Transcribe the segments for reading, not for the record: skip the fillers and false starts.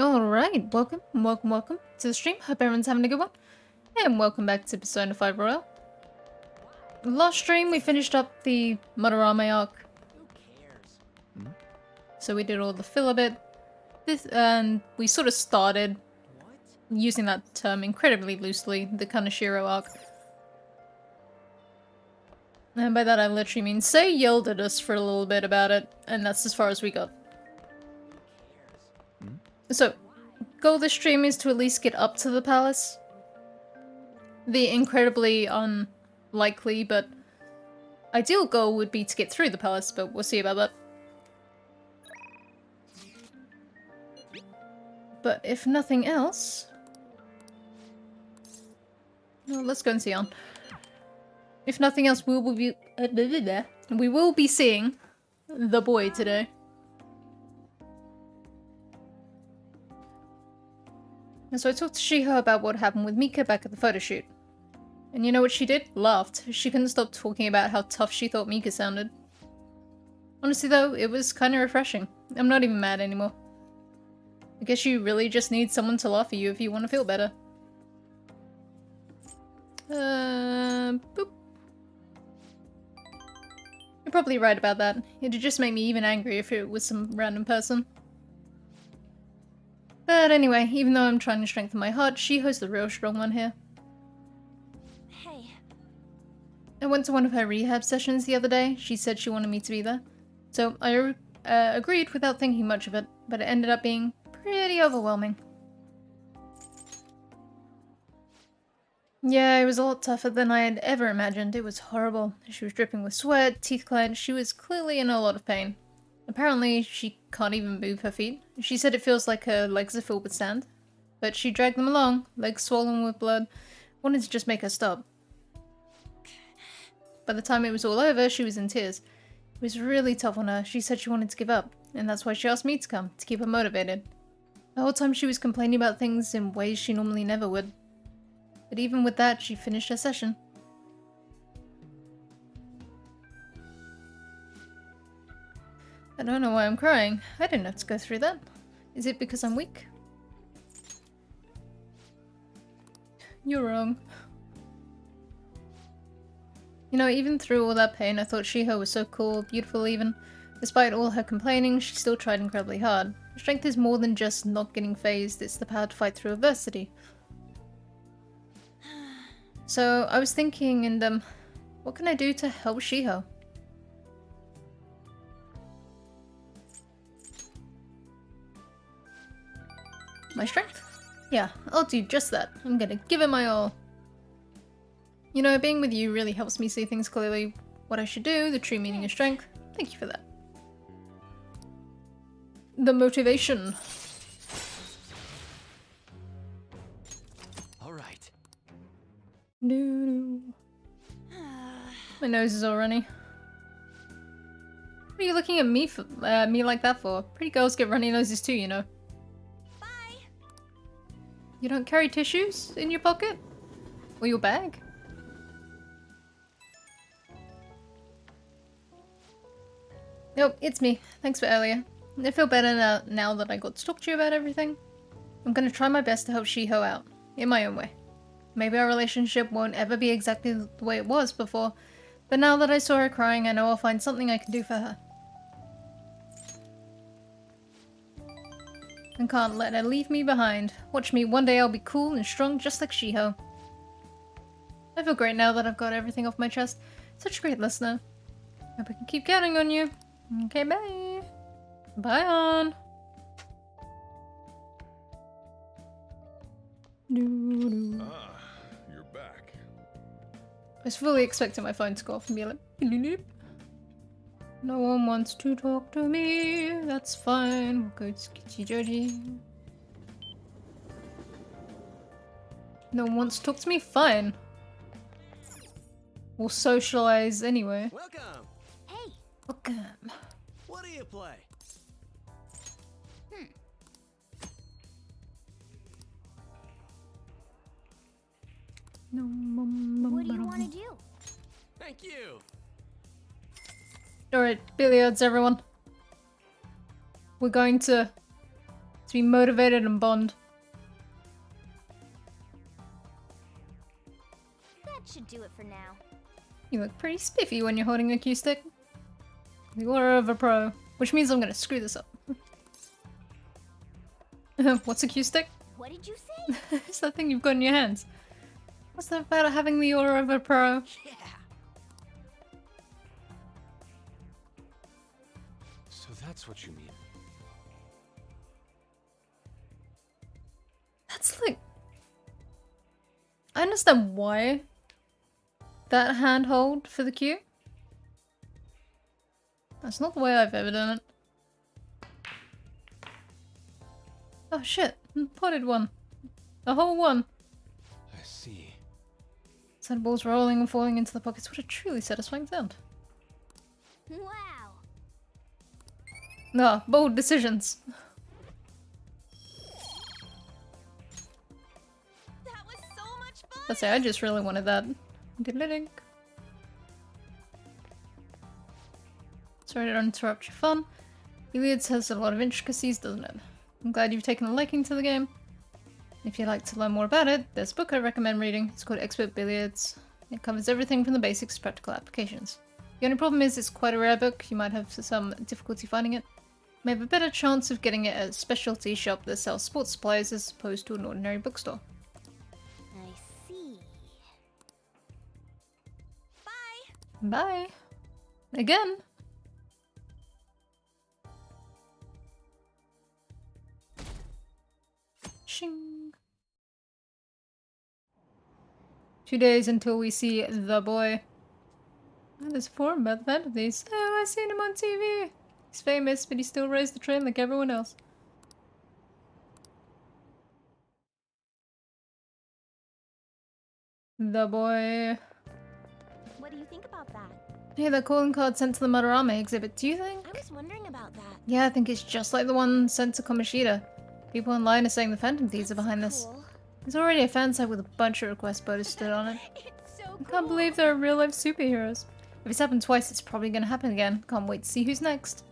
Alright, welcome to the stream. Hope everyone's having a good one. And welcome back to Persona 5 Royal. Last stream we finished up the Madarame arc. So we did all the filler bit. And we sort of started, using that term incredibly loosely, the Kaneshiro arc. And by that I literally mean Sei yelled at us for a little bit about it, and that's as far as we got. So, goal of this stream is to at least get up to the palace. The incredibly unlikely but ideal goal would be to get through the palace, but we'll see about that. But if nothing else... Well, let's go and see on. If nothing else, we will be seeing the boy today. And so I talked to Shiho about what happened with Mika back at the photo shoot. And you know what she did? Laughed. She couldn't stop talking about how tough she thought Mika sounded. Honestly though, it was kind of refreshing. I'm not even mad anymore. I guess you really just need someone to laugh at you if you want to feel better. Boop. You're probably right about that. It'd just make me even angry if it was some random person. But anyway, even though I'm trying to strengthen my heart, Shiho's the real strong one here. Hey. I went to one of her rehab sessions the other day. She said she wanted me to be there. So I agreed without thinking much of it, but it ended up being pretty overwhelming. Yeah, it was a lot tougher than I had ever imagined. It was horrible. She was dripping with sweat, teeth clenched. She was clearly in a lot of pain. Apparently, she can't even move her feet. She said it feels like her legs are filled with sand. But she dragged them along, legs swollen with blood, wanted to just make her stop. By the time it was all over, she was in tears. It was really tough on her. She said she wanted to give up, and that's why she asked me to come, to keep her motivated. The whole time she was complaining about things in ways she normally never would. But even with that, she finished her session. I don't know why I'm crying. I didn't have to go through that. Is it because I'm weak? You're wrong. You know, even through all that pain, I thought Shiho was so cool, beautiful even. Despite all her complaining, she still tried incredibly hard. Strength is more than just not getting phased, it's the power to fight through adversity. So, I was thinking, and what can I do to help Shiho? My strength? Yeah, I'll do just that. I'm gonna give it my all. You know, being with you really helps me see things clearly. What I should do, the true meaning of strength. Thank you for that. The motivation. Alright. No. My nose is all runny. What are you looking at me for? Me like that for? Pretty girls get runny noses too, you know. Bye. You don't carry tissues in your pocket? Or your bag? Nope, it's me. Thanks for earlier. I feel better now that I got to talk to you about everything. I'm gonna try my best to help Shiho out, in my own way. Maybe our relationship won't ever be exactly the way it was before, but now that I saw her crying, I know I'll find something I can do for her. And can't let her leave me behind. Watch me, one day I'll be cool and strong just like Shiho. I feel great now that I've got everything off my chest. Such a great listener. Hope I can keep counting on you. Okay, bye. Bye on. Ah, you're back. I was fully expecting my phone to go off and be like, "Beep." No one wants to talk to me. That's fine. We'll go to Kichijoji. No one wants to talk to me? Fine. We'll socialize anyway. Welcome. Hey, Welcome. What do you play? No, what do you want to do? Thank you. Alright, billiards, everyone. We're going to be motivated and bond. That should do it for now. You look pretty spiffy when you're holding a cue stick. The aura of a pro. Which means I'm gonna screw this up. What's a cue stick? What did you say? It's that thing you've got in your hands. What's that about having the aura of a pro? Yeah. So that's what you mean. That's like... I understand why that handhold for the cue. That's not the way I've ever done it. Oh shit, potted one. A whole one. I see. Sand balls rolling and falling into the pockets. What a truly satisfying sound. Wow. Ah, bold decisions. That was so much fun. Let's say I just really wanted that. Diddly-dink. Sorry to interrupt your fun. Billiards has a lot of intricacies, doesn't it? I'm glad you've taken a liking to the game. If you'd like to learn more about it, there's a book I recommend reading. It's called Expert Billiards. It covers everything from the basics to practical applications. The only problem is it's quite a rare book. You might have some difficulty finding it. You may have a better chance of getting it at a specialty shop that sells sports supplies as opposed to an ordinary bookstore. I see. Bye. Bye. Again. Shing. 2 days until we see the boy. Oh, there's a forum about the Phantom Thieves. Oh, I've seen him on TV. He's famous, but he still raised the train like everyone else. The boy. What do you think about that? Hey, that calling card sent to the Madarame exhibit, do you think? I was wondering about that. Yeah, I think it's just like the one sent to Kamoshida. People online are saying the Phantom Thieves are behind this. Cool. There's already a fan site with a bunch of request posted on it. It's so cool. I can't believe they're real-life superheroes. If it's happened twice, it's probably gonna happen again. Can't wait to see who's next.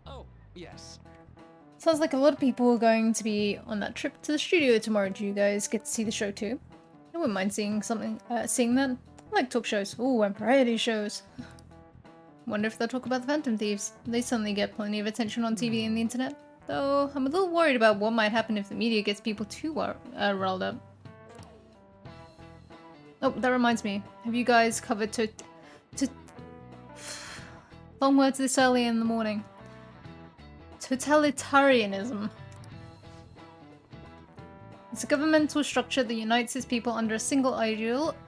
Oh, yes. Sounds like a lot of people are going to be on that trip to the studio tomorrow. Do you guys get to see the show too? I wouldn't mind seeing seeing that. I like talk shows. Ooh, and variety shows. Wonder if they'll talk about the Phantom Thieves. They suddenly get plenty of attention on TV and the internet. Though, I'm a little worried about what might happen if the media gets people too riled up. Oh, that reminds me. Have you guys covered long words this early in the morning. Totalitarianism. It's a governmental structure that unites its people under a single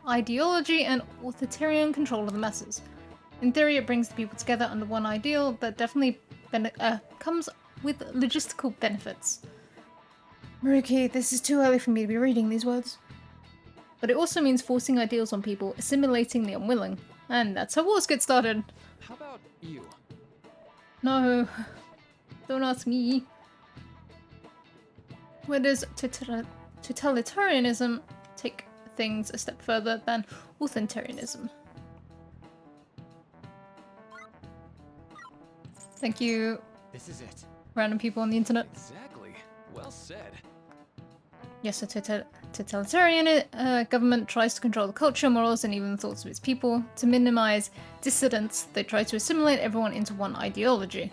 ideology and authoritarian control of the masses. In theory, it brings the people together under one ideal, but definitely comes with logistical benefits. Maruki, this is too early for me to be reading these words. But it also means forcing ideals on people, assimilating the unwilling. And that's how wars get started. How about you? No. Don't ask me. Where does totalitarianism take things a step further than authoritarianism? Thank you, This is it. random people on the internet. Exactly. Well said. Yes, a totalitarian government tries to control the culture, morals, and even the thoughts of its people. To minimize dissidents, they try to assimilate everyone into one ideology.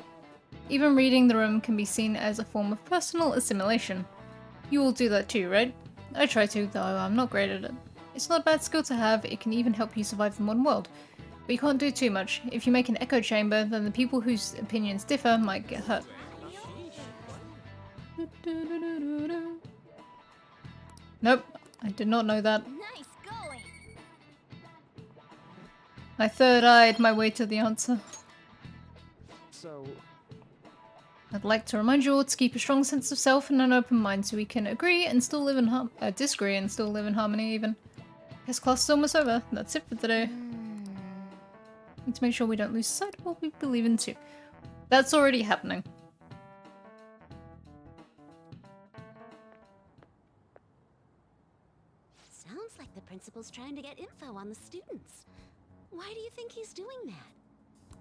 Even reading the room can be seen as a form of personal assimilation. You all do that too, right? I try to, though I'm not great at it. It's not a bad skill to have, it can even help you survive the modern world. But you can't do too much. If you make an echo chamber, then the people whose opinions differ might get hurt. Nope, I did not know that. Nice going. I third-eyed my way to the answer. So, I'd like to remind you all to keep a strong sense of self and an open mind so we can agree and still live in disagree and still live in harmony even. Guess class is almost over. That's it for today. Need to make sure we don't lose sight of what we believe in too. That's already happening. Sounds like the principal's trying to get info on the students. Why do you think he's doing that?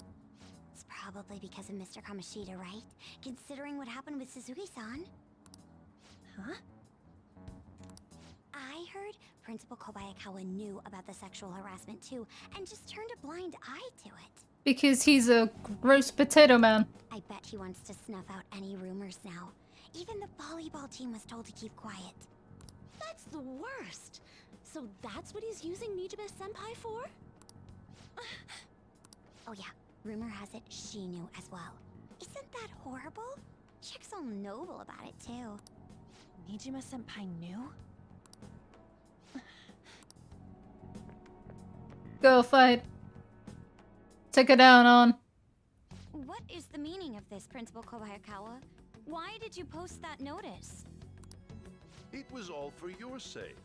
It's probably because of Mr. Kamoshida, right? Considering what happened with Suzuki-san. Huh? I heard Principal Kobayakawa knew about the sexual harassment too, and just turned a blind eye to it. Because he's a gross potato man. I bet he wants to snuff out any rumors now. Even the volleyball team was told to keep quiet. That's the worst. So that's what he's using Nijibe Senpai for? Oh yeah, rumor has it she knew as well. Isn't that horrible? Chick's all noble about it too. Nijima Senpai knew? Go fight. Take her down on. What is the meaning of this, Principal Kobayakawa? Why did you post that notice? It was all for your sake.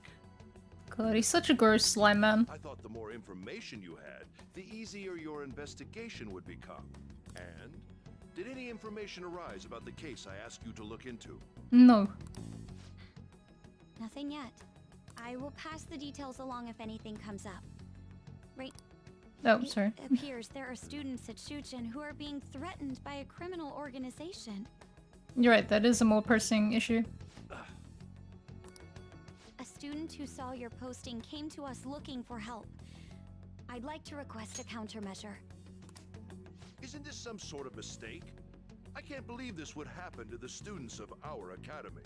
God, he's such a gross slime man. I thought the more information you had, the easier your investigation would become. And did any information arise about the case I asked you to look into? No. Nothing yet. I will pass the details along if anything comes up. Right. Oh, sorry. It appears there are students at Shuchen who are being threatened by a criminal organization. You're right, that is a more pressing issue. A student who saw your posting came to us looking for help. I'd like to request a countermeasure. Isn't this some sort of mistake? I can't believe this would happen to the students of our academy.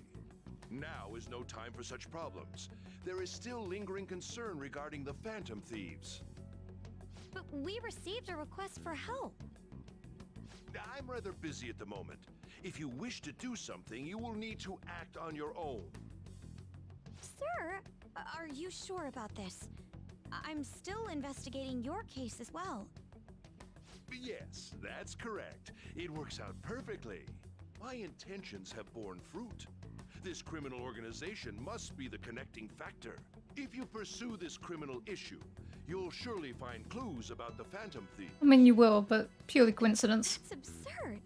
Now is no time for such problems. There is still lingering concern regarding the Phantom Thieves. But we received a request for help. I'm rather busy at the moment. If you wish to do something, you will need to act on your own. Sir, are you sure about this? I'm still investigating your case as well. Yes, that's correct. It works out perfectly. My intentions have borne fruit. This criminal organization must be the connecting factor. If you pursue this criminal issue, you'll surely find clues about the Phantom Thief. I mean, you will, but purely coincidence. That's absurd.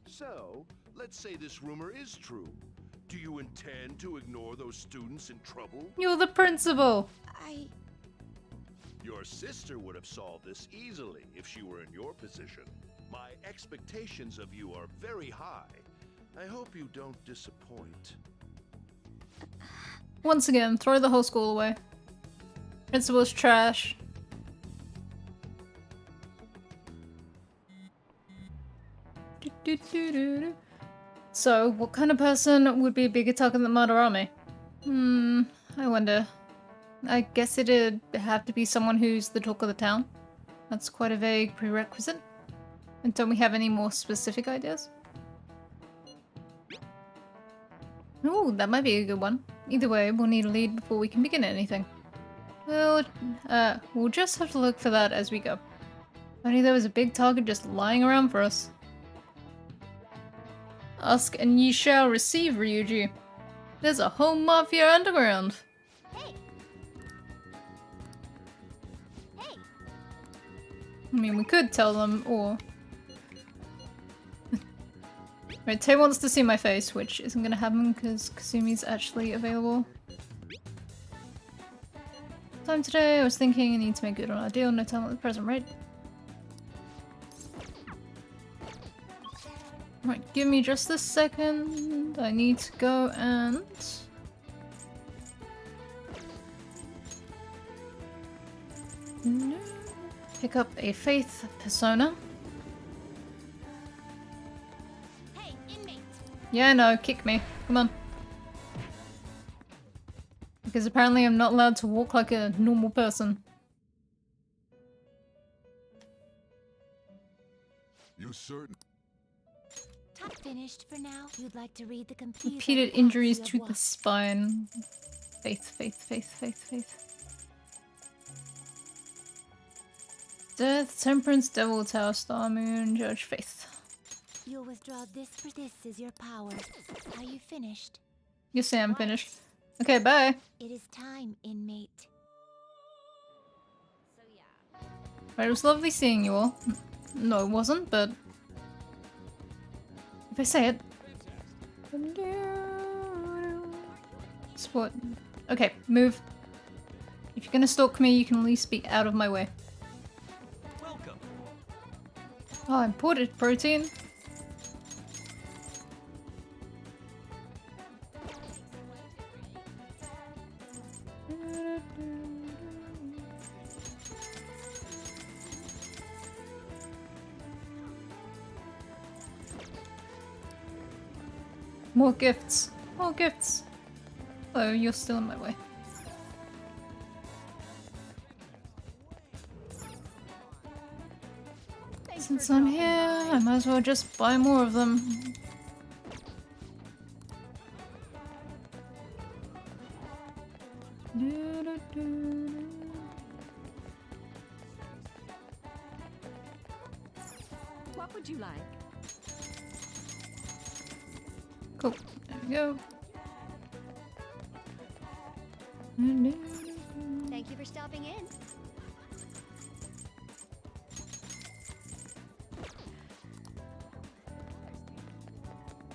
So, let's say this rumor is true. Do you intend to ignore those students in trouble? You're the principal! Your sister would have solved this easily if she were in your position. My expectations of you are very high. I hope you don't disappoint. Once again, throw the whole school away. Principal's trash. So, what kind of person would be a bigger target than Madarame? I wonder. I guess it'd have to be someone who's the talk of the town. That's quite a vague prerequisite. And don't we have any more specific ideas? Ooh, that might be a good one. Either way, we'll need a lead before we can begin anything. Well, we'll just have to look for that as we go. If only there was a big target just lying around for us. Ask and ye shall receive, Ryuji. There's a whole mafia underground. Hey! Hey! I mean, we could tell them, or... Right, Tay wants to see my face, which isn't gonna happen because Kasumi's actually available. Time today, I was thinking I need to make good on our deal, no time at the present, right? Right, give me just a second. I need to go and... pick up a Faith persona. Hey, inmate! Yeah, no, kick me. Come on. Because apparently I'm not allowed to walk like a normal person. You certain? Talk finished for now. You'd like to read the complete Repeated injuries to the spine. Faith, faith, faith, faith, faith. Death, Temperance, Devil, Tower, Star, Moon, Judge, Faith. You'll withdraw this for this as your power. Are you finished? You say I'm finished. Okay, bye. It is time, inmate. Right, it was lovely seeing you all. No, it wasn't, but if I say it. Sport. Okay, move. If you're gonna stalk me, you can at least be out of my way. Welcome. Oh, imported protein. More gifts. More gifts. Oh, you're still in my way. Since I'm here, I might as well just buy more of them. What would you like? Cool. There we go. Thank you for stopping in.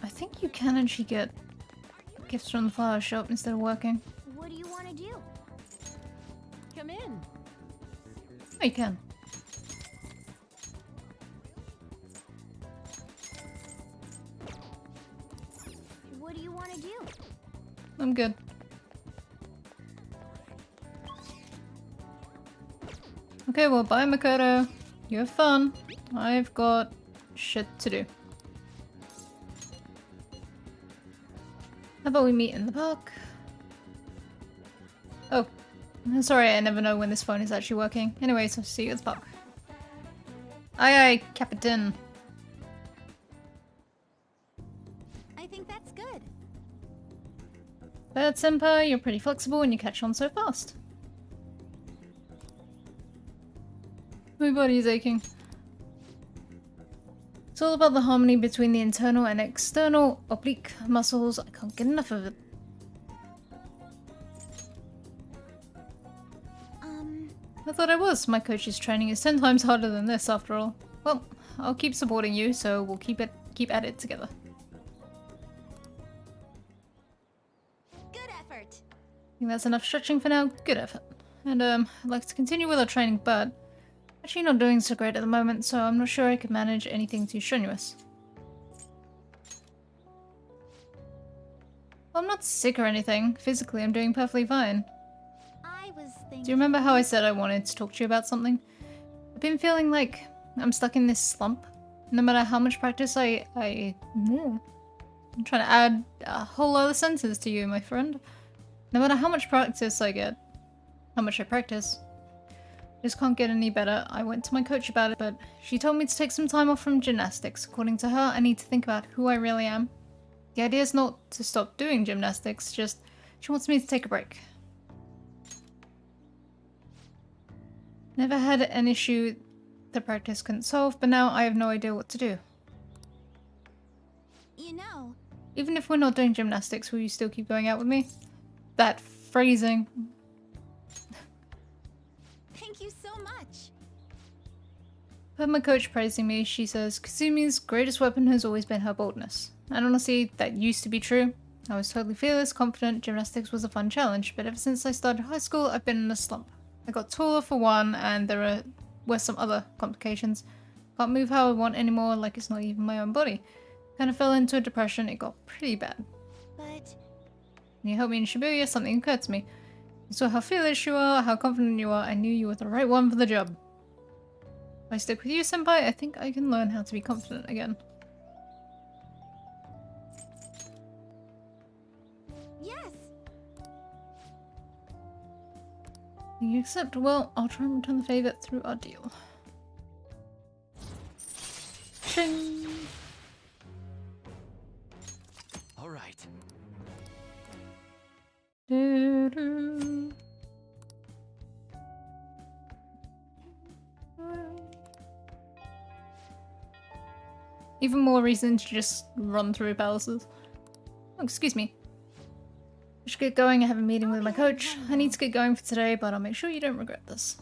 I think you can actually get gifts from the flower shop instead of working. What do you want to do? Come in. Oh, you can. What do you want to do? I'm good. Okay, well, bye, Makoto. You have fun. I've got shit to do. How about we meet in the park? Oh, sorry, I never know when this phone is actually working. Anyways, I'll see you at the park. Aye aye, Captain. I think that's good. But Senpai, you're pretty flexible and you catch on so fast. My body's aching. It's all about the harmony between the internal and external oblique muscles. I can't get enough of it. I thought I was. My coach's training is 10 times harder than this after all. Well, I'll keep supporting you, so we'll keep at it together. Good effort. I think that's enough stretching for now. Good effort. And I'd like to continue with our training, but actually not doing so great at the moment, so I'm not sure I could manage anything too strenuous. Well, I'm not sick or anything. Physically, I'm doing perfectly fine. I was thinking. Do you remember how I said I wanted to talk to you about something? I've been feeling like I'm stuck in this slump. No matter how much practice I'm trying to add a whole other sentence to you, my friend. No matter how much practice I get, how much I practice, just can't get any better. I went to my coach about it, but she told me to take some time off from gymnastics. According to her, I need to think about who I really am. The idea is not to stop doing gymnastics, just she wants me to take a break. Never had an issue the practice couldn't solve, but now I have no idea what to do. You know. Even if we're not doing gymnastics, will you still keep going out with me? That phrasing. Thank you so much. Heard my coach praising me. She says Kasumi's greatest weapon has always been her boldness. And honestly, that used to be true. I was totally fearless, confident. Gymnastics was a fun challenge, but ever since I started high school, I've been in a slump. I got taller for one, and there were some other complications. Can't move how I want anymore, like it's not even my own body. Kind of fell into a depression. It got pretty bad. But When you helped me in Shibuya, something occurred to me. I saw how fearless you are, how confident you are. I knew you were the right one for the job. If I stick with you, Senpai, I think I can learn how to be confident again. yes. You accept? Well, I'll try and return the favor through our deal. Shing! All right. Doo-doo. Even more reason to just run through palaces. Oh, excuse me. I should get going. I have a meeting with my coach. I need to get going for today, but I'll make sure you don't regret this.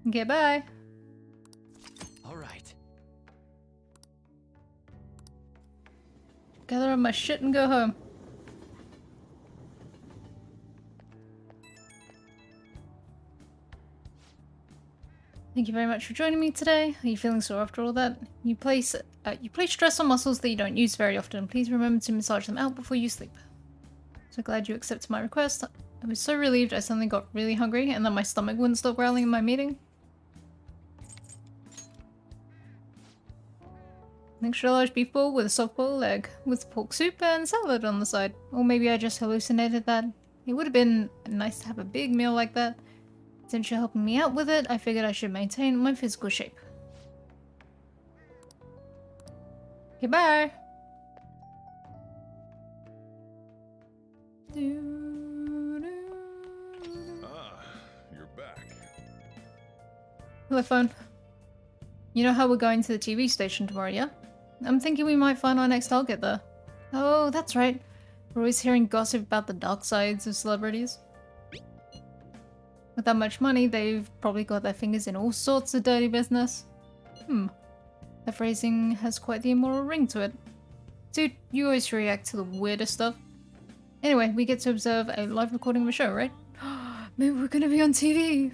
Okay, bye. All right. Gather up my shit and go home. Thank you very much for joining me today. Are you feeling sore after all that? You place stress on muscles that you don't use very often. Please remember to massage them out before you sleep. So glad you accepted my request. I was so relieved I suddenly got really hungry and then my stomach wouldn't stop growling in my meeting. An extra large beef bowl with a soft boiled egg, with pork soup and salad on the side. Or maybe I just hallucinated that. It would have been nice to have a big meal like that. Since you're helping me out with it, I figured I should maintain my physical shape. Okay, bye! Ah, you're back. Hello, phone. You know how we're going to the TV station tomorrow, yeah? I'm thinking we might find our next target there. Oh, that's right. We're always hearing gossip about the dark sides of celebrities. With that much money, they've probably got their fingers in all sorts of dirty business. The phrasing has quite the immoral ring to it. Dude, you always react to the weirdest stuff. Anyway, we get to observe a live recording of a show, right? Maybe we're gonna be on TV.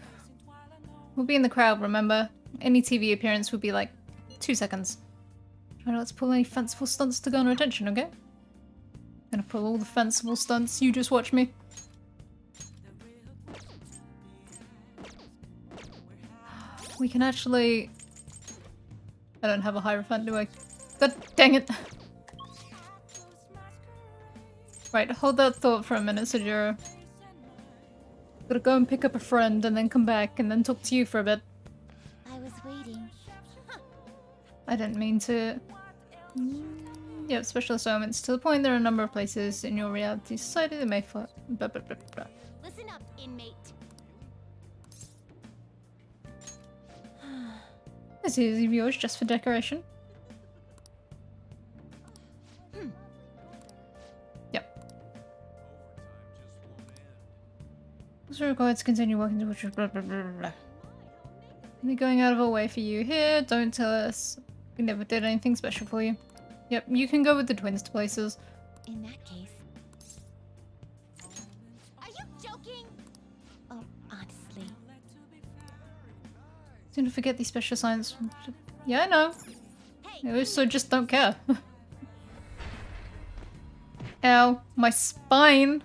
We'll be in the crowd, remember? Any TV appearance would be like 2 seconds. Try not to pull any fanciful stunts to garner attention, okay? Gonna pull all the fanciful stunts, you just watch me. We can actually... I don't have a Hierophant, do I? God dang it! Right, hold that thought for a minute, Sajiro. Gotta go and pick up a friend and then come back and then talk to you for a bit. I was waiting. I didn't mean to... Yeah, specialist elements. To the point, there are a number of places in your reality society that may fall... Listen up, inmate. This is yours just for decoration. Yep. Also required to continue working towards blah blah blah blah. We're going out of our way for you here. Don't tell us we never did anything special for you. Yep, you can go with the twins to places. In that case. Are you joking? Oh, honestly. Soon to forget these special signs. Yeah, I know. Hey, I also just don't care. Ow, my spine.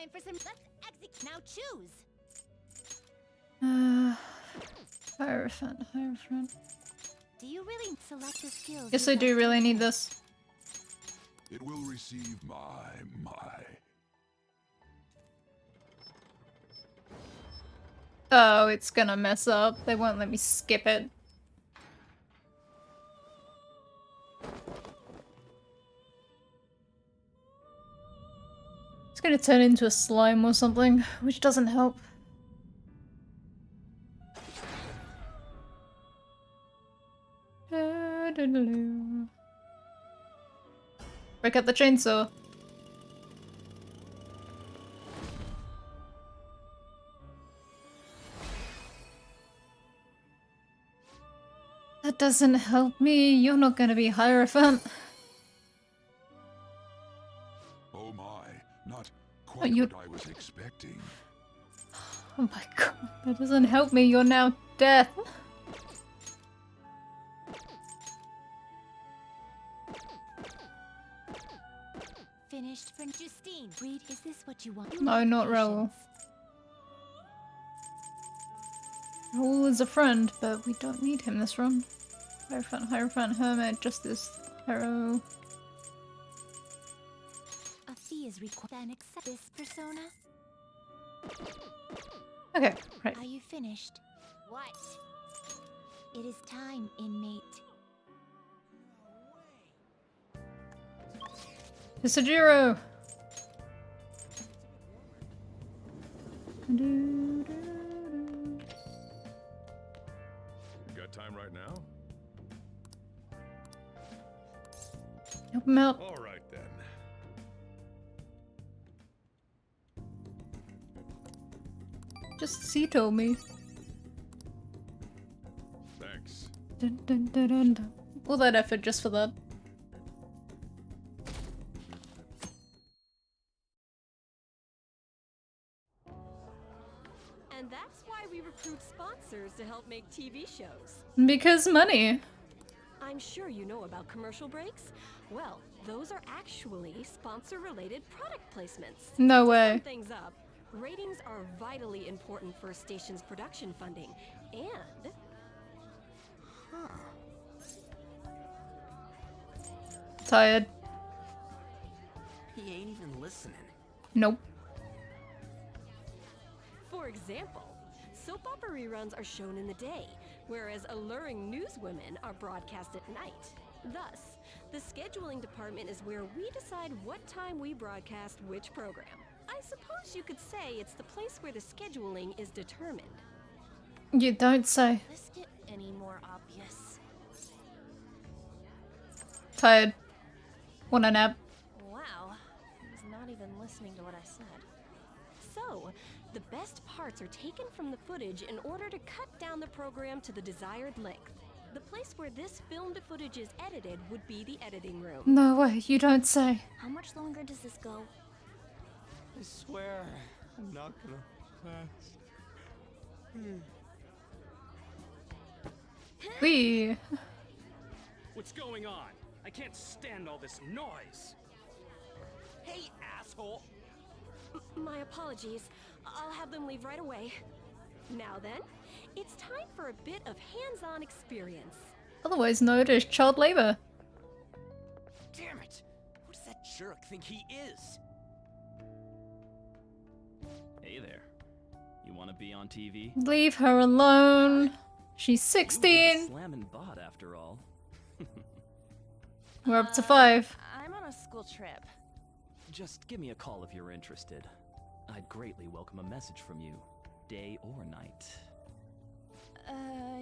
time for some. Let's execute. Now choose. Hierophant, Hierophant. Do you really select the skills? Yes, I do really need this. It will receive my. Oh, it's gonna mess up. They won't let me skip it. It's gonna turn into a slime or something, which doesn't help. Break up the chainsaw. That doesn't help me. You're not gonna be Hierophant. Oh my, not quite you- what I was expecting. Oh my god, that doesn't help me. You're now death. Finished for Justine. Reed, is this what you want? No, not Raoul. Raoul is a friend, but we don't need him this run. Hierophant, Hierophant, Hermit, Justice, Hero. A fee is required. Then accept this persona. Okay, right. Are you finished? What? It is time, inmate. Hisajiro! You got time right now? Help him out. All right then. Just see told me. Thanks. Dun, dun, dun, dun, dun. All that effort just for that. And that's why we recruit sponsors to help make TV shows. Because money. I'm sure you know about commercial breaks. Well, those are actually sponsor-related product placements. No To way. sum things up, ratings are vitally important for a station's production funding, and Tired. He ain't even listening. Nope. for example, soap opera reruns are shown in the day, whereas alluring newswomen are broadcast at night. Thus, the scheduling department is where we decide what time we broadcast which program. I suppose you could say it's the place where the scheduling is determined. You don't say. This get any more obvious? Tired. Want a nap. Wow, he's not even listening to what I said. So, the best parts are taken from the footage in order to cut down the program to the desired length. The place where this filmed footage is edited would be the editing room. No way, you don't say. How much longer does this go? I swear, I'm not gonna pass. Wee. What's going on? I can't stand all this noise. Hey, asshole! My apologies. I'll have them leave right away. Now then, it's time for a bit of hands-on experience. Otherwise known as child labor. Damn it! Who does that jerk think he is? Hey there. You want to be on TV? Leave her alone. She's You got a 16. slamming bot after all. We're up to 5. I'm on a school trip. Just give me a call if you're interested. I'd greatly welcome a message from you, day or night.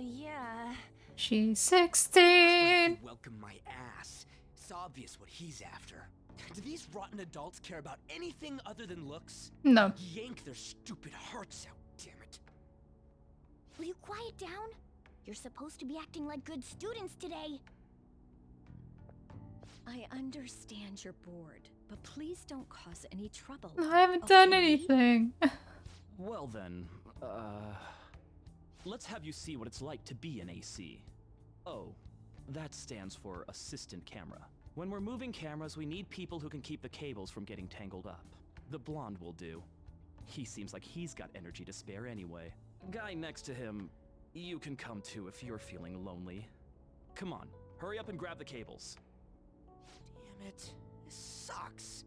Yeah. She's Why 16. you welcome my ass. It's obvious what he's after. Do these rotten adults care about anything other than looks? No. Yank their stupid hearts out, damn it. Will you quiet down? You're supposed to be acting like good students today. I understand you're bored, but please don't cause any trouble. I haven't done okay? anything. Well then, let's have you see what it's like to be an AC. Oh, that stands for assistant camera. When we're moving cameras, we need people who can keep the cables from getting tangled up. The blonde will do. He seems like he's got energy to spare anyway. Guy next to him, you can come too if you're feeling lonely. Come on, hurry up and grab the cables. Damn it. This sucks.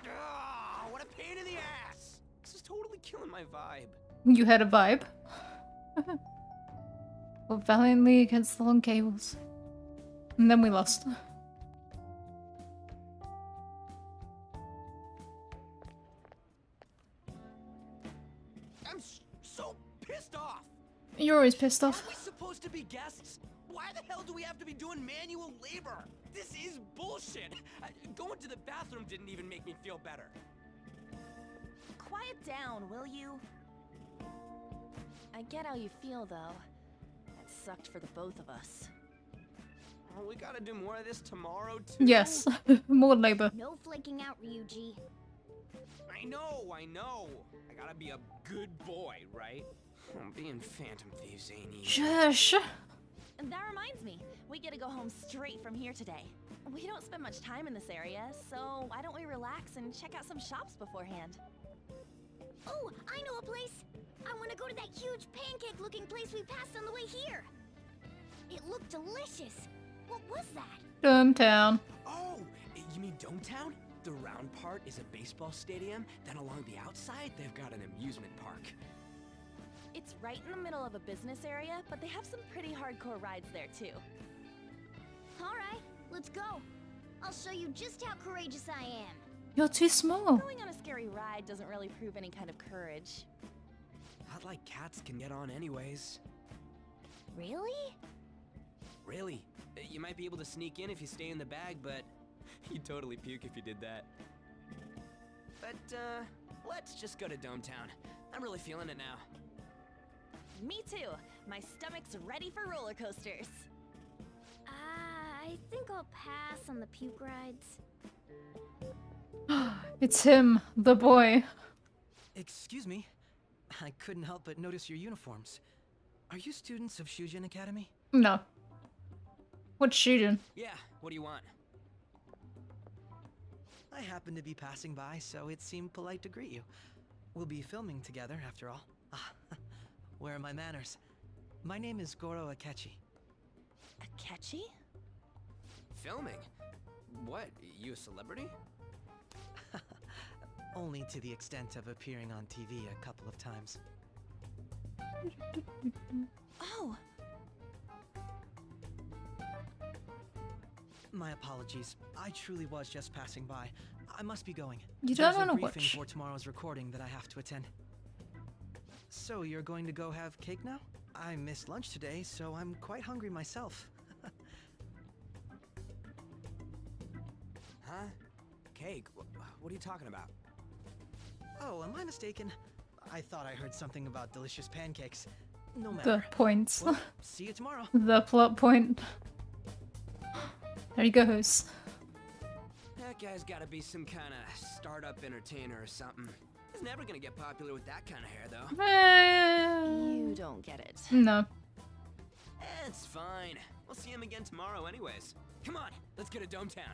Ah, what a pain in the ass! This is totally killing my vibe. You had a vibe. Fought valiantly against the long cables. And then we lost. I'm so pissed off! You're always pissed off. Aren't we supposed to be guests? Why the hell do we have to be doing manual labor? This is bullshit! Going to the bathroom didn't even make me feel better. Quiet down, will you? I get how you feel, though. That sucked for the both of us. Oh, we gotta do more of this tomorrow, too? Yes. More labor. No flaking out, Ryuji. I know! I gotta be a good boy, right? Being Phantom Thieves ain't easy. Shush. And that reminds me, we get to go home straight from here today. We don't spend much time in this area, so why don't we relax and check out some shops beforehand? Oh, I know a place. I want to go to that huge pancake-looking place we passed on the way here. It looked delicious. What was that? Doomtown. Oh, you mean Dometown? The round part is a baseball stadium, then along the outside, they've got an amusement park. It's right in the middle of a business area, but they have some pretty hardcore rides there too. All right, let's go. I'll show you just how courageous I am. You're too small. Going on a scary ride ride doesn't really prove any kind of courage. Not like cats can get on anyways. Really? Really? You might be able to sneak in if you stay in the bag, but you'd totally puke if you did that. But, let's just go to Dome Town. I'm really feeling it now. Me too. My stomach's ready for roller coasters. I think I'll pass on the puke rides. It's him, the boy. Excuse me. I couldn't help but notice your uniforms. Are you students of Shujin Academy? No. What's shooting? Yeah, what do you want? I happened to be passing by, so it seemed polite to greet you. We'll be filming together, after all. Where are my manners? My name is Goro Akechi. Akechi? Filming? What, you a celebrity? Only to the extent of appearing on TV a couple of times. Oh, My apologies. I truly was just passing by. I must be going. You don't There's a wanna briefing watch. for tomorrow's recording that I have to attend. So you're going to go have cake now? I missed lunch today, so I'm quite hungry myself. Huh? Cake? What are you talking about? Oh, am I mistaken? I thought I heard something about delicious pancakes. No The matter. points. Well, see you tomorrow. The plot point. There he goes. That guy's gotta be some kind of startup entertainer or something. He's never gonna get popular with that kind of hair, though. you don't get it. No. It's fine. We'll see him again tomorrow anyways. Come on, let's go to Dome Town.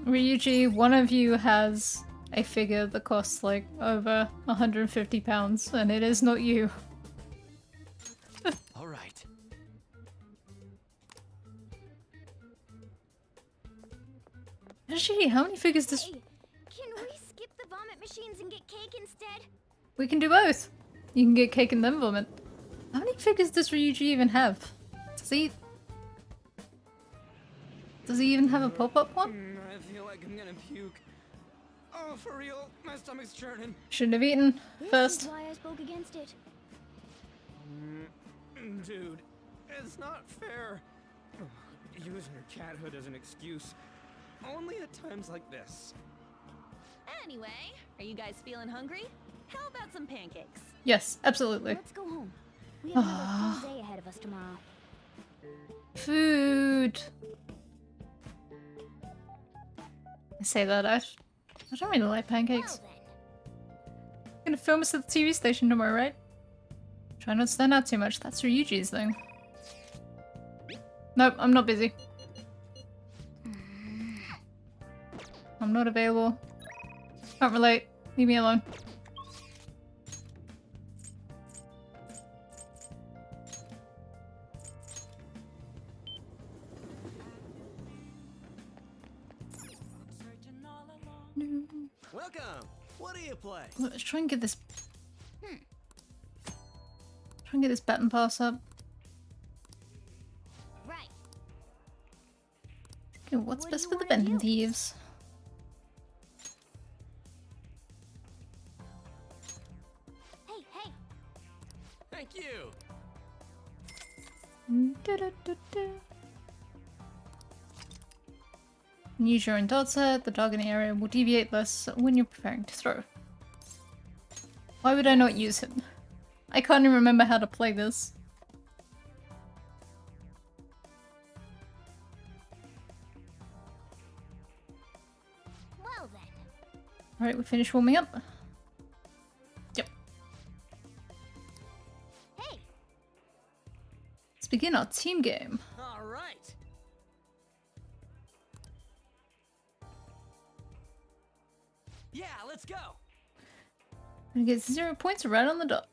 Ryuji, one of you has a figure that costs like over 150 pounds, and it is not you. All right. Actually, how many figures does... Hey, can we skip the vomit machines and get cake instead? We can do both. You can get cake and then vomit. How many figures does Ryuji even have? Does he... Does he even have a pop-up one? I feel like I'm gonna puke. Oh, for real? My stomach's churning. Shouldn't have eaten This first. is why I spoke against it. Dude, it's not fair. Using your cathood as an excuse. Only at times like this. Anyway, are you guys feeling hungry? How about some pancakes? Yes, absolutely. Let's go home. We have another full day ahead of us tomorrow. Food. I say that, I don't really like pancakes. Well then. Gonna film us at the TV station tomorrow, right? Try not to stand out too much. That's Ryuji's thing. Nope, I'm not busy. I'm not available. Can't relate. Leave me alone. Welcome. What do you play? Let's try and get this. Try and get this baton pass up. Right. Okay, what's What do best you for the wanna bending do? thieves? Hey, hey. Thank you. Da-da-da-da. Use your own dart set. The targeting area will deviate less when you're preparing to throw. Why would I not use him? I can't even remember how to play this. Well then. Alright, we finished warming up. Yep. Hey. Let's begin our team game. All right. Yeah, let's go. I'm gonna get 0 points right on the dot.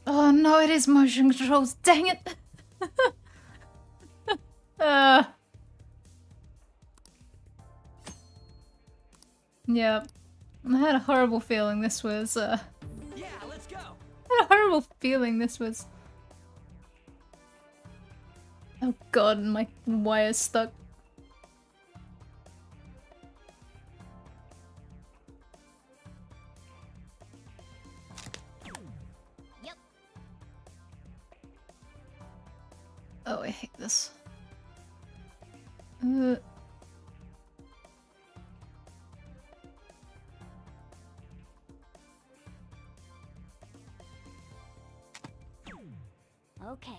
Oh no, it is motion controls. Dang it! Yeah. I had a horrible feeling this was, Yeah, let's go. I had a horrible feeling this was... Oh Oh god, my wire's stuck. Yep. Oh, I hate this. Okay.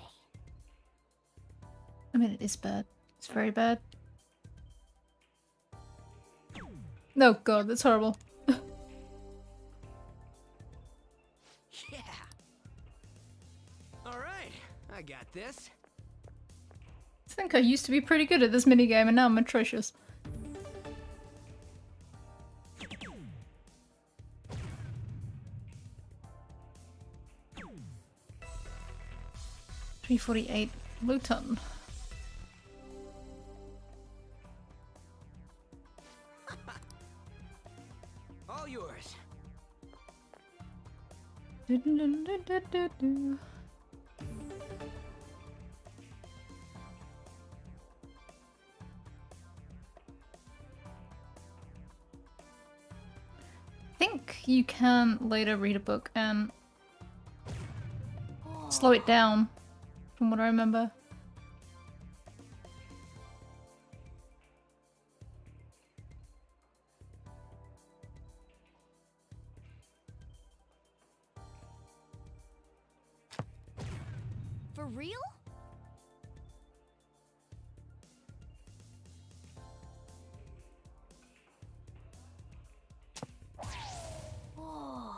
I mean, it is bad. It's very bad. No, god, that's horrible. Yeah. All right, I got this. I think I used to be pretty good at this minigame and now I'm atrocious. $348 Luton. All yours. Do-do-do-do-do-do. I think you can later read a book and slow it down, from what I remember. For real? Whoa.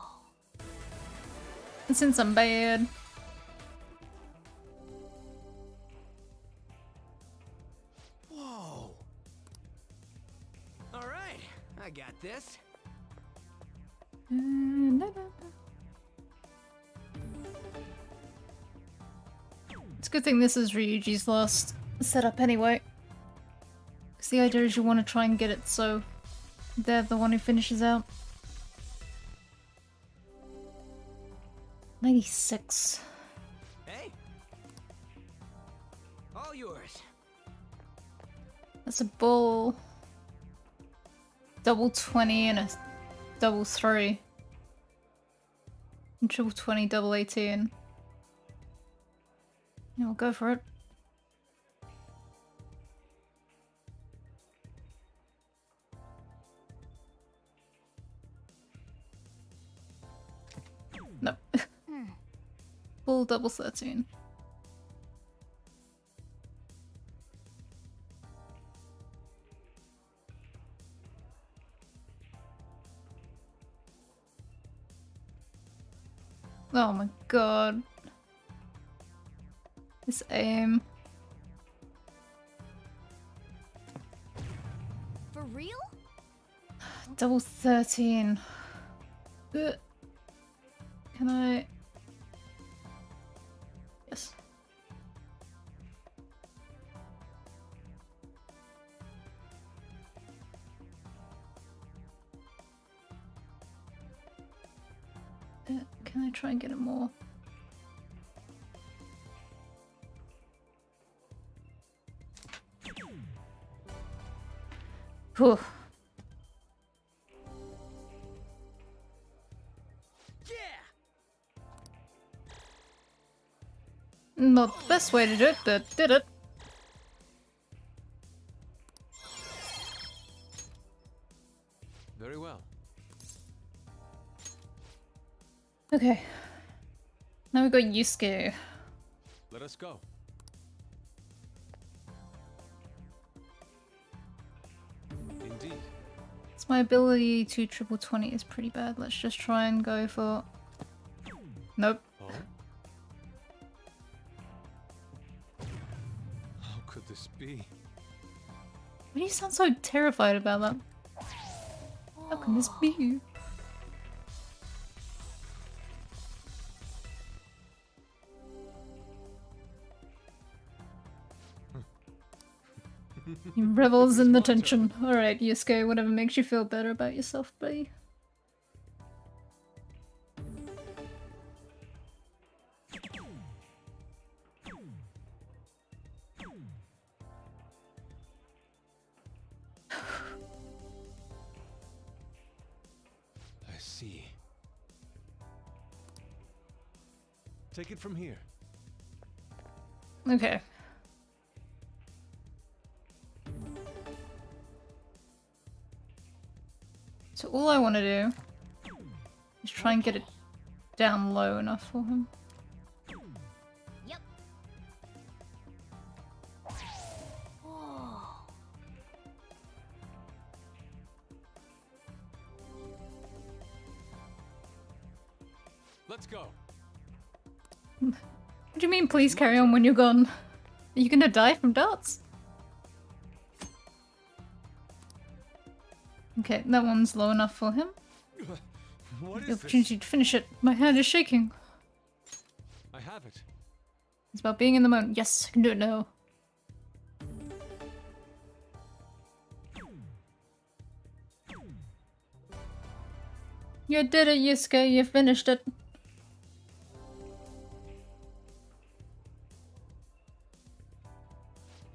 And since I'm bad. Whoa. All right, I got this. It's a good thing this is Ryuji's last setup anyway. Because the idea is you want to try and get it so they're the one who finishes out. 96. Hey. All yours. That's a bull. Double 20 and a double 3. And triple 20, double 18. Yeah, we'll go for it. No. Bull double 13. Oh my god. This aim. For real? Double 13. Can I? Yes. Can I try and get it more? Whew. Not the best way to do it, but did it. Very well. Okay. Now we've got Yusuke. Let us go. Indeed. So my ability to triple 20 is pretty bad. Let's just try and go for... Nope. Oh? How could this be? Why do you sound so terrified about that? How can this be? He revels in the tension. Alright, Yusuke, whatever makes you feel better about yourself, buddy. Take it from here. Okay. So all I want to do is try and get it down low enough for him. Yep. Whoa. Let's go. What do you mean, please carry on when you're gone? Are you gonna die from darts? Okay, that one's low enough for him. What The is this? opportunity to finish it. My hand is shaking. I have it. It's about being in the moment. Yes, I can do it now. You did it, Yusuke. You finished it.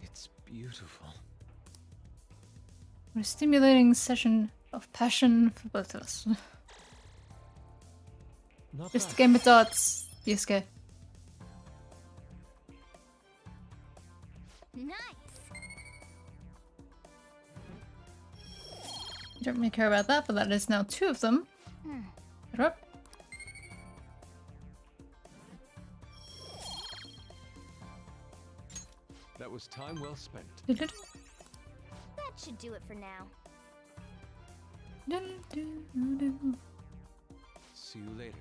It's beautiful. What a stimulating session of passion for both of us. Not Just a bad. game of darts, Yusuke. Nice. You don't really care about that, but that is now 2 of them. Put up. That was time well spent. That should do it for now. See you later.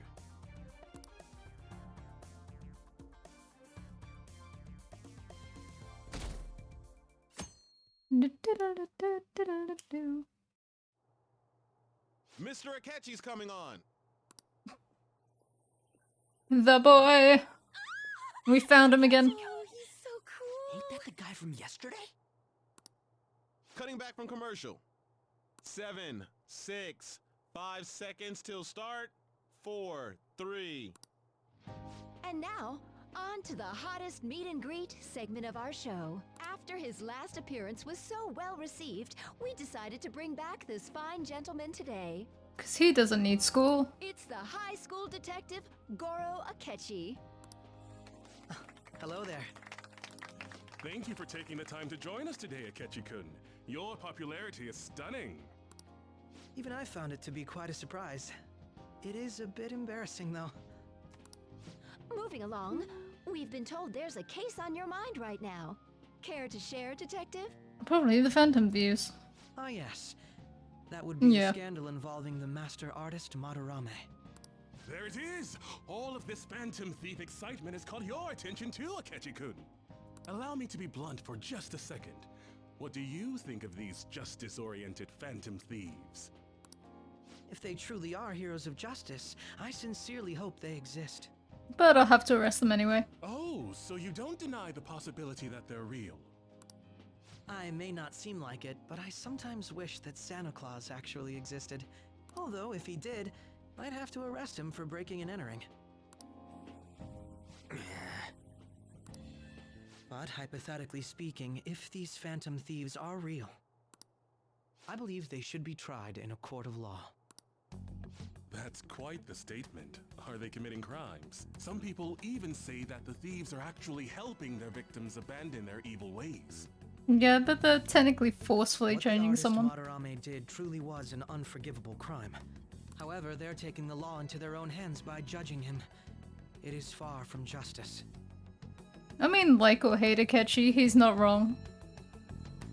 Mr. Akechi's coming on. The boy! We found him again. Oh, he's so cool. Ain't that the guy from yesterday? Cutting back from commercial. 7, 6, 5 seconds till start. 4, 3. And now, on to the hottest meet and greet segment of our show. After his last appearance was so well received, we decided to bring back this fine gentleman today. Because he doesn't need school. It's the high school detective, Goro Akechi. Hello there. Thank you for taking the time to join us today, Akechi-kun. Your popularity is stunning. Even I found it to be quite a surprise. It is a bit embarrassing, though. Moving along, we've been told there's a case on your mind right now. Care to share, Detective? Probably the Phantom Views. Ah, yes. That would be Yeah. the scandal involving the master artist Madarame. There it is! All of this Phantom Thief excitement has caught your attention too, Akechi-kun. Allow me to be blunt for just a second. What do you think of these justice-oriented Phantom Thieves? If they truly are heroes of justice, I sincerely hope they exist. But I'll have to arrest them anyway. Oh, so you don't deny the possibility that they're real? I may not seem like it, but I sometimes wish that Santa Claus actually existed. Although, if he did, I'd have to arrest him for breaking and entering. But hypothetically speaking, if these phantom thieves are real, I believe they should be tried in a court of law. That's quite the statement. Are they committing crimes? Some people even say that the thieves are actually helping their victims abandon their evil ways. Yeah, but they're technically forcefully What the changing artist someone. Madarame did truly was an unforgivable crime. However, they're taking the law into their own hands by judging him. It is far from justice. I mean, like or hate Akechi, he's not wrong.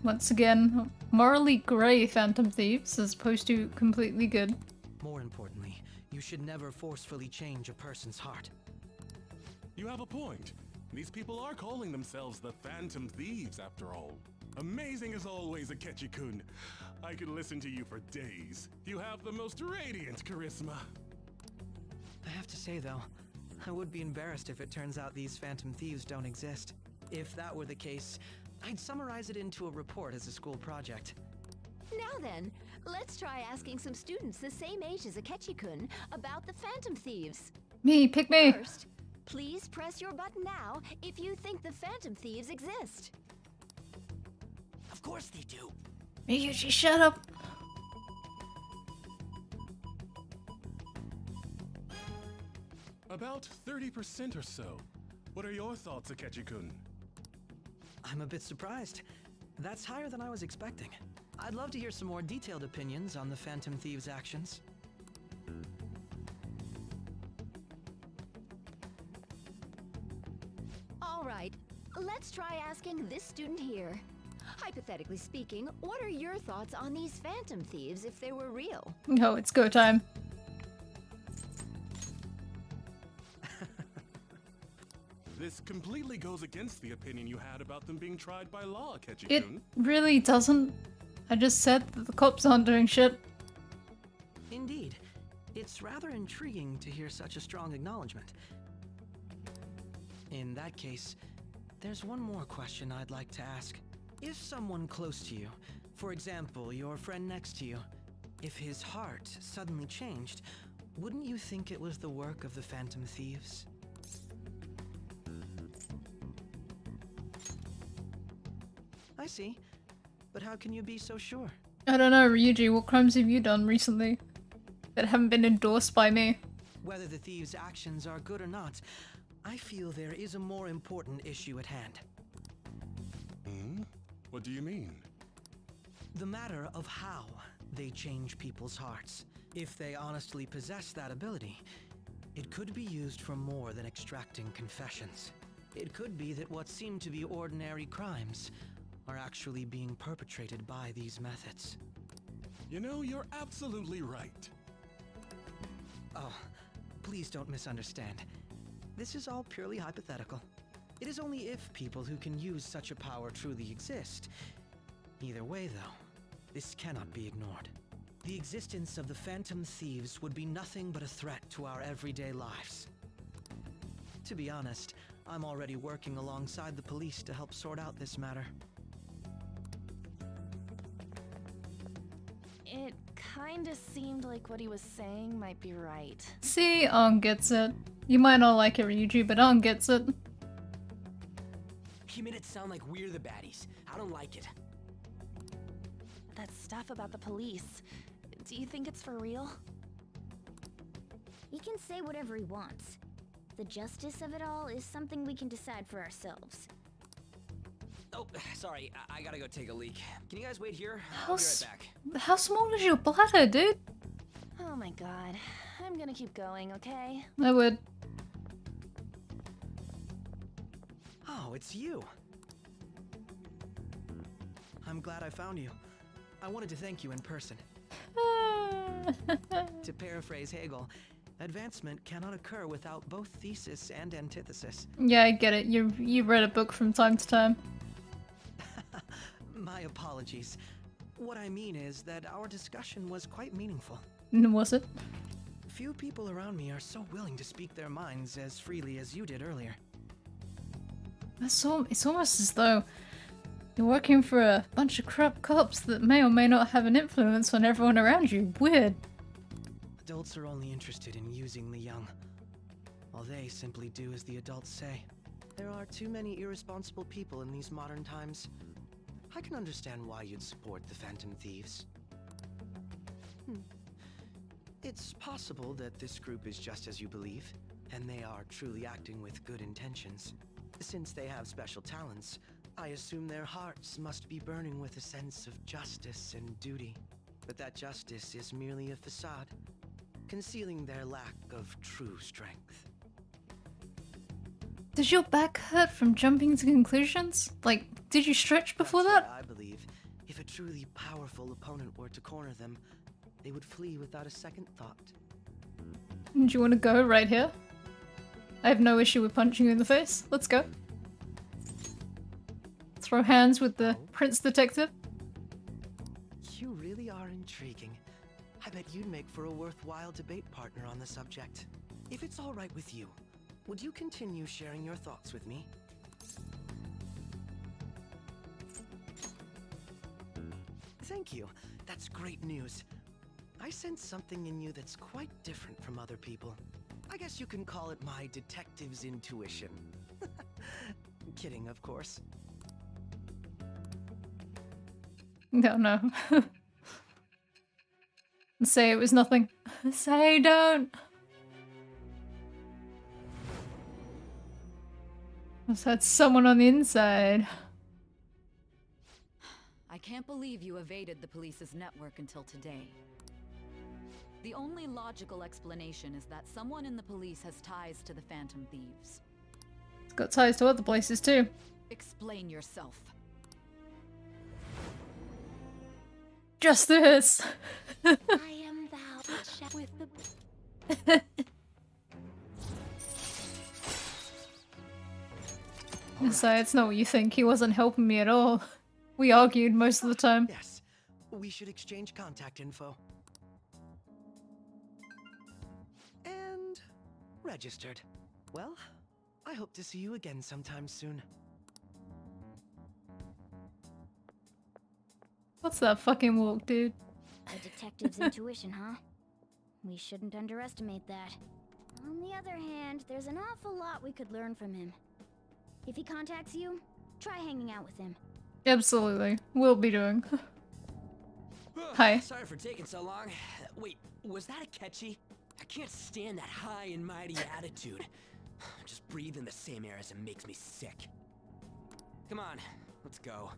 Once again, morally grey Phantom Thieves as opposed to completely good. More importantly, you should never forcefully change a person's heart. You have a point. These people are calling themselves the Phantom Thieves, after all. Amazing as always, Akechi-kun. I could listen to you for days. You have the most radiant charisma. I have to say, though, I would be embarrassed if it turns out these phantom thieves don't exist. If that were the case, I'd summarize it into a report as a school project. Now then, let's try asking some students the same age as Akechi-kun about the Phantom Thieves. Me, pick me! First, please press your button now if you think the Phantom Thieves exist. Of course they do. Miyuchi, shut up! About 30% or so. What are your thoughts, Akechi-kun? I'm a bit surprised. That's higher than I was expecting. I'd love to hear some more detailed opinions on the Phantom Thieves' actions. All right, let's try asking this student here. Hypothetically speaking, what are your thoughts on these Phantom Thieves if they were real? Oh, it's go time. This completely goes against the opinion you had about them being tried by law, It Akechi-kun. really doesn't. I just said that the cops aren't doing shit. Indeed. It's rather intriguing to hear such a strong acknowledgement. In that case, there's one more question I'd like to ask. If someone close to you, for example, your friend next to you, if his heart suddenly changed, wouldn't you think it was the work of the Phantom Thieves? I see. But how can you be so sure? I don't know, Ryuji, what crimes have you done recently that haven't been endorsed by me? Whether the thieves' actions are good or not, I feel there is a more important issue at hand. Hmm? What do you mean? The matter of how they change people's hearts. If they honestly possess that ability, it could be used for more than extracting confessions. It could be that what seem to be ordinary crimes are actually being perpetrated by these methods. You know, you're absolutely right. Oh, please don't misunderstand. This is all purely hypothetical. It is only if people who can use such a power truly exist. Either way, though, this cannot be ignored. The existence of the Phantom Thieves would be nothing but a threat to our everyday lives. To be honest, I'm already working alongside the police to help sort out this matter. It kinda seemed like what he was saying might be right. See, Ang gets it. You might not like it, Ryuji, but Ang gets it. He made it sound like we're the baddies. I don't like it. That stuff about the police. Do you think it's for real? He can say whatever he wants. The justice of it all is something we can decide for ourselves. Oh, sorry. I gotta go take a leak. Can you guys wait here? How, I'll be right back. how small is your bladder, dude? Oh my god. I'm gonna keep going, okay? I would. Oh, it's you. I'm glad I found you. I wanted to thank you in person. To paraphrase Hegel, advancement cannot occur without both thesis and antithesis. Yeah, I get it. You read a book from time to time. My apologies. What I mean is that our discussion was quite meaningful. Was it? Few people around me are so willing to speak their minds as freely as you did earlier. It's almost as though you're working for a bunch of corrupt cops that may or may not have an influence on everyone around you. Weird. Adults are only interested in using the young, while they simply do as the adults say. There are too many irresponsible people in these modern times. I can understand why you'd support the Phantom Thieves. It's possible that this group is just as you believe, and they are truly acting with good intentions. Since they have special talents, I assume their hearts must be burning with a sense of justice and duty. But that justice is merely a facade, concealing their lack of true strength. Does your back hurt from jumping to conclusions? Like, did you stretch before That's that? why I believe if a truly powerful opponent were to corner them, they would flee without a second thought. Do you want to go right here? I have no issue with punching you in the face. Let's go. Throw hands with the Prince Detective. You really are intriguing. I bet you'd make for a worthwhile debate partner on the subject. If it's all right with you, would you continue sharing your thoughts with me? Thank you. That's great news. I sense something in you that's quite different from other people. I guess you can call it my detective's intuition. Kidding, of course. No. Say it was nothing. Say don't. So that's someone on the inside. I can't believe you evaded the police's network until today. The only logical explanation is that someone in the police has ties to the Phantom Thieves. It's got ties to other places too. Explain yourself. Justice! I am thou with the... So it's not what you think. He wasn't helping me at all. We argued most of the time. Yes, we should exchange contact info. And registered. Well, I hope to see you again sometime soon. What's that fucking walk, dude? A detective's intuition, huh? We shouldn't underestimate that. On the other hand, there's an awful lot we could learn from him. If he contacts you, try hanging out with him. Absolutely. Will be doing. Hi. Sorry for taking so long. Wait, was that a catchy? I can't stand that high and mighty attitude. Just breathing the same air as him makes me sick. Come on, let's go.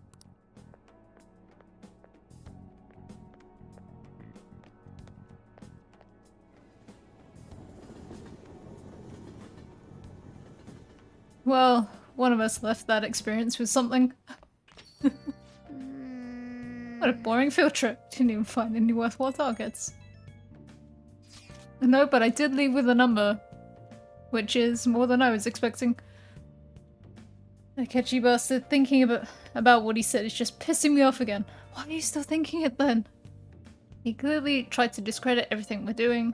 Well, one of us left that experience with something. What a boring field trip. Didn't even find any worthwhile targets. No, but I did leave with a number, which is more than I was expecting. The catchy bastard thinking about what he said is just pissing me off again. Why are you still thinking it then? He clearly tried to discredit everything we're doing.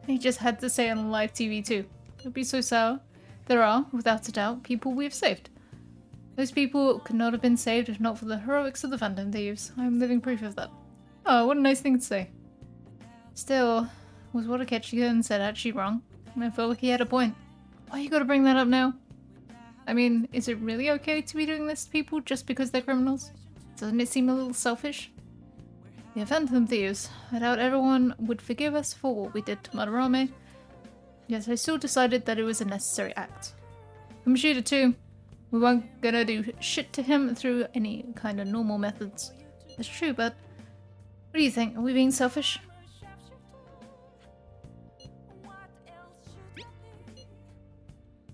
And he just had to say it on live TV too. Don't be so sour. There are, without a doubt, people we have saved. Those people could not have been saved if not for the heroics of the Phantom Thieves. I am living proof of that. Oh, what a nice thing to say. Still, was what Akechi said actually wrong? And I felt like he had a point. Why you gotta bring that up now? I mean, is it really okay to be doing this to people just because they're criminals? Doesn't it seem a little selfish? The Phantom Thieves. I doubt everyone would forgive us for what we did to Madarame. Yes, I still decided that it was a necessary act. Kamoshida too. We weren't gonna do shit to him through any kind of normal methods. That's true, but what do you think? Are we being selfish?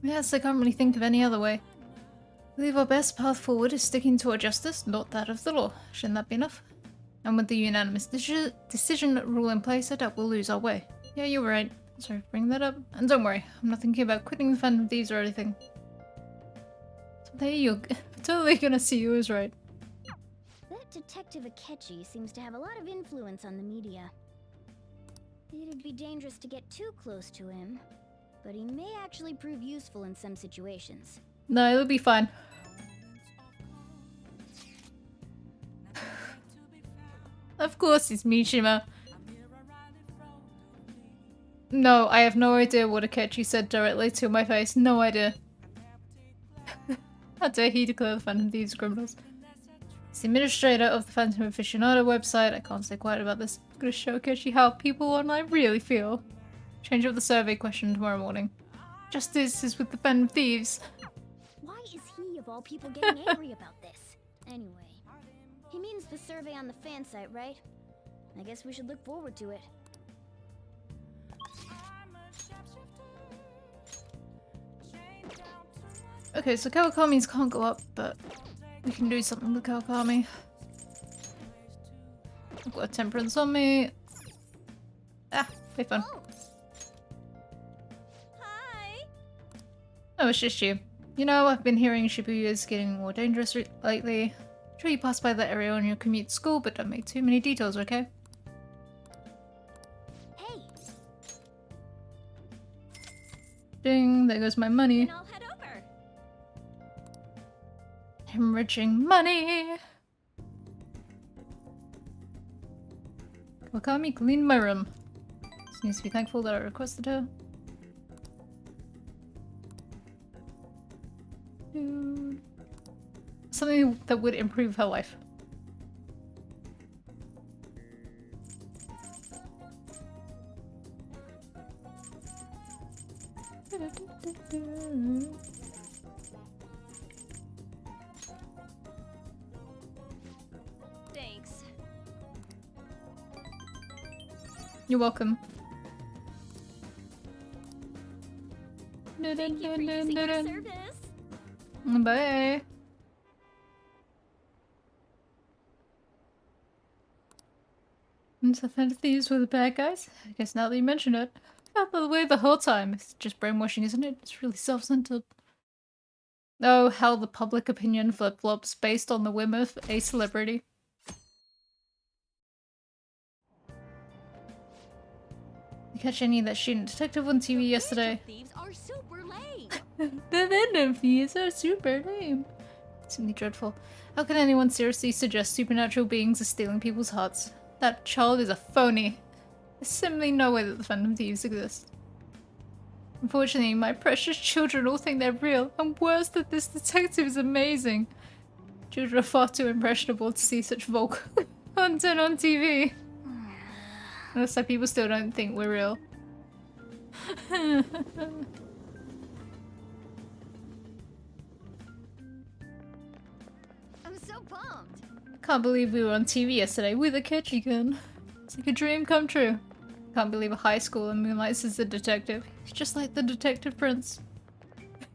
Yes, I can't really think of any other way. I believe our best path forward is sticking to our justice, not that of the law. Shouldn't that be enough? And with the unanimous decision rule in place, I doubt we'll lose our way. Yeah, you're right. Sorry for bringing that up. And don't worry, I'm not thinking about quitting the Phantom Thieves or anything. Someday you're totally gonna see who is right. That Detective Akechi seems to have a lot of influence on the media. It'd be dangerous to get too close to him, but he may actually prove useful in some situations. No, it'll be fine. Of course it's Mishima. No, I have no idea what Akechi said directly to my face. No idea. How dare he declare the Phantom Thieves criminals? He's the administrator of the Phantom Aficionado website. I can't stay quiet about this. I'm gonna show Akechi how people online really feel. Change up the survey question tomorrow morning. Justice is with the Phantom Thieves. Why is he, of all people, getting angry about this? Anyway, he means the survey on the fan site, right? I guess we should look forward to it. Okay, so Kawakami's can't go up, but we can do something with Kawakami. I've got a temperance on me. Ah, play fun. Hi. Oh, it's just you. You know, I've been hearing Shibuya is getting more dangerous lately. Sure you pass by that area on your commute to school, but don't make too many details, okay? Hey. Ding, there goes my money. Then I'll head over. Enriching money! Wakami cleaned my room. She needs to be thankful that I requested her. Something that would improve her life. You're welcome. Thank you for using our service. Bye. And so then thieves were the bad guys? I guess now that you mention it. Felt the way the whole time. It's just brainwashing, isn't it? It's really self-centered. Oh, how the public opinion flip-flops based on the whim of a celebrity. You catch any of that student detective on TV yesterday? Thieves are super lame. The Venom thieves are super lame. Simply dreadful. How can anyone seriously suggest supernatural beings are stealing people's hearts? That child is a phony. There's simply no way that the Phantom Thieves exist. Unfortunately, my precious children all think they're real, and worse, that this detective is amazing. Children are far too impressionable to see such vulgar content on TV. Looks like people still don't think we're real. I'm so pumped. Can't believe we were on TV yesterday with a catch again. It's like a dream come true. Can't believe a high schooler moonlights as a detective. He's just like the Detective Prince.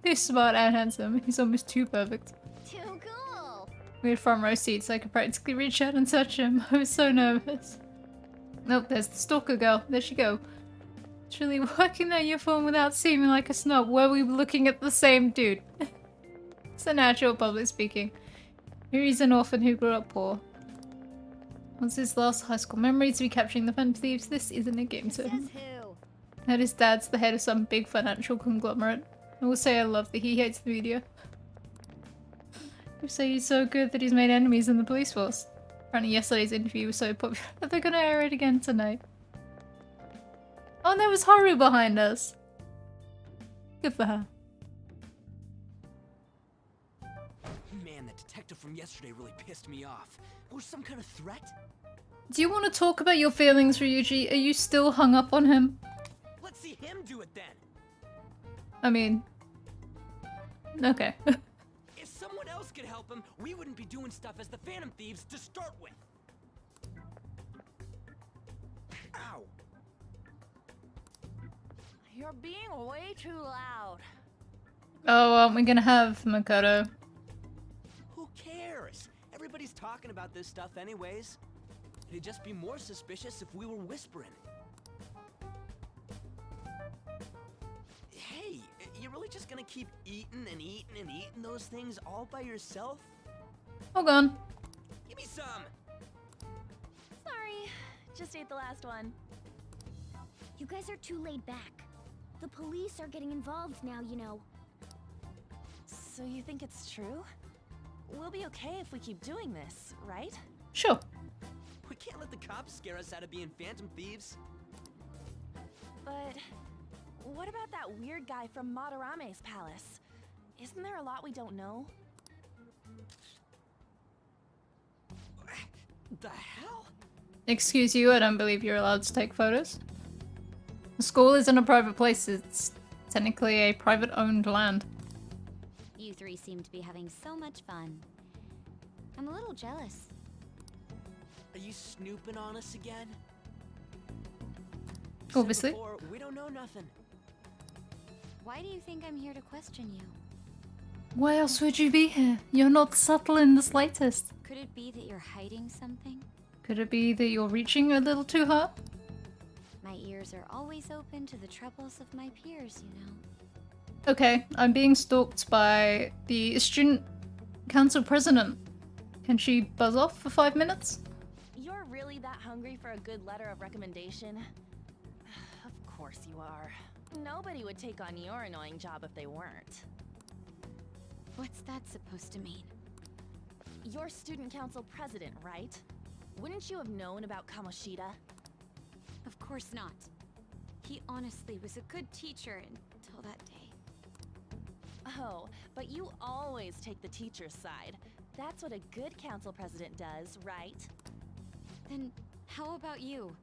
He's smart and handsome. He's almost too perfect. Too cool. We had front row seats, so I could practically reach out and touch him. I was so nervous. Nope, there's the stalker girl. There she go. Truly working that uniform without seeming like a snob. Were we looking at the same dude? It's a natural public speaking. Here he's an orphan who grew up poor. Wants his last high school memory to be capturing the Phantom Thieves. This isn't a game to him. Says who? And his dad's the head of some big financial conglomerate. I will say I love that he hates the media. You say he's so good that he's made enemies in the police force. Apparently yesterday's interview was so popular that they're gonna air it again tonight. Oh, and there was Haru behind us. Good for her. Man, that detective from yesterday really pissed me off. Was some kind of threat? Do you want to talk about your feelings, Ryuji? Are you still hung up on him? Let's see him do it then. I mean... Okay. If someone else could help him, we wouldn't be doing stuff as the Phantom Thieves to start with. Ow! You're being way too loud. Oh, aren't we gonna have Makoto? Who cares? Everybody's talking about this stuff anyways. It'd just be more suspicious if we were whispering. Hey, you're really just gonna keep eating and eating and eating those things all by yourself? Hold on. Give me some! Sorry, just ate the last one. You guys are too laid back. The police are getting involved now, you know. So you think it's true? We'll be okay if we keep doing this, right? Sure. We can't let the cops scare us out of being Phantom Thieves. But what about that weird guy from Madarame's palace? Isn't there a lot we don't know? The hell? Excuse you, I don't believe you're allowed to take photos. The school isn't a private place, it's technically a private-owned land. You three seem to be having so much fun. I'm a little jealous. Are you snooping on us again? Obviously. Said before, we don't know nothing. Why do you think I'm here to question you? Why else would you be here? You're not subtle in the slightest. Could it be that you're hiding something? Could it be that you're reaching a little too hard? My ears are always open to the troubles of my peers, you know. Okay, I'm being stalked by the student council president. Can she buzz off for 5 minutes? You're really that hungry for a good letter of recommendation? Of course you are. Nobody would take on your annoying job if they weren't. What's that supposed to mean? You're student council president, right? Wouldn't you have known about Kamoshida? Of course not. He honestly was a good teacher until that day. Oh, but you always take the teacher's side. That's what a good council president does, right? Then how about you?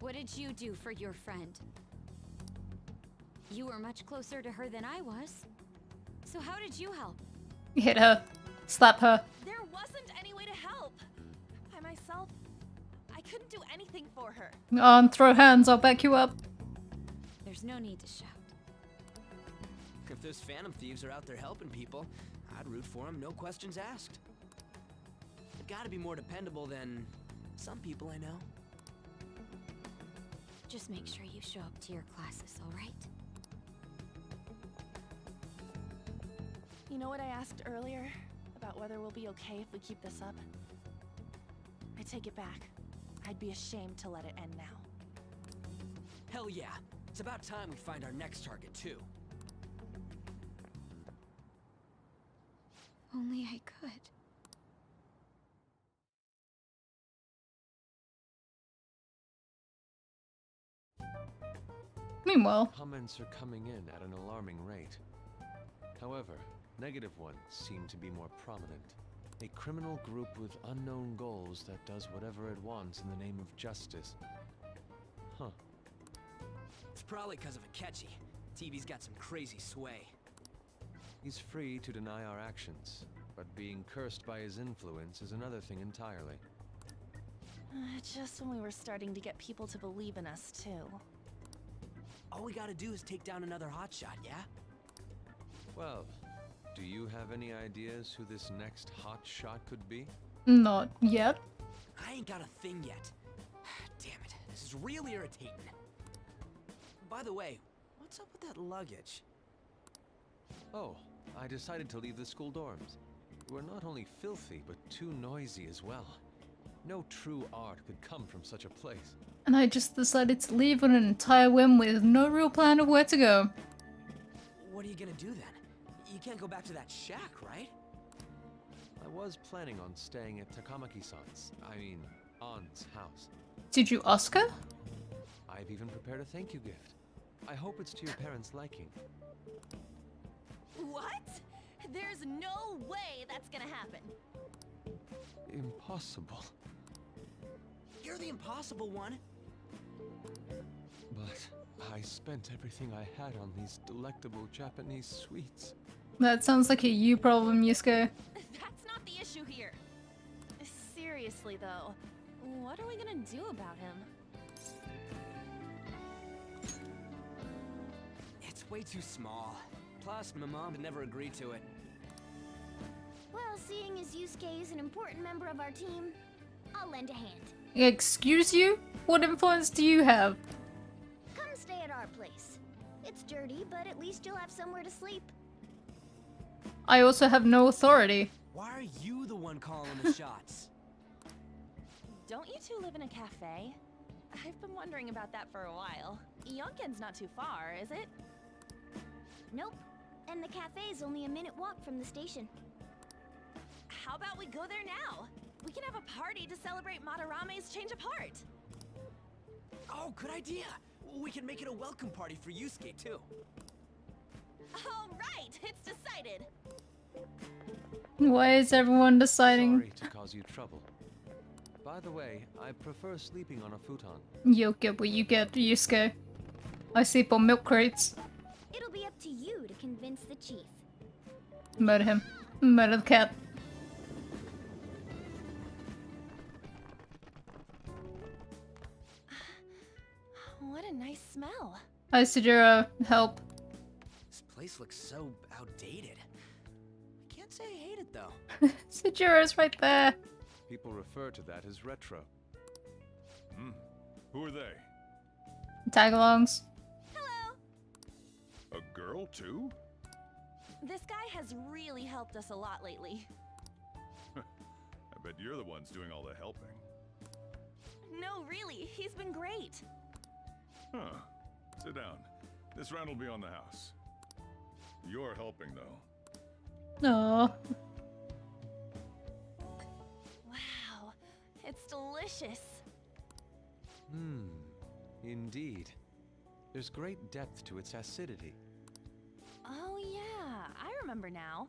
What did you do for your friend? You were much closer to her than I was. So how did you help? Hit her. Slap her. There wasn't any way to help. By myself, I couldn't do anything for her. Throw hands, I'll back you up. There's no need to shout. If those Phantom Thieves are out there helping people, I'd root for them, no questions asked. They've got to be more dependable than some people I know. Just make sure you show up to your classes, alright? You know what I asked earlier? About whether we'll be okay if we keep this up? I take it back. I'd be ashamed to let it end now. Hell yeah. It's about time we find our next target, too. Only I could. Meanwhile, Comments are coming in at an alarming rate. However, negative ones seem to be more prominent. A criminal group with unknown goals that does whatever it wants in the name of justice. Huh. It's probably because of Akechi. TV's got some crazy sway. He's free to deny our actions, but being cursed by his influence is another thing entirely. Just when we were starting to get people to believe in us, too. All we gotta do is take down another hotshot, yeah? Well, do you have any ideas who this next hot shot could be? not yet. I ain't got a thing yet. Damn it, this is real irritating. By the way, what's up with that luggage? Oh, I decided to leave the school dorms. We're not only filthy, but too noisy as well. No true art could come from such a place. And I just decided to leave on an entire whim with no real plan of where to go. What are you gonna do then? You can't go back to that shack, right? I was planning on staying at Takamaki-san's, Ann's house. Did you ask her? I've even prepared a thank you gift. I hope it's to your parents' liking. What? There's no way that's gonna happen. Impossible. You're the impossible one. But I spent everything I had on these delectable Japanese sweets. That sounds like a you problem, Yusuke. That's not the issue here. Seriously, though, what are we gonna do about him? It's way too small. Plus, my mom would never agree to it. Well, seeing as Yusuke is an important member of our team, I'll lend a hand. Excuse you? What influence do you have? Come stay at our place. It's dirty, but at least you'll have somewhere to sleep. I also have no authority. Why are you the one calling the shots? Don't you two live in a cafe? I've been wondering about that for a while. Yonken's not too far, is it? Nope. And the cafe's only a minute walk from the station. How about we go there now? We can have a party to celebrate Madarame's change of heart. Oh, good idea. We can make it a welcome party for Yusuke, too. All right, it's decided. Why is everyone deciding? Sorry to cause you trouble. By the way, I prefer sleeping on a futon. You'll get what you get, Yusuke. I sleep on milk crates. It'll be up to you to convince the chief. Murder him. Murder the cat. What a nice smell. Hi, Sujiro. Help. This place looks so outdated. I can't say I hate it, though. Sujiro's right there. People refer to that as retro. Who are they? Tagalongs. Hello. A girl, too? This guy has really helped us a lot lately. I bet you're the ones doing all the helping. No, really, he's been great. Huh. Sit down. This round will be on the house. You're helping, though. Aww. Wow, it's delicious. Indeed. There's great depth to its acidity. Oh yeah, I remember now.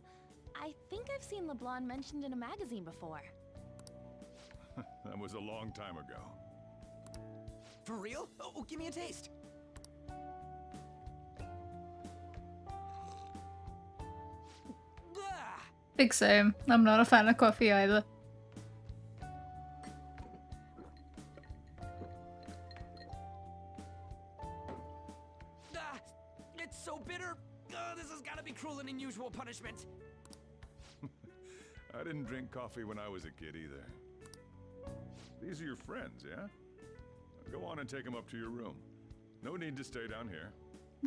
I think I've seen LeBlanc mentioned in a magazine before. That was a long time ago. For real? Oh, give me a taste. Blah! Big same. I'm not a fan of coffee either. cruel and unusual punishment. I didn't drink coffee when I was a kid either. These are your friends, yeah? Go on and take them up to your room. No need to stay down here.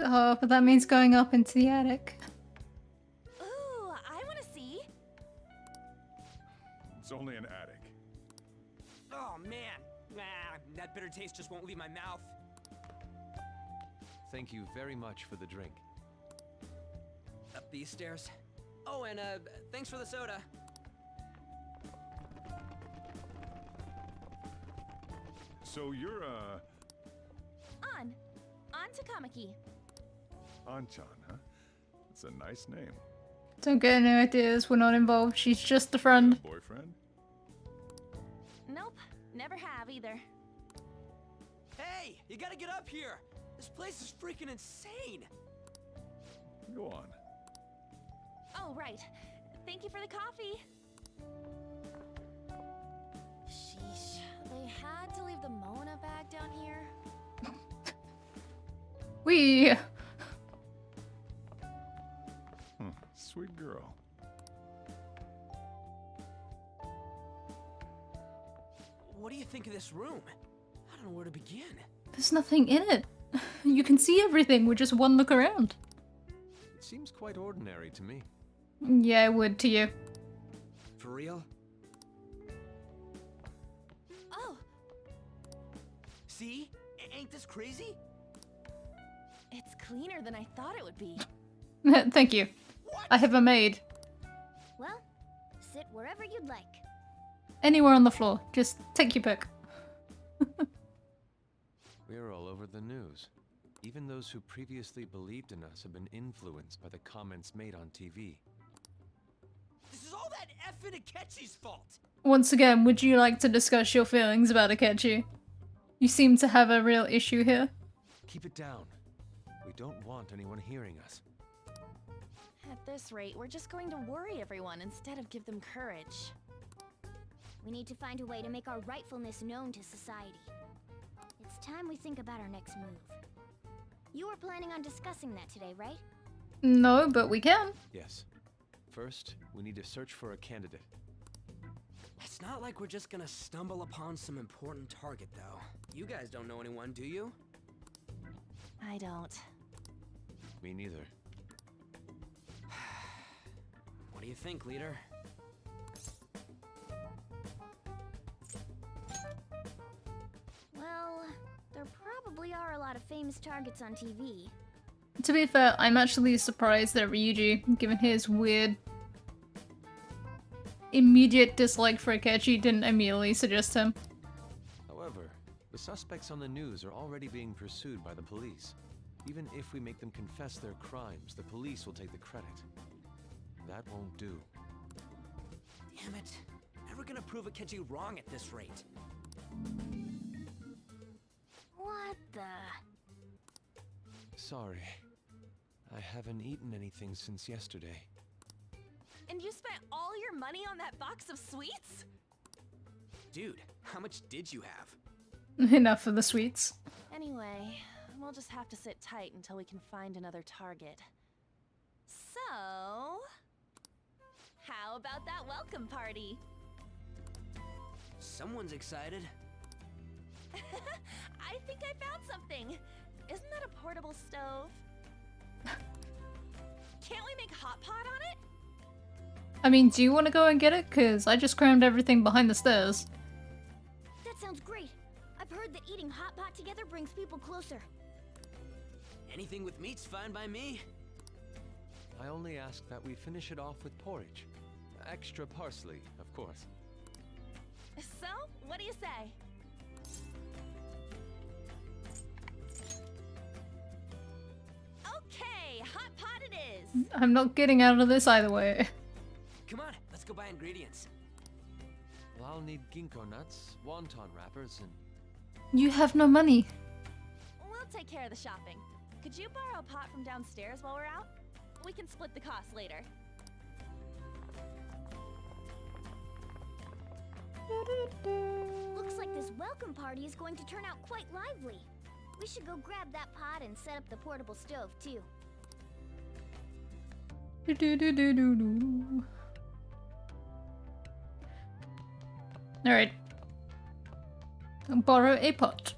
Oh, but that means going up into the attic. Ooh, I want to see. It's only an attic. Oh man, that bitter taste just won't leave my mouth. Thank you very much for the drink. Up these stairs. Oh, and thanks for the soda. So you're, On Takamaki. Anchan, huh? That's a nice name. Don't get any ideas, we're not involved, she's just a friend. Boyfriend? Nope, never have either. Hey, you gotta get up here. This place is freaking insane. Go on. Oh, right. Thank you for the coffee. Sheesh, they had to leave the Mona bag down here. Wee! Sweet girl. What do you think of this room? I don't know where to begin. There's nothing in it. You can see everything with just one look around. It seems quite ordinary to me. Yeah, it would to you. For real? Oh! See? Ain't this crazy? It's cleaner than I thought it would be. Thank you. I have a maid. Well, sit wherever you'd like. Anywhere on the floor. Just take your pick. We're all over the news. Even those who previously believed in us have been influenced by the comments made on TV. This is all that effing Akechi's fault. Once again, would you like to discuss your feelings about Akechi? You seem to have a real issue here. Keep it down. We don't want anyone hearing us. At this rate, we're just going to worry everyone instead of give them courage. We need to find a way to make our rightfulness known to society. It's time we think about our next move. You were planning on discussing that today, right? No, but we can. Yes. First, we need to search for a candidate. It's not like we're just gonna stumble upon some important target, though. You guys don't know anyone, do you? I don't. Me neither. What do you think, leader? Well, there probably are a lot of famous targets on TV. To be fair, I'm actually surprised that Ryuji, given his weird immediate dislike for Akechi, didn't immediately suggest him. However, the suspects on the news are already being pursued by the police. Even if we make them confess their crimes, the police will take the credit. That won't do. Damn it. Never gonna prove Akechi wrong at this rate. What the? Sorry. I haven't eaten anything since yesterday. And you spent all your money on that box of sweets? Dude, how much did you have? Enough for the sweets. Anyway, we'll just have to sit tight until we can find another target. So... how about that welcome party? Someone's excited. I think I found something! Isn't that a portable stove? Can't we make hot pot on it? I mean, do you want to go and get it? Because I just crammed everything behind the stairs. That sounds great. I've heard that eating hot pot together brings people closer. Anything with meat's fine by me. I only ask that we finish it off with porridge. Extra parsley, of course. So, what do you say? Okay, hot pot it is! I'm not getting out of this either way. Come on, let's go buy ingredients. Well, I'll need ginkgo nuts, wonton wrappers, and... You have no money. We'll take care of the shopping. Could you borrow a pot from downstairs while we're out? We can split the cost later. Looks like this welcome party is going to turn out quite lively. We should go grab that pot and set up the portable stove, too. Do-do-do-do-do-do. Alright. Borrow a pot.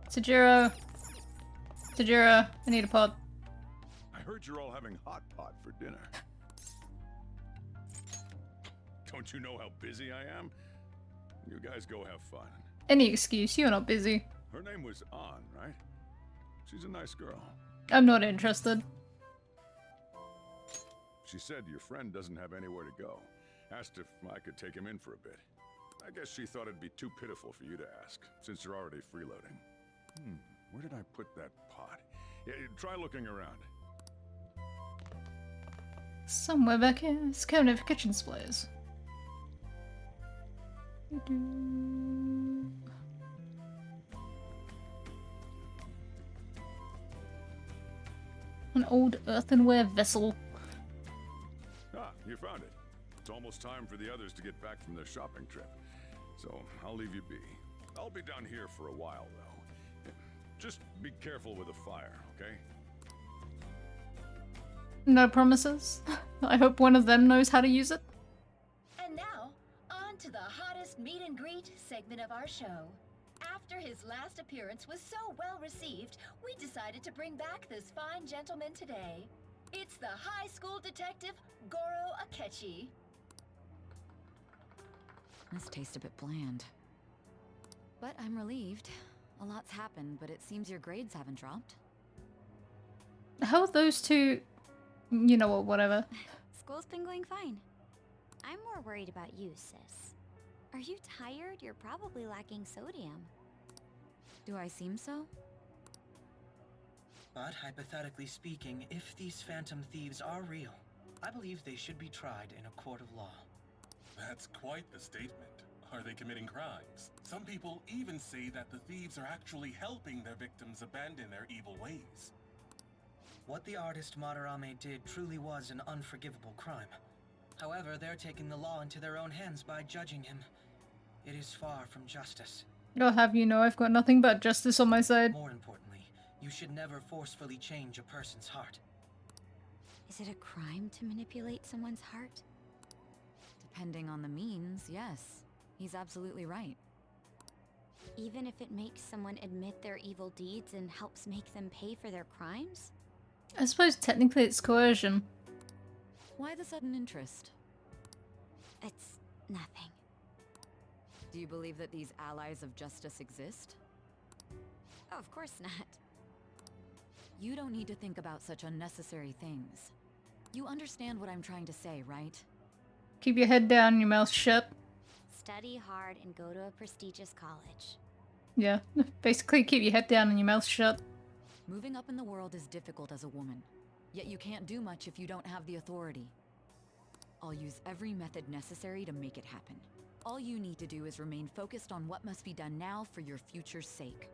Tajiro. Tajiro, I need a pot. I heard you're all having hot pot for dinner. Don't you know how busy I am? You guys go have fun. Any excuse, you're not busy. Her name was An, right? She's a nice girl. I'm not interested. She said your friend doesn't have anywhere to go. Asked if I could take him in for a bit. I guess she thought it'd be too pitiful for you to ask, since you're already freeloading. Where did I put that pot? Yeah, try looking around. Somewhere back here. It's cabinet for kitchen supplies. An old earthenware vessel. Ah, you found it. It's almost time for the others to get back from their shopping trip. So, I'll leave you be. I'll be down here for a while, though. Just be careful with the fire, okay? No promises. I hope one of them knows how to use it. And now, on to the hottest meet and greet segment of our show. After his last appearance was so well received, we decided to bring back this fine gentleman today. It's the high school detective, Goro Akechi. This tastes a bit bland. But I'm relieved. A lot's happened, but it seems your grades haven't dropped. How are those two... You know what, whatever. School's been going fine. I'm more worried about you, sis. Are you tired? You're probably lacking sodium. Do I seem so? But hypothetically speaking, if these phantom thieves are real, I believe they should be tried in a court of law. That's quite the statement. Are they committing crimes? Some people even say that the thieves are actually helping their victims abandon their evil ways. What the artist Madarame did truly was an unforgivable crime. However, they're taking the law into their own hands by judging him. It is far from justice. I'll have you know I've got nothing but justice on my side. More importantly, you should never forcefully change a person's heart. Is it a crime to manipulate someone's heart? Depending on the means, yes. He's absolutely right. Even if it makes someone admit their evil deeds and helps make them pay for their crimes? I suppose technically it's coercion. Why the sudden interest? It's nothing. Do you believe that these allies of justice exist? Oh, of course not. You don't need to think about such unnecessary things. You understand what I'm trying to say, right? Keep your head down and your mouth shut. Study hard and go to a prestigious college. Yeah, basically keep your head down and your mouth shut. Moving up in the world is difficult as a woman. Yet you can't do much if you don't have the authority. I'll use every method necessary to make it happen. All you need to do is remain focused on what must be done now for your future's sake.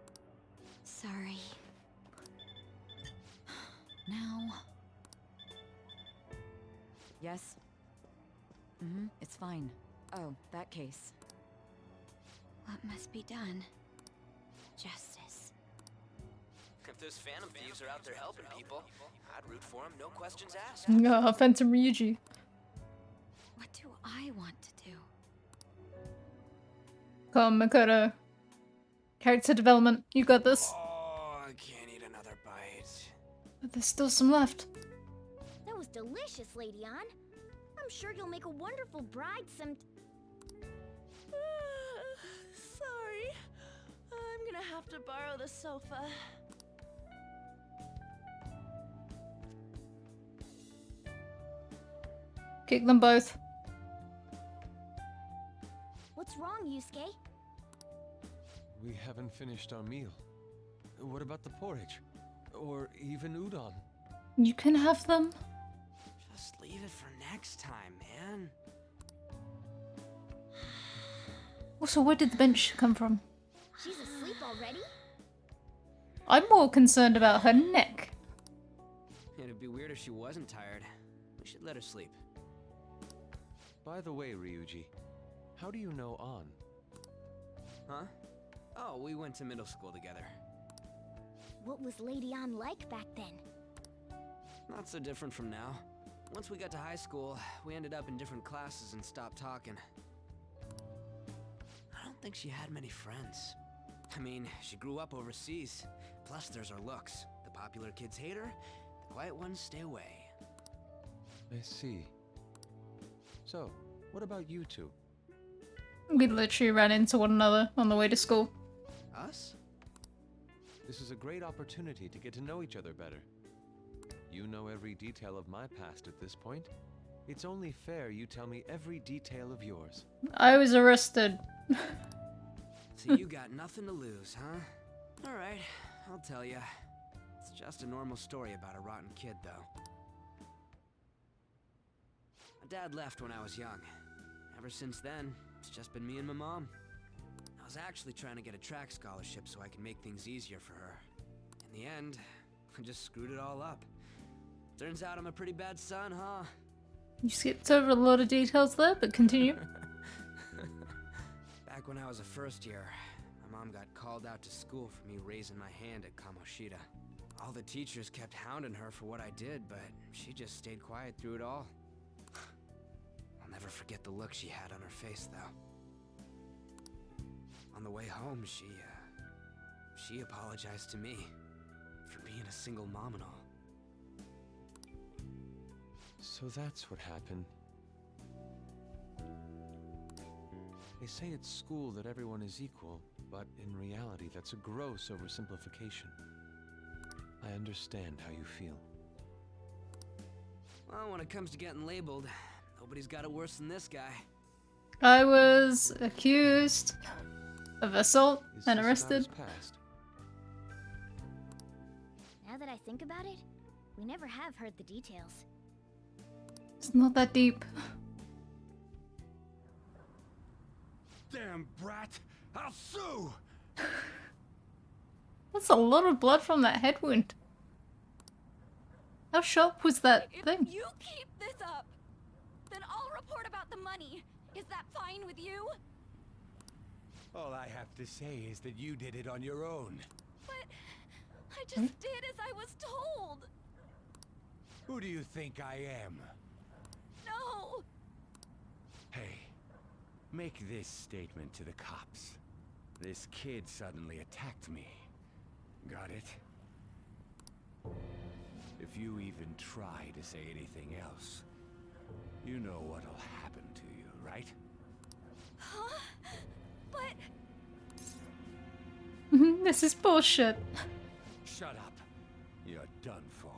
Sorry. Now... Yes? It's fine. Oh, that case. What must be done? Justice. If those phantom thieves are out there helping people, I'd root for them, no questions asked. Phantom Ryuji. What do I want to do? Come, Makoto. Character development. You got this. Oh, I can't eat another bite. But there's still some left. That was delicious, Lady Ann. I'm sure you'll make a wonderful bride some... Sorry. I'm gonna have to borrow the sofa. Kick them both. What's wrong, Yusuke? We haven't finished our meal. What about the porridge? Or even udon? You can have them. Just leave it for next time, man. Also, where did the bench come from? She's asleep already? I'm more concerned about her neck. It'd be weird if she wasn't tired. We should let her sleep. By the way, Ryuji, how do you know An? Huh? Oh, we went to middle school together. What was Lady Ann like back then? Not so different from now. Once we got to high school, we ended up in different classes and stopped talking. I don't think she had many friends. I mean, she grew up overseas. Plus, there's her looks. The popular kids hate her, the quiet ones stay away. I see. So, what about you two? We literally ran into one another on the way to school. Us? This is a great opportunity to get to know each other better. You know every detail of my past at this point. It's only fair you tell me every detail of yours. I was arrested. So you got nothing to lose, huh? Alright, I'll tell ya. It's just a normal story about a rotten kid, though. My dad left when I was young. Ever since then, it's just been me and my mom. I was actually trying to get a track scholarship so I can make things easier for her. In the end, I just screwed it all up. Turns out I'm a pretty bad son, huh? You skipped over a lot of details there, but continue. Back when I was a first year, my mom got called out to school for me raising my hand at Kamoshida. All the teachers kept hounding her for what I did, but she just stayed quiet through it all. I'll never forget the look she had on her face, though. On the way home, she apologized to me for being a single mom and all. So that's what happened. They say at school that everyone is equal, but in reality that's a gross oversimplification. I understand how you feel. Well, when it comes to getting labeled, nobody's got it worse than this guy. I was accused of assault and arrested. Now that I think about it, we never have heard the details. It's not that deep. Damn brat! I'll sue! That's a lot of blood from that head wound. How sharp was that thing? If you keep this up, then I'll report about the money. Is that fine with you? All I have to say is that you did it on your own. But I just did as I was told. Who do you think I am? No! Hey, make this statement to the cops. This kid suddenly attacked me. Got it? If you even try to say anything else, you know what'll happen to you, right? Huh? But... This is bullshit. Shut up. You're done for.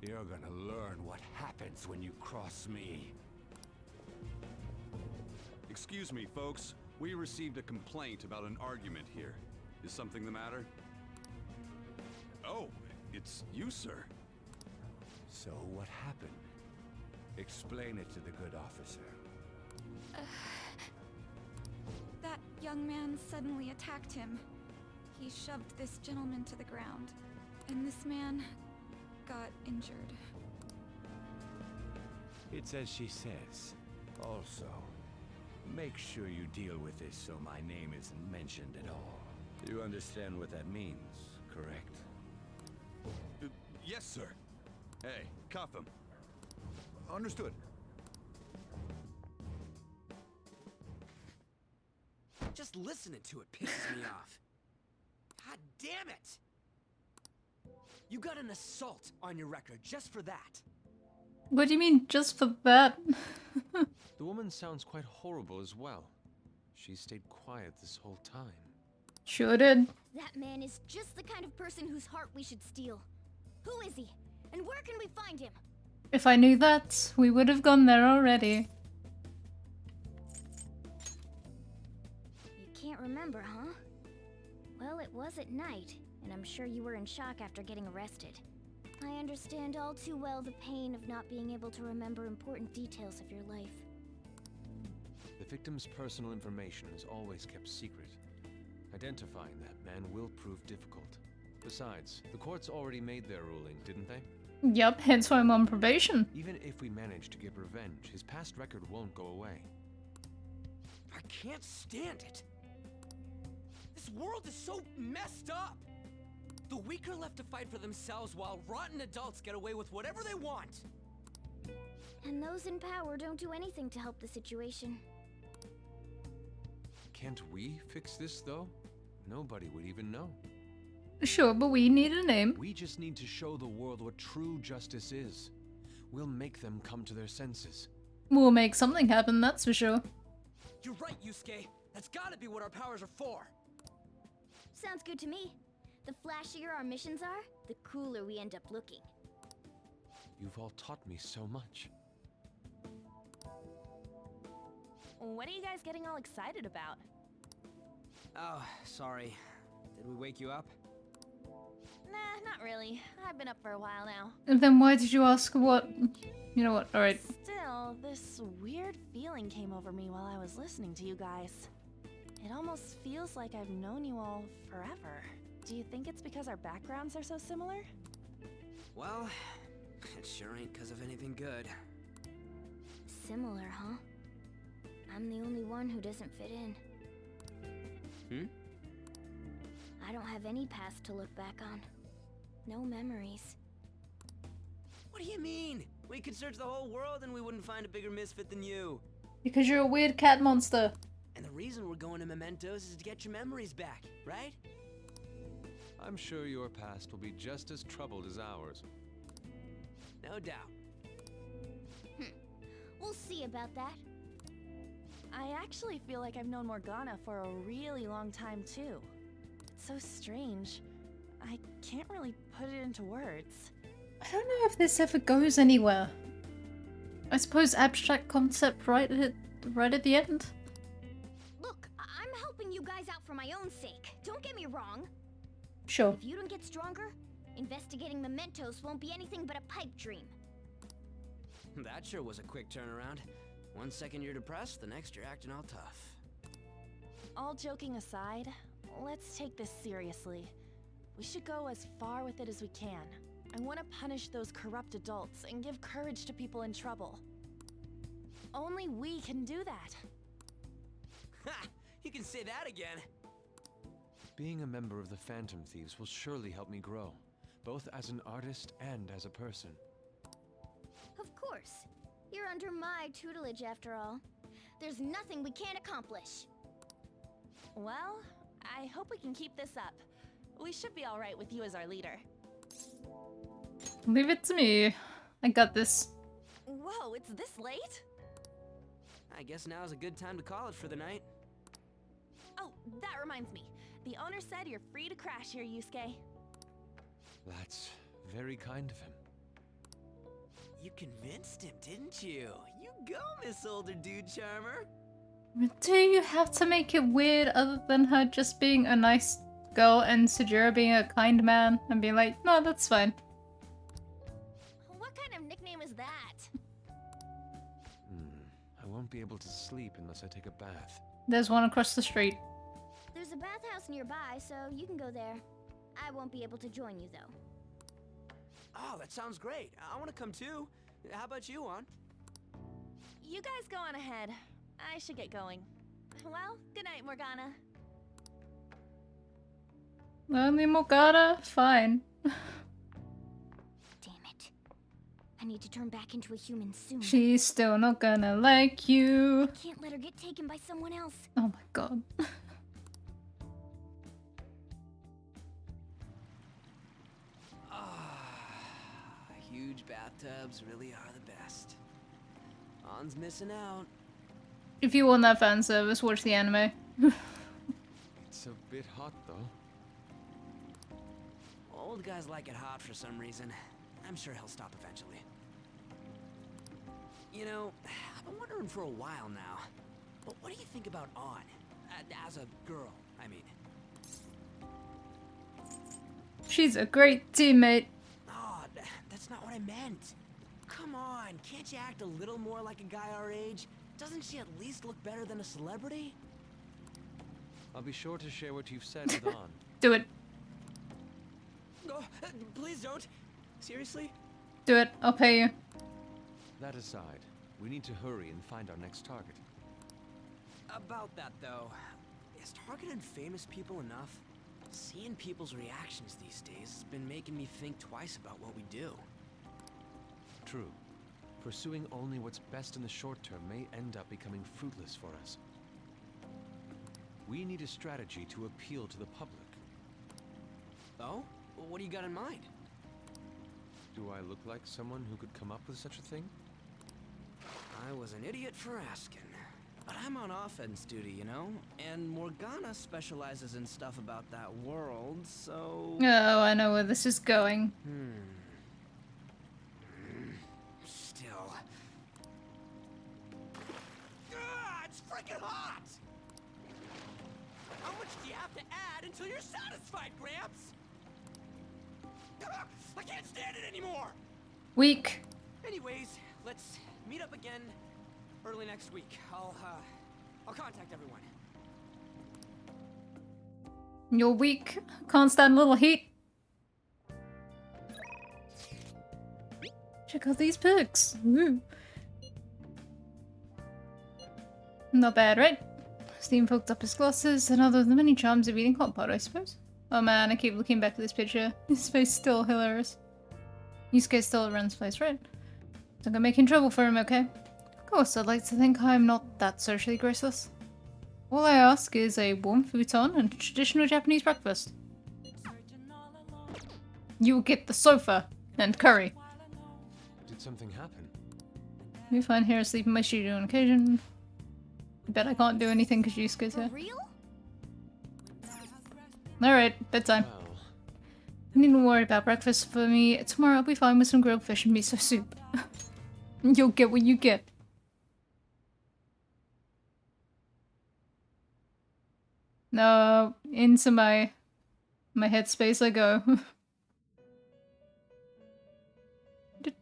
You're gonna learn what happens when you cross me. Excuse me, folks. We received a complaint about an argument here. Is something the matter? Oh, it's you, sir. So what happened? Explain it to the good officer. That young man suddenly attacked him. He shoved this gentleman to the ground, and this man got injured. It's as she says. Also, make sure you deal with this so my name isn't mentioned at all. You understand what that means, correct? Yes, sir. Hey, cuff him. Understood. Just listening to it pisses me off. God damn it! You got an assault on your record just for that. What do you mean, just for that? The woman sounds quite horrible as well. She stayed quiet this whole time. Sure did. That man is just the kind of person whose heart we should steal. Who is he? And where can we find him? If I knew that, we would have gone there already. You can't remember, huh? Well, it was at night, and I'm sure you were in shock after getting arrested. I understand all too well the pain of not being able to remember important details of your life. The victim's personal information is always kept secret. Identifying that man will prove difficult. Besides, the courts already made their ruling, didn't they? Yup, hence why I'm on probation. Even if we manage to get revenge, his past record won't go away. I can't stand it. This world is so messed up. The weak are left to fight for themselves while rotten adults get away with whatever they want. And those in power don't do anything to help the situation. Can't we fix this, though? Nobody would even know. Sure, but we need a name. We just need to show the world what true justice is. We'll make them come to their senses. We'll make something happen, that's for sure. You're right, Yusuke. That's gotta be what our powers are for. Sounds good to me. The flashier our missions are, the cooler we end up looking. You've all taught me so much. What are you guys getting all excited about? Oh, sorry. Did we wake you up? Nah, not really. I've been up for a while now. And then why did you ask what? You know what, alright. Still, this weird feeling came over me while I was listening to you guys. It almost feels like I've known you all forever. Do you think it's because our backgrounds are so similar? Well, it sure ain't because of anything good. Similar, huh? I'm the only one who doesn't fit in. I don't have any past to look back on. No memories. What do you mean? We could search the whole world and we wouldn't find a bigger misfit than you. Because you're a weird cat monster. And the reason we're going to Mementos is to get your memories back, right? I'm sure your past will be just as troubled as ours. No doubt. We'll see about that. I actually feel like I've known Morgana for a really long time too. It's so strange. I can't really put it into words. I don't know if this ever goes anywhere. I suppose abstract concept right at the end? Look, I'm helping you guys out for my own sake. Don't get me wrong. Sure. If you don't get stronger, investigating Mementos won't be anything but a pipe dream. That sure was a quick turnaround. 1 second you're depressed, the next you're acting all tough. All joking aside, let's take this seriously. We should go as far with it as we can. I want to punish those corrupt adults and give courage to people in trouble. Only we can do that. Ha! You can say that again. Being a member of the Phantom Thieves will surely help me grow, both as an artist and as a person. Of course. You're under my tutelage after all. There's nothing we can't accomplish. Well, I hope we can keep this up. We should be all right with you as our leader. Leave it to me. I got this. Whoa, it's this late? I guess now's a good time to call it for the night. Oh, that reminds me. The owner said you're free to crash here, Yusuke. That's very kind of him. You convinced him, didn't you? You go, Miss Older Dude Charmer. Do you have to make it weird other than her just being a nice girl and Sajura being a kind man and being like, no, that's fine. What kind of nickname is that? I won't be able to sleep unless I take a bath. There's one across the street. There's a bathhouse nearby, so you can go there. I won't be able to join you, though. Oh, that sounds great. I want to come too. How about you, Juan? You guys go on ahead. I should get going. Well, good night, Morgana. Only Morgana? Fine. Damn it. I need to turn back into a human soon. She's still not gonna like you. I can't let her get taken by someone else. Oh my god. Huge bathtubs really are the best. On's missing out. If you want that fan service, watch the anime. It's a bit hot, though. Old guys like it hot for some reason. I'm sure he'll stop eventually. You know, I've been wondering for a while now, but what do you think about On? As a girl, I mean. She's a great teammate. Oh, that's not what I meant. Come on, can't you act a little more like a guy our age? Doesn't she at least look better than a celebrity? I'll be sure to share what you've said with On. Do it. Oh, please don't. Seriously? Do it. I'll pay you. That aside, we need to hurry and find our next target. About that, though, is targeting famous people enough? Seeing people's reactions these days has been making me think twice about what we do. True. Pursuing only what's best in the short term may end up becoming fruitless for us. We need a strategy to appeal to the public. Oh? What do you got in mind? Do I look like someone who could come up with such a thing? I was an idiot for asking. But I'm on offense duty, you know? And Morgana specializes in stuff about that world, so... Oh, I know where this is going. Still... Ah, it's freaking hot! How much do you have to add until you're satisfied, Gramps? I can't stand it anymore! Weak. Anyways, let's meet up again early next week. I'll contact everyone. You're weak. Can't stand a little heat. Check out these perks. Woo. Not bad, right? Steam poked up his glasses, another of the many charms of eating hot pot, I suppose. Oh man, I keep looking back at this picture. His face still hilarious. Yusuke still at Ren's place, right? Don't go making trouble for him, okay? Of course, I'd like to think I'm not that socially graceless. All I ask is a warm futon and a traditional Japanese breakfast. You'll get the sofa and curry. Did something happen? We find here asleep in my studio on occasion. Bet I can't do anything because Yusuke's here. Real? Alright, bedtime. You needn't worry about breakfast for me. Tomorrow I'll be fine with some grilled fish and miso soup. You'll get what you get. No, into my headspace I go.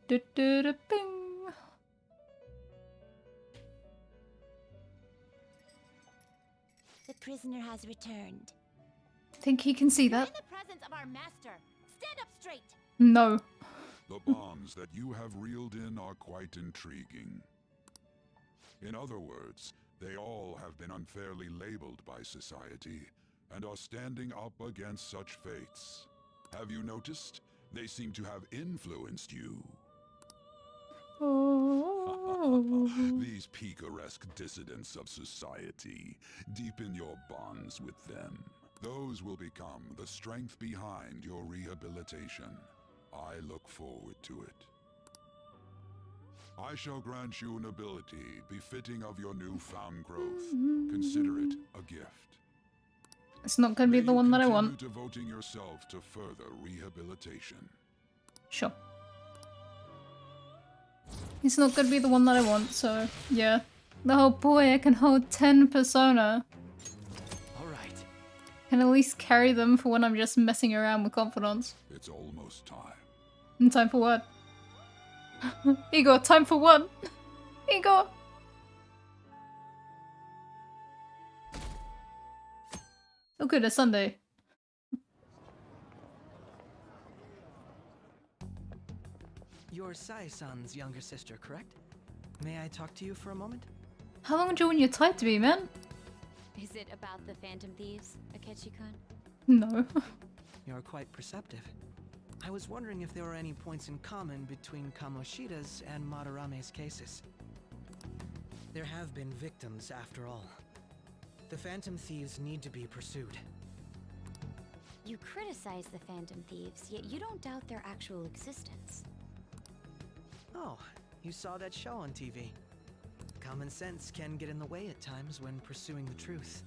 Bing. The prisoner has returned. Think he can see that? In the presence of our master. Stand up straight. No. The bonds that you have reeled in are quite intriguing. In other words, they all have been unfairly labeled by society and are standing up against such fates. Have you noticed? They seem to have influenced you. These picaresque dissidents of society, deepen your bonds with them. Those will become the strength behind your rehabilitation. I look forward to it. I shall grant you an ability befitting of your newfound growth. Consider it a gift. It's not going to be the one that I want. Continue devoting yourself to further rehabilitation. Sure. It's not going to be the one that I want, so yeah. Oh boy, I can hold 10 persona. Alright. Can at least carry them for when I'm just messing around with confidants. It's almost time. And time for what? Igor, time for what? Igor! Oh good, it's Sunday. You're Sai-san's younger sister, correct? May I talk to you for a moment? How long do you want your type to be, man? Is it about the Phantom Thieves, Akechi-kun? No. You're quite perceptive. I was wondering if there were any points in common between Kamoshida's and Madarame's cases. There have been victims, after all. The Phantom Thieves need to be pursued. You criticize the Phantom Thieves, yet you don't doubt their actual existence. Oh, you saw that show on TV. Common sense can get in the way at times when pursuing the truth.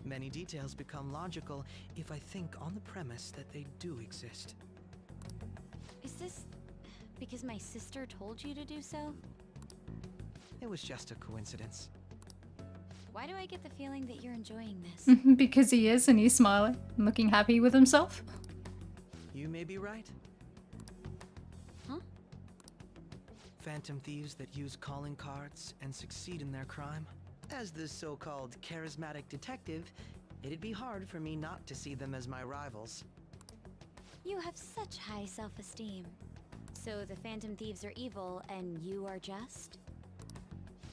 Many details become logical if I think on the premise that they do exist. Is this because my sister told you to do so? It was just a coincidence. Why do I get the feeling that you're enjoying this? Because he is, and he's smiling and looking happy with himself. You may be right. Huh? Phantom thieves that use calling cards and succeed in their crime. As the so-called charismatic detective, it'd be hard for me not to see them as my rivals. You have such high self-esteem. So the Phantom Thieves are evil and you are just?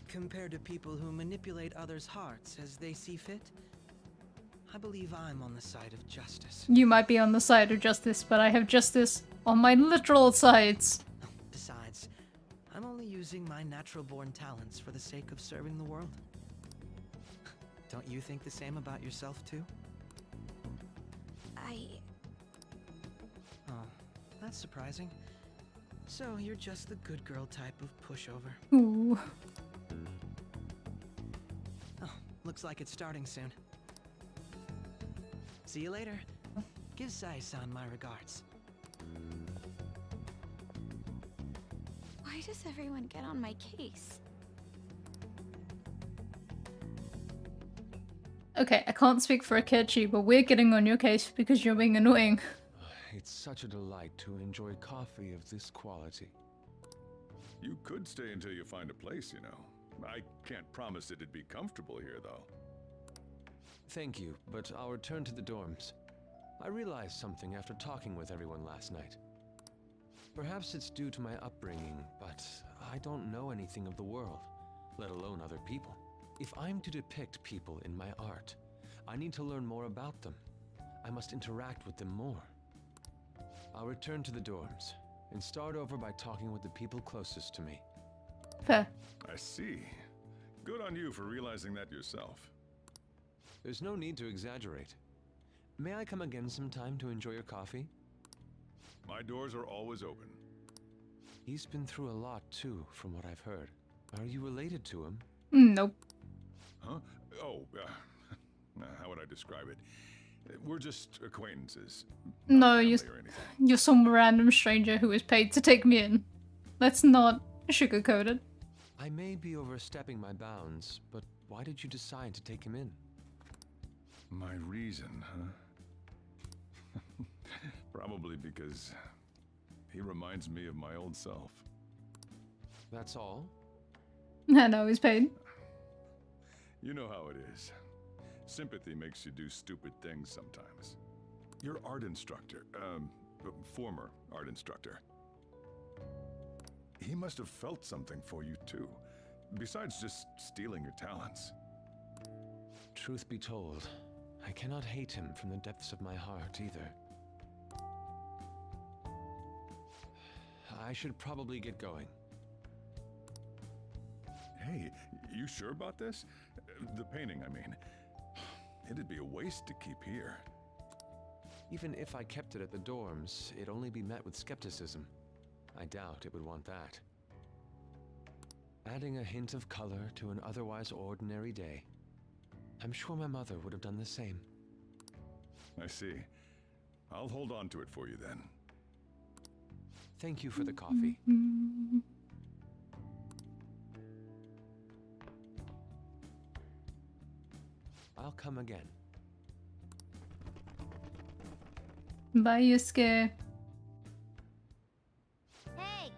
Compared to people who manipulate others' hearts as they see fit, I believe I'm on the side of justice. You might be on the side of justice, but I have justice on my literal sides. Besides, I'm using my natural-born talents for the sake of serving the world? Don't you think the same about yourself, too? Oh, that's surprising. So, you're just the good girl type of pushover. Ooh. Oh, looks like it's starting soon. See you later. Give Sai-san my regards. Why does everyone get on my case? Okay, I can't speak for Akechi, but we're getting on your case because you're being annoying. It's such a delight to enjoy coffee of this quality. You could stay until you find a place, you know. I can't promise it'd be comfortable here, though. Thank you, but I'll return to the dorms. I realized something after talking with everyone last night. Perhaps it's due to my upbringing, but I don't know anything of the world, let alone other people. If I'm to depict people in my art, I need to learn more about them. I must interact with them more. I'll return to the dorms and start over by talking with the people closest to me. Fair. I see. Good on you for realizing that yourself. There's no need to exaggerate. May I come again sometime to enjoy your coffee? My doors are always open. He's been through a lot too, from what I've heard. Are you related to him? Nope. Huh? Oh, how would I describe it? We're just acquaintances. No, you're some random stranger who is paid to take me in. Let's not sugarcoat it. I may be overstepping my bounds, but why did you decide to take him in? My reason, huh? Probably because he reminds me of my old self. That's all? I know, he's paid. You know how it is. Sympathy makes you do stupid things sometimes. Your art instructor, former art instructor. He must have felt something for you too, besides just stealing your talents. Truth be told, I cannot hate him from the depths of my heart either. I should probably get going. Hey, you sure about this? The painting, I mean. It'd be a waste to keep here. Even if I kept it at the dorms, it'd only be met with skepticism. I doubt it would want that. Adding a hint of color to an otherwise ordinary day. I'm sure my mother would have done the same. I see. I'll hold on to it for you then. Thank you for the coffee. I'll come again. Bye, Yusuke. Hey!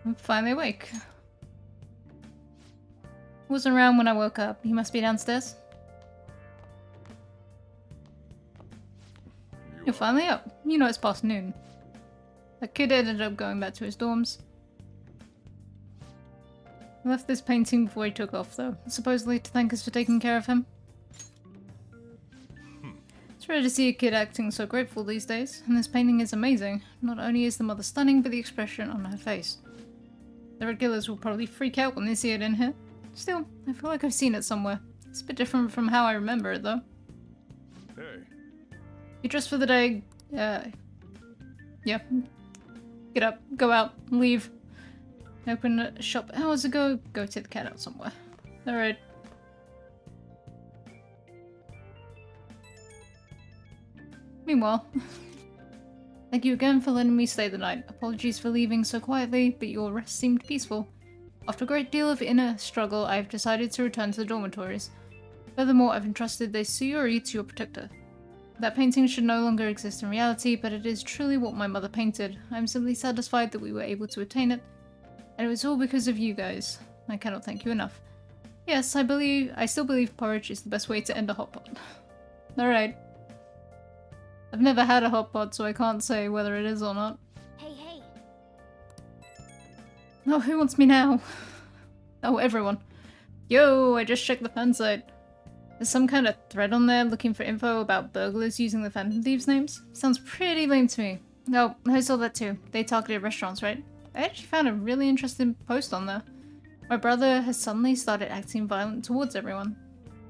I'm finally awake. Wasn't around when I woke up. He must be downstairs. You're finally up. You know it's past noon. That kid ended up going back to his dorms. I left this painting before he took off, though, supposedly to thank us for taking care of him. It's rare to see a kid acting so grateful these days, and this painting is amazing. Not only is the mother stunning, but the expression on her face. The regulars will probably freak out when they see it in here. Still, I feel like I've seen it somewhere. It's a bit different from how I remember it, though. Hey. You dressed for the day? Yeah. Get up, go out, leave. Open a shop hours ago, go take the cat out somewhere. Alright. Meanwhile, thank you again for letting me stay the night. Apologies for leaving so quietly, but your rest seemed peaceful. After a great deal of inner struggle, I have decided to return to the dormitories. Furthermore, I've entrusted the Sayuri to your protector. That painting should no longer exist in reality, but it is truly what my mother painted. I am simply satisfied that we were able to attain it, and it was all because of you guys. I cannot thank you enough. Yes, I still believe porridge is the best way to end a hot pot. Alright. I've never had a hot pot, so I can't say whether it is or not. Hey, hey! Oh, who wants me now? Oh, everyone. Yo, I just checked the fan site. There's some kind of thread on there looking for info about burglars using the Phantom Thieves names. Sounds pretty lame to me. Oh, I saw that too. They targeted restaurants, right? I actually found a really interesting post on there. My brother has suddenly started acting violent towards everyone.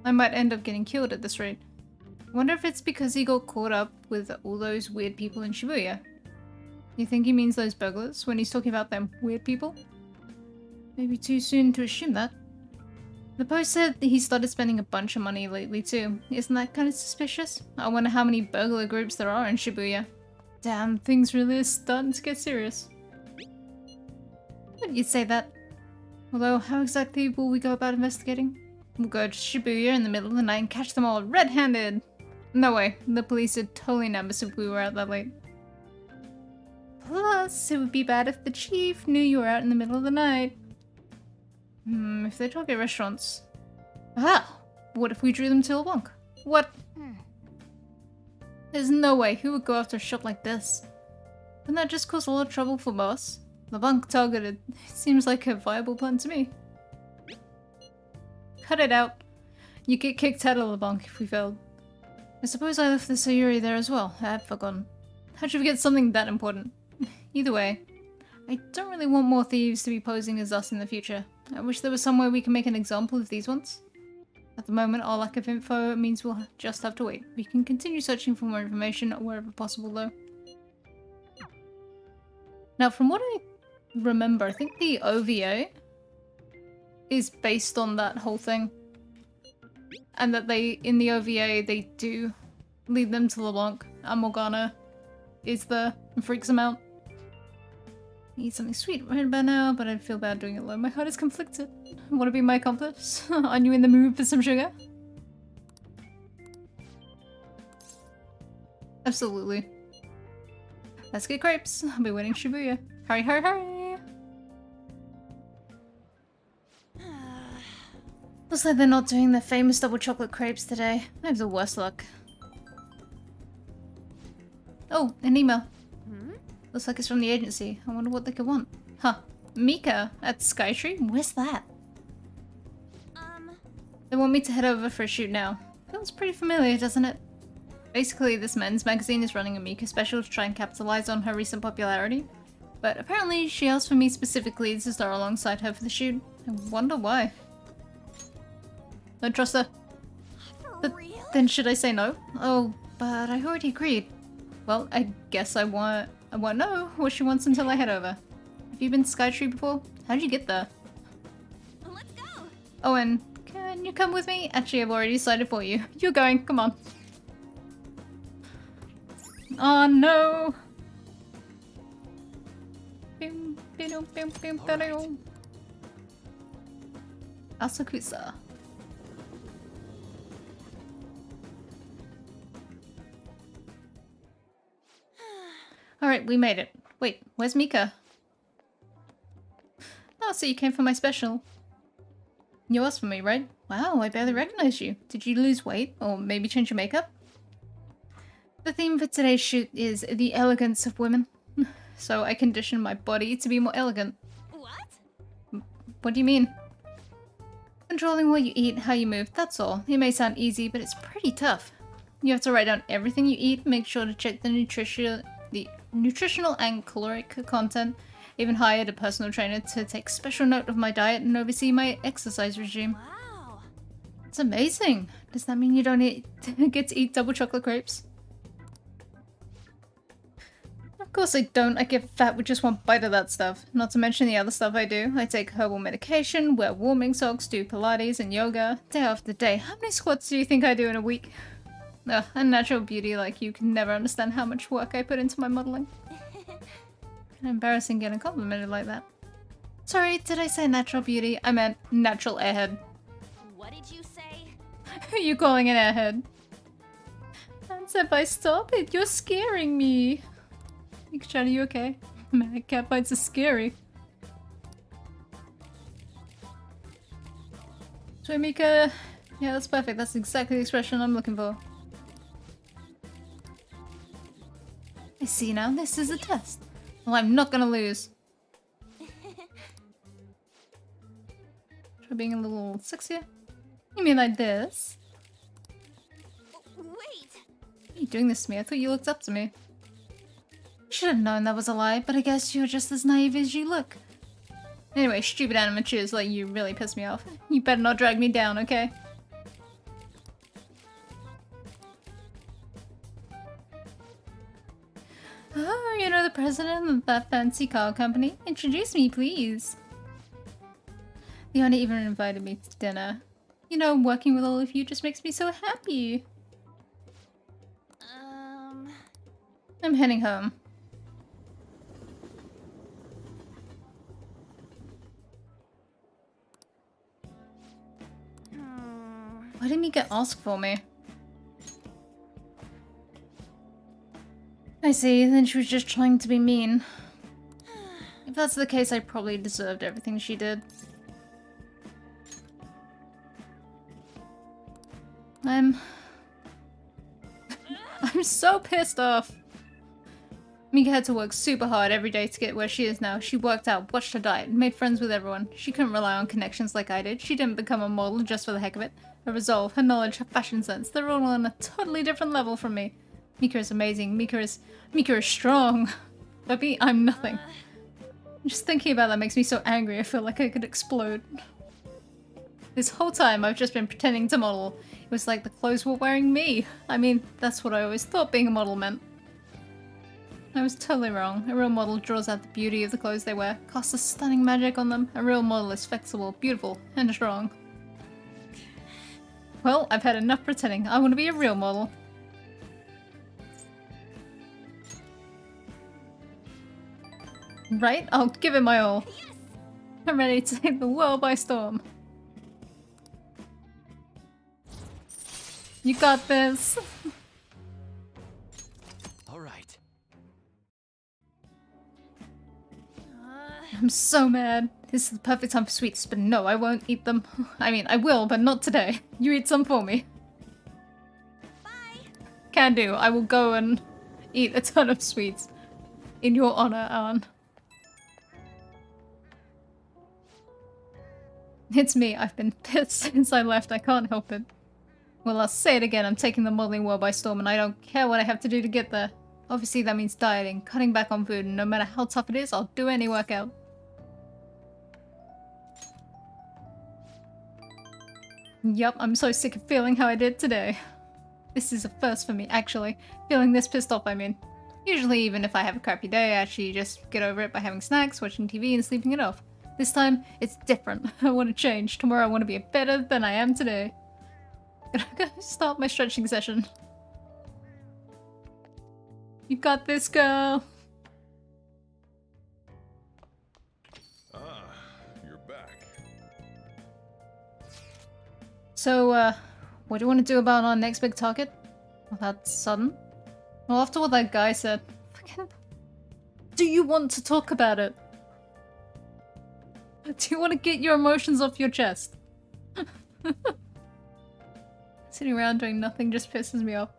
I might end up getting killed at this rate. I wonder if it's because he got caught up with all those weird people in Shibuya. You think he means those burglars when he's talking about them weird people? Maybe too soon to assume that. The post said that he started spending a bunch of money lately too. Isn't that kind of suspicious? I wonder how many burglar groups there are in Shibuya. Damn, things really are starting to get serious. Wouldn't you say that? Although, how exactly will we go about investigating? We'll go to Shibuya in the middle of the night and catch them all red-handed! No way, the police would totally nab us if we were out that late. Plus, it would be bad if the chief knew you were out in the middle of the night. If they target restaurants... Ah! What if we drew them to LeBlanc? What? There's no way who would go after a shop like this. Wouldn't that just cause a lot of trouble for boss? LeBlanc targeted. It seems like a viable plan to me. Cut it out. You get kicked out of LeBlanc if we failed. I suppose I left the Sayuri there as well. I've forgotten. How'd you forget something that important? Either way, I don't really want more thieves to be posing as us in the future. I wish there was some way we can make an example of these ones. At the moment, our lack of info means we'll just have to wait. We can continue searching for more information wherever possible though. Now, from what I remember, I think the OVA is based on that whole thing. And that in the OVA, they do lead them to LeBlanc, and Morgana is there and freaks them out. Need something sweet right about now, but I feel bad doing it alone. My heart is conflicted. Want to be my accomplice? Are you in the mood for some sugar? Absolutely. Let's get crepes. I'll be waiting Shibuya. Hurry, hurry, hurry! Looks like they're not doing the famous double chocolate crepes today. I have the worst luck. Oh, an email. Looks like it's from the agency. I wonder what they could want. Huh. Mika at Skytree? Where's that? They want me to head over for a shoot now. Feels pretty familiar, doesn't it? Basically, this men's magazine is running a Mika special to try and capitalize on her recent popularity. But apparently, she asked for me specifically to star alongside her for the shoot. I wonder why. Don't trust her. But then should I say no? Oh, but I already agreed. Well, I guess I won't know what she wants until I head over. Have you been to Skytree before? How'd you get there? Let's go! Oh, and can you come with me? Actually, I've already decided for you. You're going, come on. Oh no! Asakusa. Alright, we made it. Wait, where's Mika? Oh, so you came for my special. You asked for me, right? Wow, I barely recognized you. Did you lose weight? Or maybe change your makeup? The theme for today's shoot is the elegance of women. So I conditioned my body to be more elegant. What? What do you mean? Controlling what you eat, how you move, that's all. It may sound easy, but it's pretty tough. You have to write down everything you eat, make sure to check the nutritional and caloric content, even hired a personal trainer to take special note of my diet and oversee my exercise regime. Wow. It's amazing. Does that mean you don't get to eat double chocolate crepes? Of course I don't. I get fat with just one bite of that stuff. Not to mention the other stuff I do. I take herbal medication, wear warming socks, do Pilates and yoga, day after day. How many squats do you think I do in a week? Ugh, a natural beauty like you can never understand how much work I put into my modeling. Kinda embarrassing getting complimented like that. Sorry, did I say natural beauty? I meant natural airhead. What did you say? Who are you calling an airhead? Senpai, stop it! You're scaring me! Mika-chan, are you okay? Man, cat bites are scary. Sweet Mika! Yeah, that's perfect. That's exactly the expression I'm looking for. I see now. This is a test. Well, I'm not gonna lose. Try being a little sexier. You mean like this? Wait! Why are you doing this to me? I thought you looked up to me. Should have known that was a lie, but I guess you're just as naive as you look. Anyway, stupid amateurs like you really piss me off. You better not drag me down, okay? Oh, you know the president of that fancy car company? Introduce me, please. The owner even invited me to dinner. You know, working with all of you just makes me so happy. I'm heading home. Why didn't Mika ask for me? I see, then she was just trying to be mean. If that's the case, I probably deserved everything she did. I'm so pissed off. Mika had to work super hard every day to get where she is now. She worked out, watched her diet, made friends with everyone. She couldn't rely on connections like I did. She didn't become a model just for the heck of it. Her resolve, her knowledge, her fashion sense, they're all on a totally different level from me. Mika is amazing. Mika is strong. But me, I'm nothing. Just thinking about that makes me so angry. I feel like I could explode. This whole time I've just been pretending to model. It was like the clothes were wearing me. I mean, that's what I always thought being a model meant. I was totally wrong. A real model draws out the beauty of the clothes they wear, casts a stunning magic on them. A real model is flexible, beautiful, and strong. Well, I've had enough pretending. I want to be a real model. Right? I'll give it my all. Yes! I'm ready to take the world by storm. You got this. All right. I'm so mad. This is the perfect time for sweets, but no, I won't eat them. I mean, I will, but not today. You eat some for me. Bye. Can do. I will go and eat a ton of sweets. In your honor, Anne. It's me. I've been pissed since I left. I can't help it. Well, I'll say it again. I'm taking the modeling world by storm, and I don't care what I have to do to get there. Obviously, that means dieting, cutting back on food, and no matter how tough it is, I'll do any workout. Yup, I'm so sick of feeling how I did today. This is a first for me, actually. Feeling this pissed off, I mean. Usually, even if I have a crappy day, I actually just get over it by having snacks, watching TV, and sleeping it off. This time, it's different. I want to change. Tomorrow, I want to be better than I am today. Gonna start my stretching session. You got this, girl. Ah, you're back. So, what do you want to do about our next big target? Well, that's sudden. Well, after what that guy said, do you want to talk about it? Do you want to get your emotions off your chest? Sitting around doing nothing just pisses me off.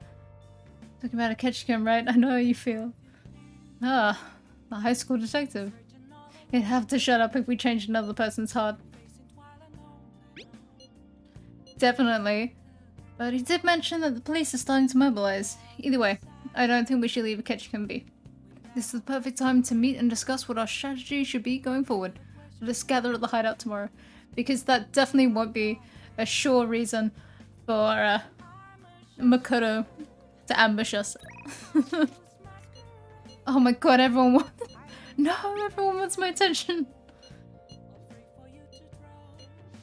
Talking about a Ketchikan, right? I know how you feel. Ah, the high school detective. He'd have to shut up if we changed another person's heart. Definitely. But he did mention that the police are starting to mobilize. Either way, I don't think we should leave Ketchikan be. This is the perfect time to meet and discuss what our strategy should be going forward. So let's gather at the hideout tomorrow. Because that definitely won't be a sure reason for Makoto to ambush us. Oh my god, everyone wants... No, everyone wants my attention.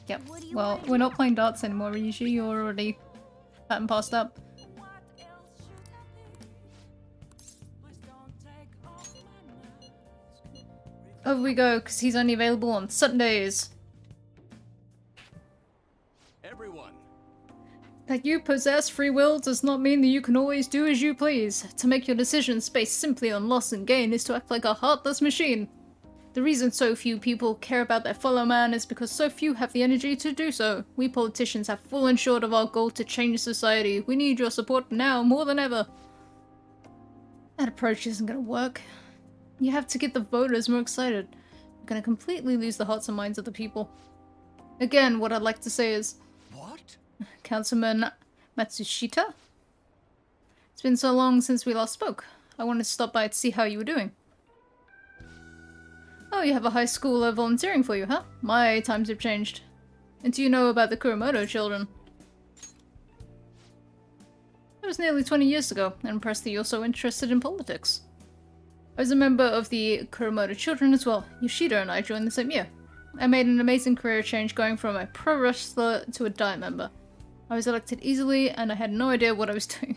Yep, well, we're not playing darts anymore, Ryuji. You're already fat and passed up. Over we go, because he's only available on Sundays. Everyone. That you possess free will does not mean that you can always do as you please. To make your decisions based simply on loss and gain is to act like a heartless machine. The reason so few people care about their fellow man is because so few have the energy to do so. We politicians have fallen short of our goal to change society. We need your support now more than ever. That approach isn't gonna work. You have to get the voters more excited. You're gonna completely lose the hearts and minds of the people. Again, what I'd like to say is... What? Councilman Matsushita? It's been so long since we last spoke. I wanted to stop by to see how you were doing. Oh, you have a high school volunteering for you, huh? My times have changed. And do you know about the Kuromoto children? It was nearly 20 years ago. I'm impressed that you're so interested in politics. I was a member of the Kuromoto children as well. Yoshida and I joined the same year. I made an amazing career change going from a pro wrestler to a Diet member. I was elected easily and I had no idea what I was doing.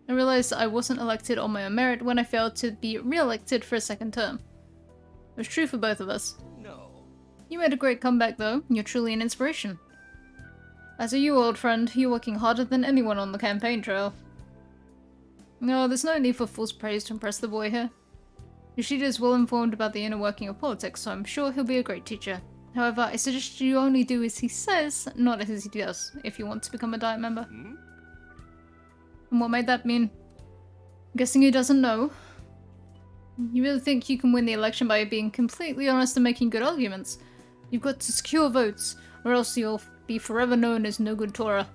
I realized I wasn't elected on my own merit when I failed to be re-elected for a second term. It was true for both of us. No. You made a great comeback though. You're truly an inspiration. As are you, old friend. You're working harder than anyone on the campaign trail. No, there's no need for false praise to impress the boy here. Yoshida is well informed about the inner working of politics, so I'm sure he'll be a great teacher. However, I suggest you only do as he says, not as he does, if you want to become a Diet member. Hmm? And what might that mean? I'm guessing he doesn't know. You really think you can win the election by being completely honest and making good arguments? You've got to secure votes, or else you'll be forever known as no good Torah.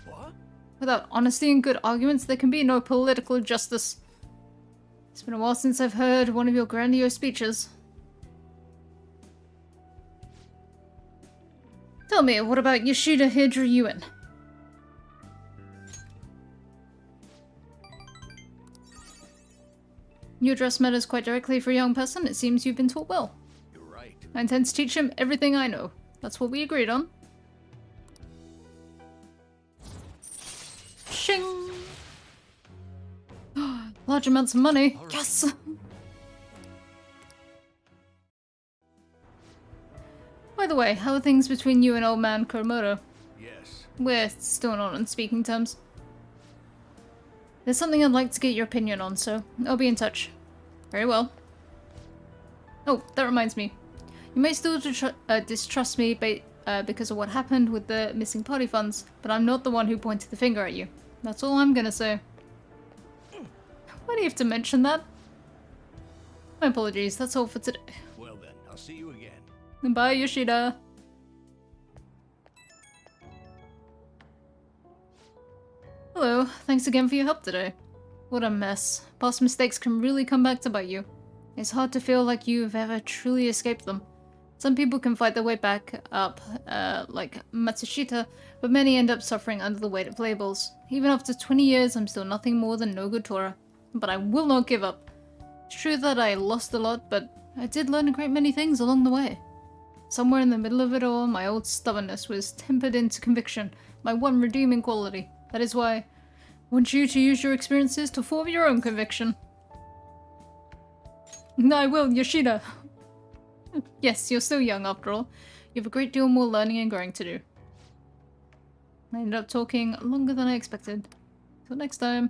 What? Without honesty and good arguments, there can be no political justice. It's been a while since I've heard one of your grandiose speeches. Tell me, what about Yoshida here drew you in? You address matters quite directly for a young person. It seems you've been taught well. You're right. I intend to teach him everything I know. That's what we agreed on. Shing! Large amounts of money. Right. Yes! By the way, how are things between you and old man Kuromoto? Yes. We're still not on speaking terms. There's something I'd like to get your opinion on, so I'll be in touch. Very well. Oh, that reminds me. You may still distrust me because of what happened with the missing party funds, but I'm not the one who pointed the finger at you. That's all I'm gonna say. Why do you have to mention that? My apologies, that's all for today. Well then, I'll see you again. Bye, Yoshida. Hello, thanks again for your help today. What a mess. Past mistakes can really come back to bite you. It's hard to feel like you've ever truly escaped them. Some people can fight their way back up, like Matsushita, but many end up suffering under the weight of labels. Even after 20 years, I'm still nothing more than no good Torah. But I will not give up. It's true that I lost a lot, but I did learn a great many things along the way. Somewhere in the middle of it all, my old stubbornness was tempered into conviction, my one redeeming quality. That is why I want you to use your experiences to form your own conviction. I will, Yoshida. Yes, you're still young after all. You have a great deal more learning and growing to do. I ended up talking longer than I expected. Till next time.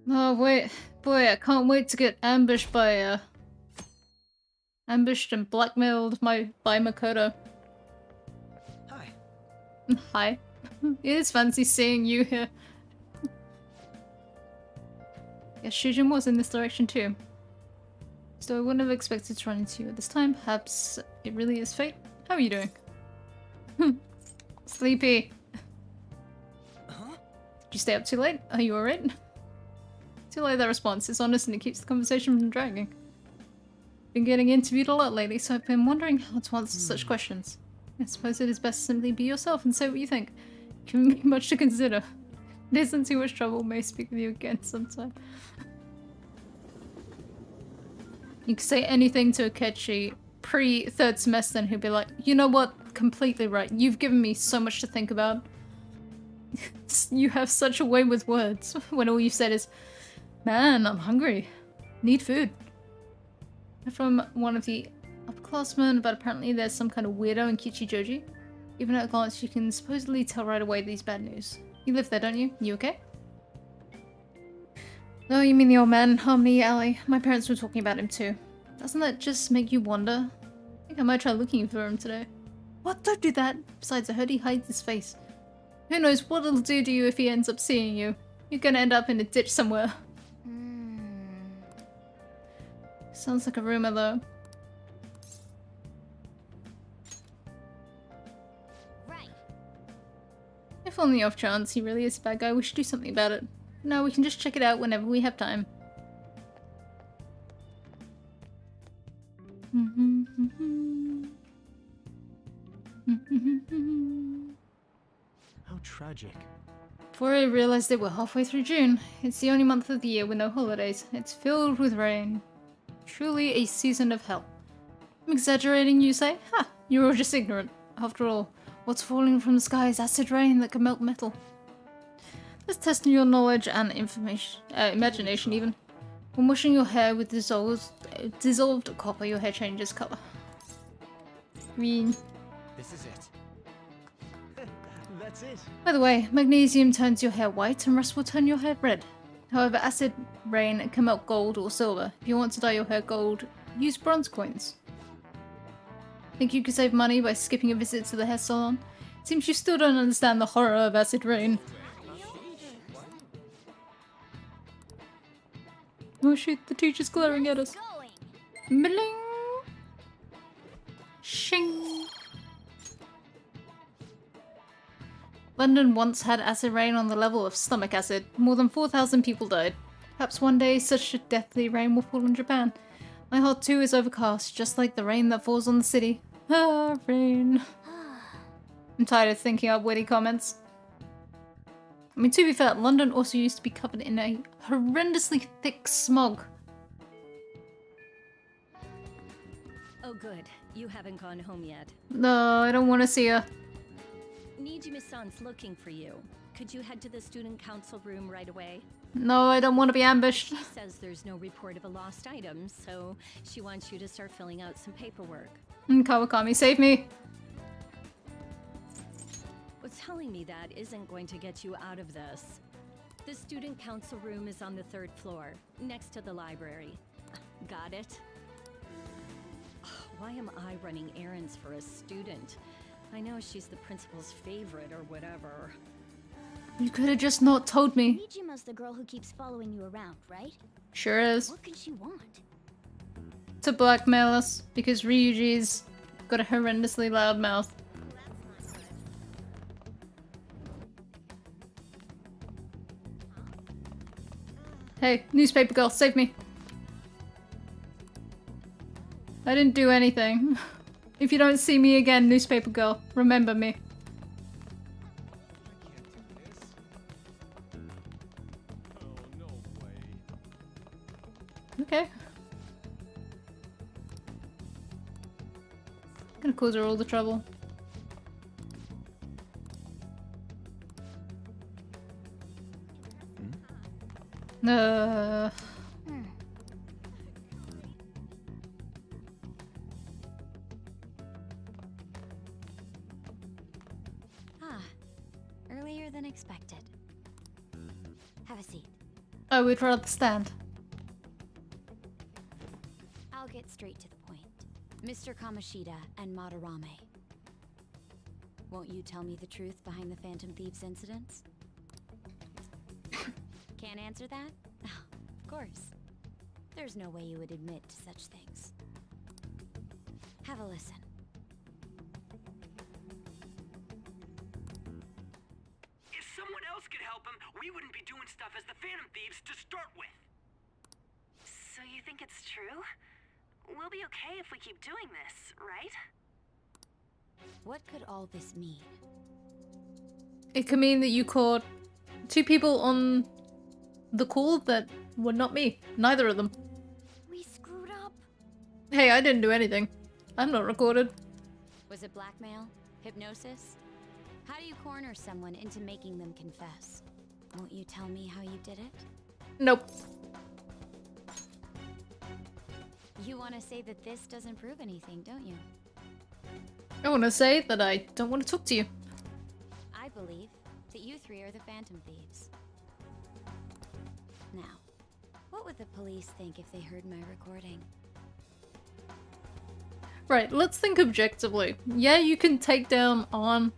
Oh wait, boy, I can't wait to get ambushed by ambushed and blackmailed by Makoto. Hi. Hi. It is fancy seeing you here. Yes, Shujin was in this direction too. So I wouldn't have expected to run into you at this time. Perhaps it really is fate. How are you doing? Sleepy. Huh? Did you stay up too late? Are you alright? Too late, that response. It's honest and it keeps the conversation from dragging. Been getting interviewed a lot lately, so I've been wondering how to answer such questions. I suppose it is best to simply be yourself and say what you think. Giving me much to consider. It isn't too much trouble, may speak with you again sometime. You could say anything to Akechi pre-third semester and he'll be like, you know what? Completely right. You've given me so much to think about. You have such a way with words when all you said is, man, I'm hungry. Need food. From one of the upperclassmen, but apparently there's some kind of weirdo in Kichijoji. Even at a glance, you can supposedly tell right away these bad news. You live there, don't you? You okay? No, you mean the old man in Harmony Alley. My parents were talking about him too. Doesn't that just make you wonder? I think I might try looking for him today. What? Don't do that! Besides, I heard he hides his face. Who knows what it'll do to you if he ends up seeing you. You're gonna end up in a ditch somewhere. Sounds like a rumor though. Right. If on the off chance he really is a bad guy, we should do something about it. No, we can just check it out whenever we have time. How tragic. Before I realized that we're halfway through June. It's the only month of the year with no holidays. It's filled with rain. Truly a season of hell. I'm exaggerating, you say? Ha! You're all just ignorant. After all, what's falling from the sky is acid rain that can melt metal. Let's test your knowledge and imagination even. When washing your hair with dissolved copper, your hair changes color. Green. This is it. That's it. By the way, magnesium turns your hair white and rust will turn your hair red. However, acid rain can melt gold or silver. If you want to dye your hair gold, use bronze coins. Think you could save money by skipping a visit to the hair salon? Seems you still don't understand the horror of acid rain. Oh shoot, the teacher's glaring at us. Bling! Shing! London once had acid rain on the level of stomach acid. More than 4,000 people died. Perhaps one day such a deathly rain will fall on Japan. My heart too is overcast, just like the rain that falls on the city. Ah, rain. I'm tired of thinking up witty comments. I mean, to be fair, London also used to be covered in a horrendously thick smog. Oh good, you haven't gone home yet. No, I don't want to see her. Nijime-san's looking for you. Could you head to the student council room right away? No, I don't want to be ambushed. She says there's no report of a lost item, so she wants you to start filling out some paperwork. Kawakami, save me. What's telling me that isn't going to get you out of this. The student council room is on the 3rd floor, next to the library. Got it? Why am I running errands for a student? I know she's the principal's favorite or whatever. You could have just not told me. Nijima's the girl who keeps following you around, right? Sure is. What could she want? To blackmail us, because Ryuji's got a horrendously loud mouth. Hey, newspaper girl, save me. I didn't do anything. If you don't see me again, newspaper girl, remember me. Okay. Gonna cause her all the trouble. Earlier than expected. Have a seat. I would rather stand. I'll get straight to the point. Mr. Kamoshida and Madarame. Won't you tell me the truth behind the Phantom Thieves incidents? Can't answer that? Of course. There's no way you would admit to such things. Have a listen. If someone else could help him, we wouldn't be doing stuff as the Phantom Thieves to start with. So you think it's true? We'll be okay if we keep doing this, right? What could all this mean? It could mean that you caught 2 people on the call that were not me. Neither of them. We screwed up. Hey, I didn't do anything. I'm not recorded. Was it blackmail? Hypnosis? How do you corner someone into making them confess? Won't you tell me how you did it? Nope. You want to say that this doesn't prove anything, don't you? I want to say that I don't want to talk to you. I believe that you 3 are the Phantom Thieves. Now, what would the police think if they heard my recording? Right, let's think objectively. Yeah, you can take down Ann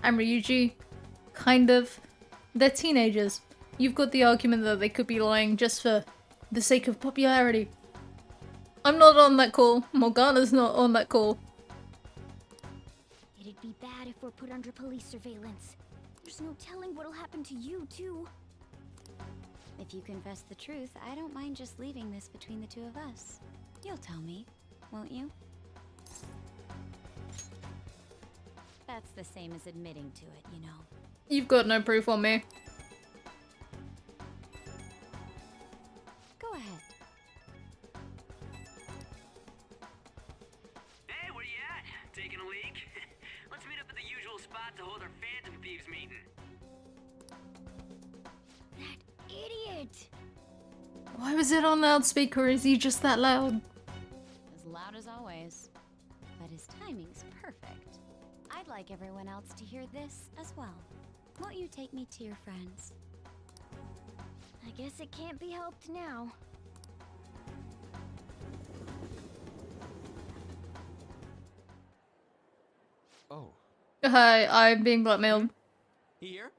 and Ryuji. Kind of. They're teenagers. You've got the argument that they could be lying just for the sake of popularity. I'm not on that call. Morgana's not on that call. It'd be bad if we're put under police surveillance. There's no telling what'll happen to you, too. If you confess the truth, I don't mind just leaving this between the two of us. You'll tell me, won't you? That's the same as admitting to it, you know. You've got no proof on me. Go ahead. Hey, where you at? Taking a leak? Let's meet up at the usual spot to hold our Phantom Thieves meeting. Idiot! Why was it on loudspeaker? Is he just that loud? As loud as always. But his timing's perfect. I'd like everyone else to hear this as well. Won't you take me to your friends? I guess it can't be helped now. Oh, Hi, I'm being blackmailed. here?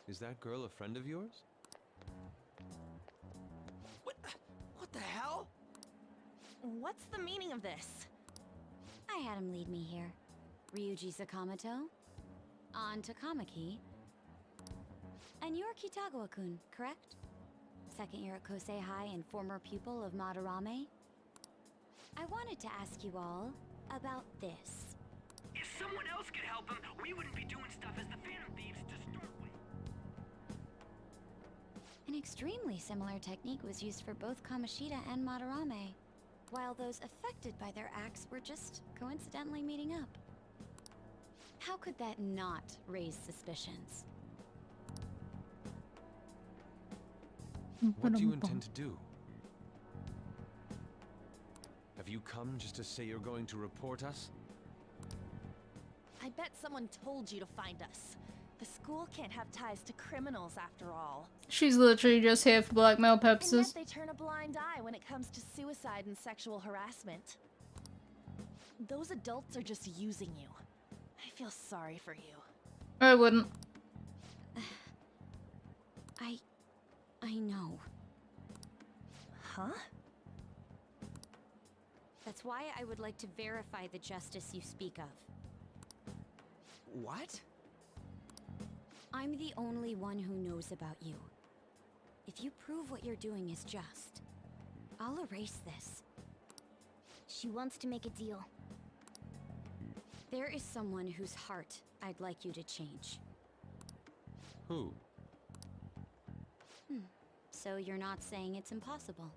Is that girl a friend of yours? What the hell? What's the meaning of this? I had him lead me here. Ryuji Sakamoto, on Takamaki, and you're Kitagawa-kun, correct? Second year at Kosei High and former pupil of Madarame. I wanted to ask you all about this. If someone else could help him, we wouldn't be doing stuff as the Phantom Thieves to start with. An extremely similar technique was used for both Kamoshida and Madarame, while those affected by their acts were just coincidentally meeting up. How could that not raise suspicions? What do you intend to do? Have you come just to say you're going to report us? I bet someone told you to find us. The school can't have ties to criminals after all. She's literally just here for blackmail And purposes. yet they turn a blind eye when it comes to suicide and sexual harassment. Those adults are just using you. I feel sorry for you. I wouldn't. I know. Huh? That's why I would like to verify the justice you speak of. What? I'm the only one who knows about you. If you prove what you're doing is just, I'll erase this. She wants to make a deal. There is someone whose heart I'd like you to change. Who? So you're not saying it's impossible.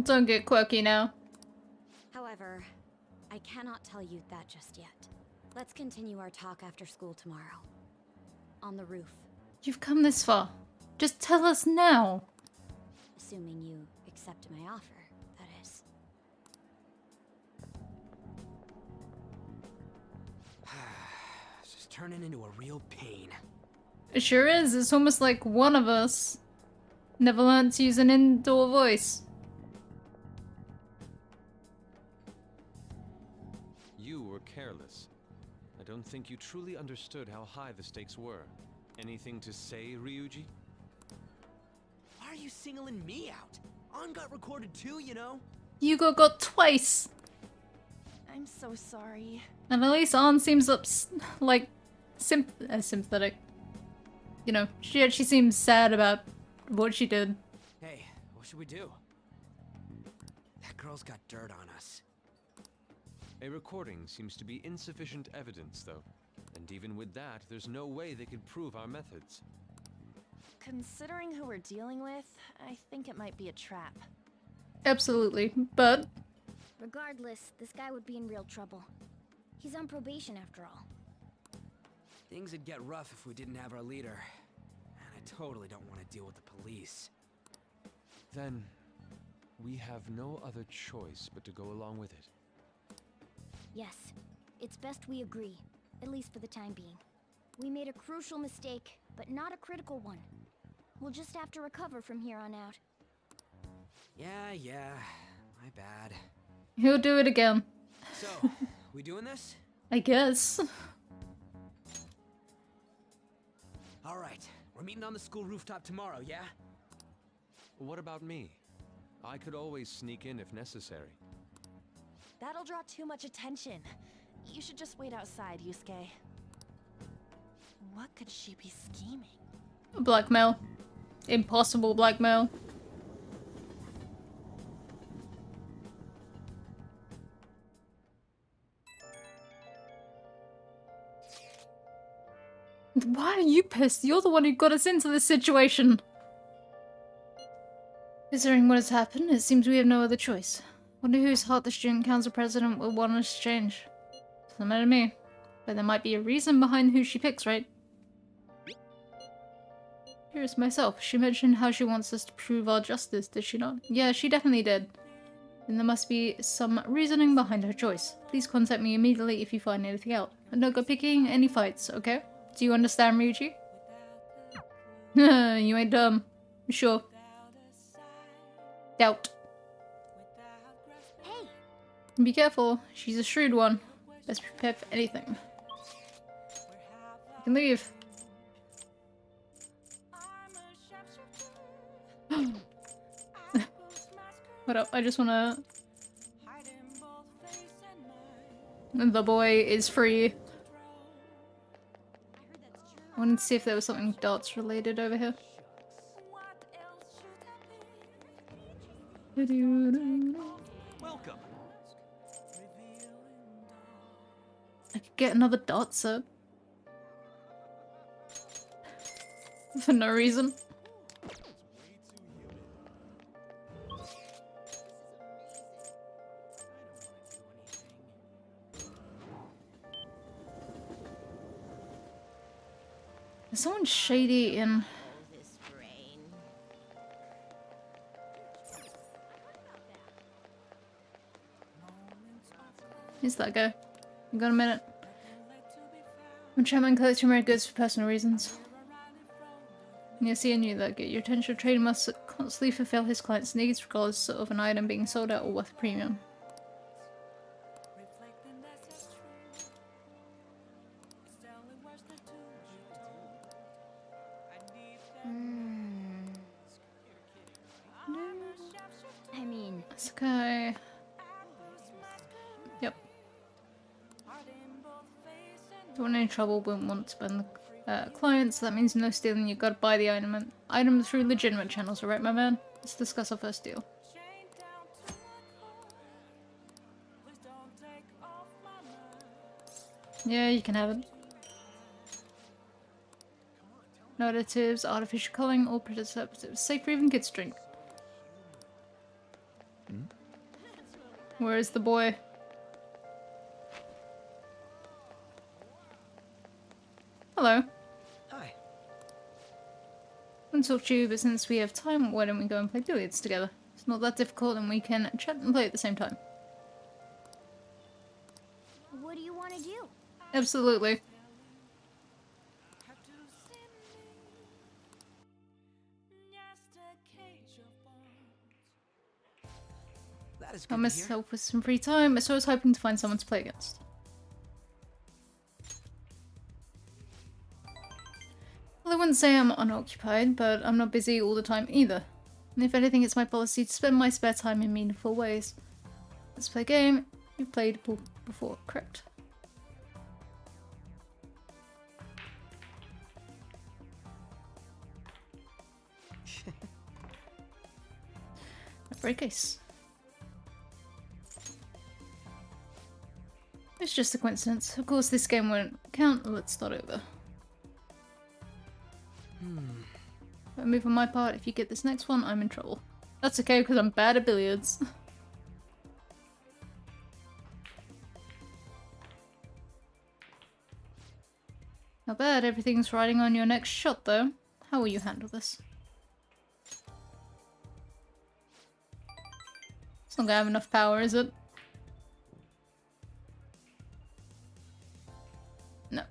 Don't get quirky now. However, I cannot tell you that just yet. Let's continue our talk after school tomorrow. On the roof. You've come this far. Just tell us now. Assuming you accept my offer, that is. This is turning into a real pain. It sure is. It's almost like one of us never learned to use an indoor voice. You were careless. I don't think you truly understood how high the stakes were. Anything to say, Ryuji? Why are you singling me out? On got recorded too, you know? You got twice. I'm so sorry. And at least Ann seems like sympathetic. You know, she actually seems sad about what she did. Hey, what should we do? That girl's got dirt on us. A recording seems to be insufficient evidence, though. And even with that, there's no way they could prove our methods. Considering who we're dealing with, I think it might be a trap. Absolutely, but... Regardless, this guy would be in real trouble. He's on probation after all. Things would get rough if we didn't have our leader. And I totally don't want to deal with the police. Then, we have no other choice but to go along with it. Yes, it's best we agree, at least for the time being. We made a crucial mistake, but not a critical one. We'll just have to recover from here on out. Yeah, my bad. He'll do it again. So, we doing this? I guess. Alright, we're meeting on the school rooftop tomorrow, yeah? What about me? I could always sneak in if necessary. That'll draw too much attention. You should just wait outside, Yusuke. What could she be scheming? Blackmail. Impossible blackmail. Why are you pissed? You're the one who got us into this situation. Considering what has happened, it seems we have no other choice. Wonder whose heart the student council president will want us to change. Doesn't matter to me. But there might be a reason behind who she picks, right? Here's myself. She mentioned how she wants us to prove our justice, did she not? Yeah, she definitely did. Then there must be some reasoning behind her choice. Please contact me immediately if you find anything out. And don't go picking any fights, okay? Do you understand, Ryuji? You ain't dumb. I'm sure. Doubt. Hey! Be careful. She's a shrewd one. Best prepare for anything. You can leave. What up? I just wanna... The boy is free. I wanted to see if there was something darts related over here. Welcome. I could get another dart set. For no reason. There's someone shady in... Who's that guy? You got a minute? When Chapman collects your goods for personal reasons. You see, I knew that. Get your attention. Trader must constantly fulfill his clients' needs, regardless of an item being sold at or worth a premium. I mean... This guy... Yep. Don't want any trouble, wouldn't want to spend the clients, so that means no stealing, you gotta buy the item through legitimate channels, alright my man? Let's discuss our first deal. Yeah, you can have it. No additives, artificial coloring, or preservatives. Safe for even kids to drink. Where is the boy? Hello. Hi. I want to talk to you, but since we have time, why don't we go and play billiards together? It's not that difficult and we can chat and play at the same time. What do you want to do? Absolutely. That is good Found to hear. myself with some free time, so I was hoping to find someone to play against. Well, I wouldn't say I'm unoccupied, but I'm not busy all the time either. And if anything, it's my policy to spend my spare time in meaningful ways. Let's play a game. You've played pool before, correct? Break case. It's just a coincidence. Of course, this game won't count. Let's start over. A move on my part. If you get this next one, I'm in trouble. That's okay, because I'm bad at billiards. Not bad. Everything's riding on your next shot, though. How will you handle this? It's not gonna have enough power, is it? No.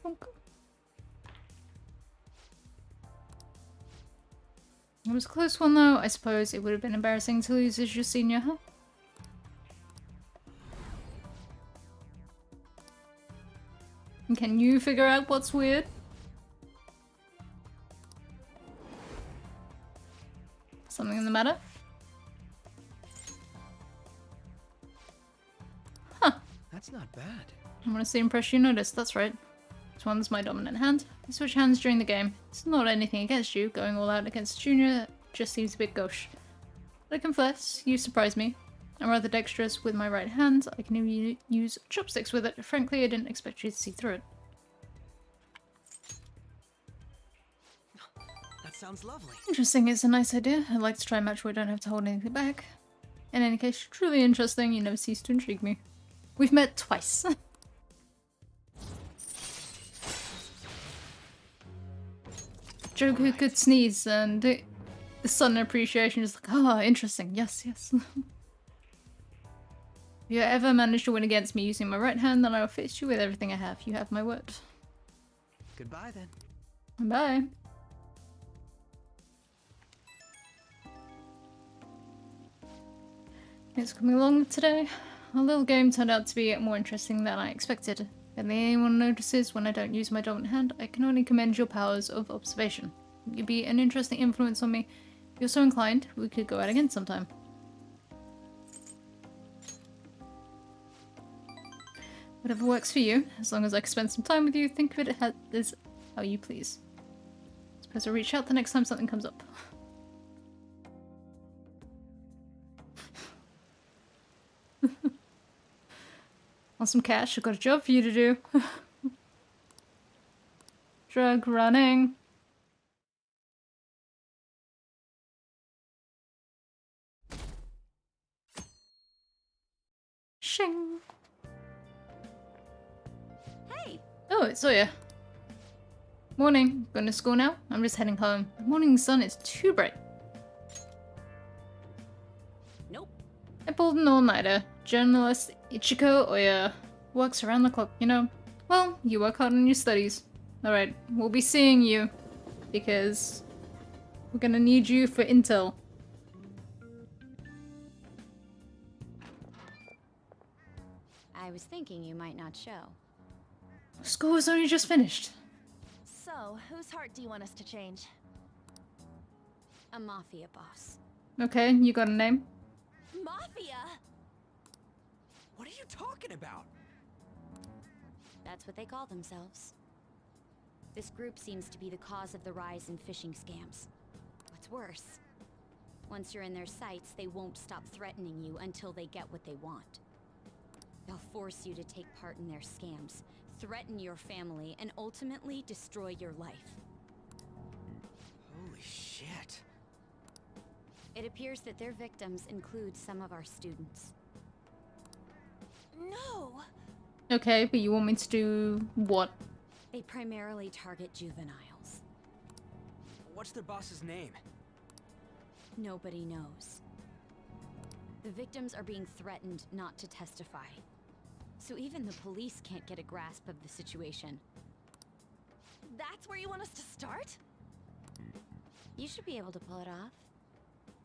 Okay. It was a close one though. I suppose it would have been embarrassing to lose as your senior, huh? Can you figure out what's weird? Something in the matter? Huh. That's not bad. I want to see impress you notice, that's right. This one's my dominant hand. I switch hands during the game. It's not anything against you, going all out against Junior just seems a bit gauche. But I confess, you surprise me. I'm rather dexterous with my right hand, I can even use chopsticks with it. Frankly, I didn't expect you to see through it. That sounds lovely. Interesting, it's a nice idea. I'd like to try a match where I don't have to hold anything back. In any case, truly interesting, you never cease to intrigue me. We've met twice. Joke who could sneeze and the sudden appreciation is like, ah, interesting, yes, yes. If you ever manage to win against me using my right hand, then I will face you with everything I have. You have my word. Goodbye then. Bye. It's coming along today. Our little game turned out to be more interesting than I expected. If anyone notices when I don't use my dominant hand, I can only commend your powers of observation. You'd be an interesting influence on me. If you're so inclined, we could go out again sometime. Whatever works for you, as long as I can spend some time with you, think of it as how you please. Suppose I'll reach out the next time something comes up. Want some cash? I've got a job for you to do. Drug running. Shing. Hey. Oh, it's Sawyer. Morning. Going to school now? I'm just heading home. The morning sun is too bright. Nope. I pulled an all-nighter. Journalist Ichiko Oya works around the clock, you know. Well, you work hard on your studies. Alright, we'll be seeing you. Because we're gonna need you for intel. I was thinking you might not show. School was only just finished. So, whose heart do you want us to change? A mafia boss. Okay, you got a name? Mafia? What are you talking about? That's what they call themselves. This group seems to be the cause of the rise in phishing scams. What's worse, once you're in their sights, they won't stop threatening you until they get what they want. They'll force you to take part in their scams, threaten your family, and ultimately destroy your life. Holy shit. It appears that their victims include some of our students. No! Okay, but you want me to do what? They primarily target juveniles. What's their boss's name? Nobody knows. The victims are being threatened not to testify. So even the police can't get a grasp of the situation. That's where you want us to start? You should be able to pull it off.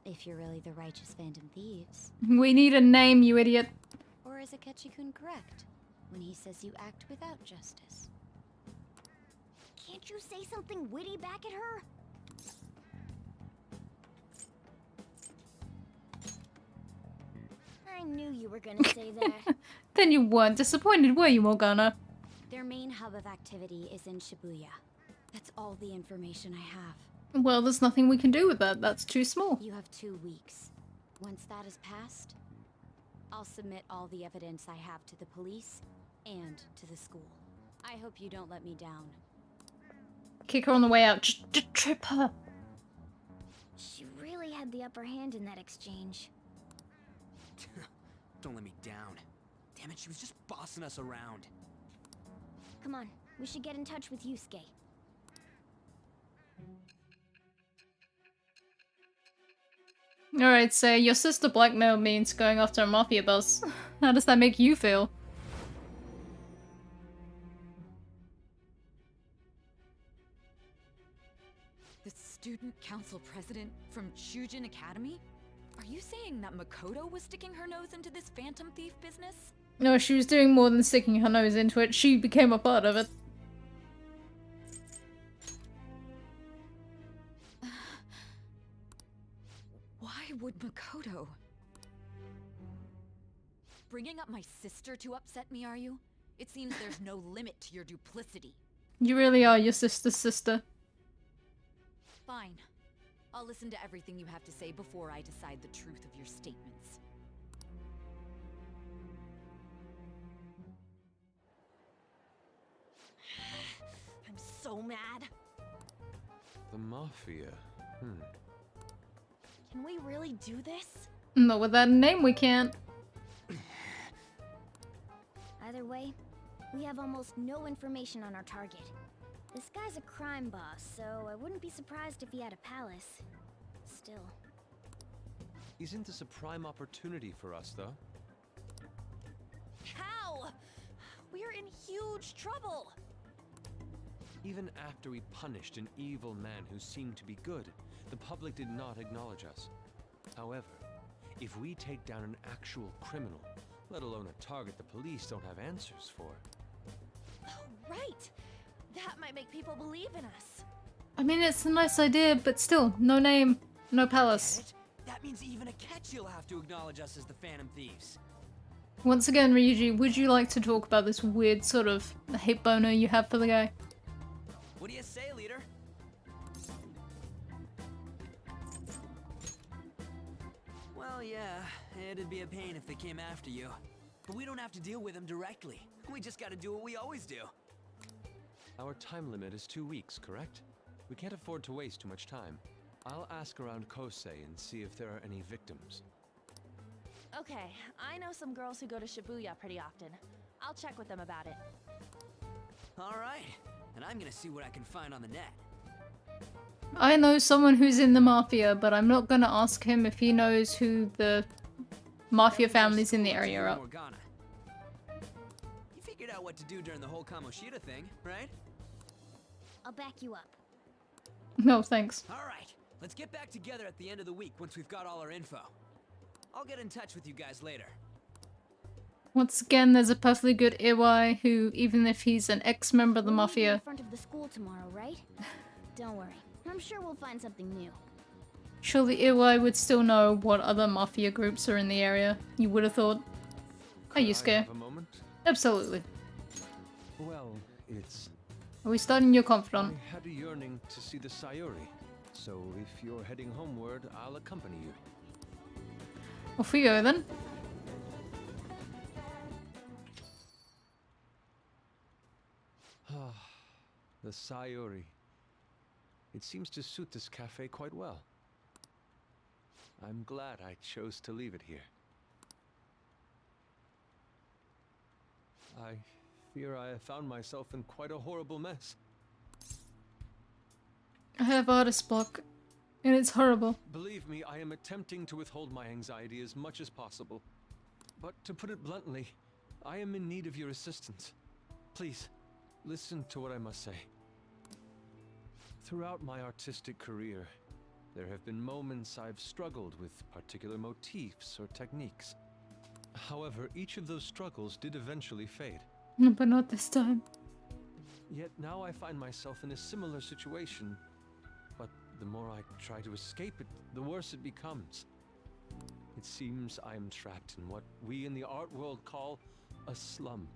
If you're really the righteous Phantom Thieves. We need a name, you idiot. Or is Akechi-kun correct when he says you act without justice? Can't you say something witty back at her? I knew you were gonna say that. Then you weren't disappointed, were you, Morgana? Their main hub of activity is in Shibuya. That's all the information I have. Well, there's nothing we can do with that. That's too small. You have 2 weeks. Once that is passed, I'll submit all the evidence I have to the police and to the school. I hope you don't let me down. Kick her on the way out. Just trip her. She really had the upper hand in that exchange. Don't let me down. Damn it, she was just bossing us around. Come on, we should get in touch with Yusuke. Alright, so your sister blackmailed me into going after a mafia boss. How does that make you feel? The student council president from Shujin Academy? Are you saying that Makoto was sticking her nose into this phantom thief business? No, she was doing more than sticking her nose into it. She became a part of it. Why would Makoto? bringing up my sister to upset me, are you? It seems there's no limit to your duplicity. You really are your sister's sister. Fine. I'll listen to everything you have to say before I decide the truth of your statements. I'm so mad. The Mafia. Can we really do this? Not with that name, we can't. Either way, we have almost no information on our target. This guy's a crime boss, so I wouldn't be surprised if he had a palace. Still. Isn't this a prime opportunity for us, though? How? We're in huge trouble. Even after we punished an evil man who seemed to be good, the public did not acknowledge us. However, if we take down an actual criminal, let alone a target the police don't have answers for. Oh, right. That might make people believe in us. I mean, it's a nice idea, but still, no name, no palace. That means even a catch you'll have to acknowledge us as the Phantom Thieves. Once again, Ryuji, would you like to talk about this weird sort of hate boner you have for the guy? What do you say, leader? Well, yeah, it'd be a pain if they came after you. But we don't have to deal with them directly. We just gotta do what we always do. Our time limit is 2 weeks, correct? We can't afford to waste too much time. I'll ask around Kosei and see if there are any victims. Okay, I know some girls who go to Shibuya pretty often. I'll check with them about it. Alright, and I'm gonna see what I can find on the net. I know someone who's in the Mafia, but I'm not gonna ask him if he knows who the Mafia families in the area are. Morgana. You figured out what to do during the whole Kamoshida thing, right? I'll back you up. No, thanks. Alright, let's get back together at the end of the week once we've got all our info. I'll get in touch with you guys later. Once again, there's a perfectly good Iwai who, even if he's an ex-member of the We're meeting Mafia... in front of the school tomorrow, right? Don't worry. I'm sure we'll find something new. Surely Iwai would still know what other Mafia groups are in the area. You would have thought. Are you scared? Have a moment? Absolutely. Well, it's... Are we starting your confidant? I had a yearning to see the Sayuri, so if you're heading homeward, I'll accompany you. Off we go then. The Sayuri. It seems to suit this cafe quite well. I'm glad I chose to leave it here. I fear I have found myself in quite a horrible mess. I have artist block, and it's horrible. Believe me, I am attempting to withhold my anxiety as much as possible. But to put it bluntly, I am in need of your assistance. Please, listen to what I must say. Throughout my artistic career, there have been moments I've struggled with particular motifs or techniques. However, each of those struggles did eventually fade. But not this time. Yet now I find myself in a similar situation. But the more I try to escape it, the worse it becomes. It seems I am trapped in what we in the art world call a slump.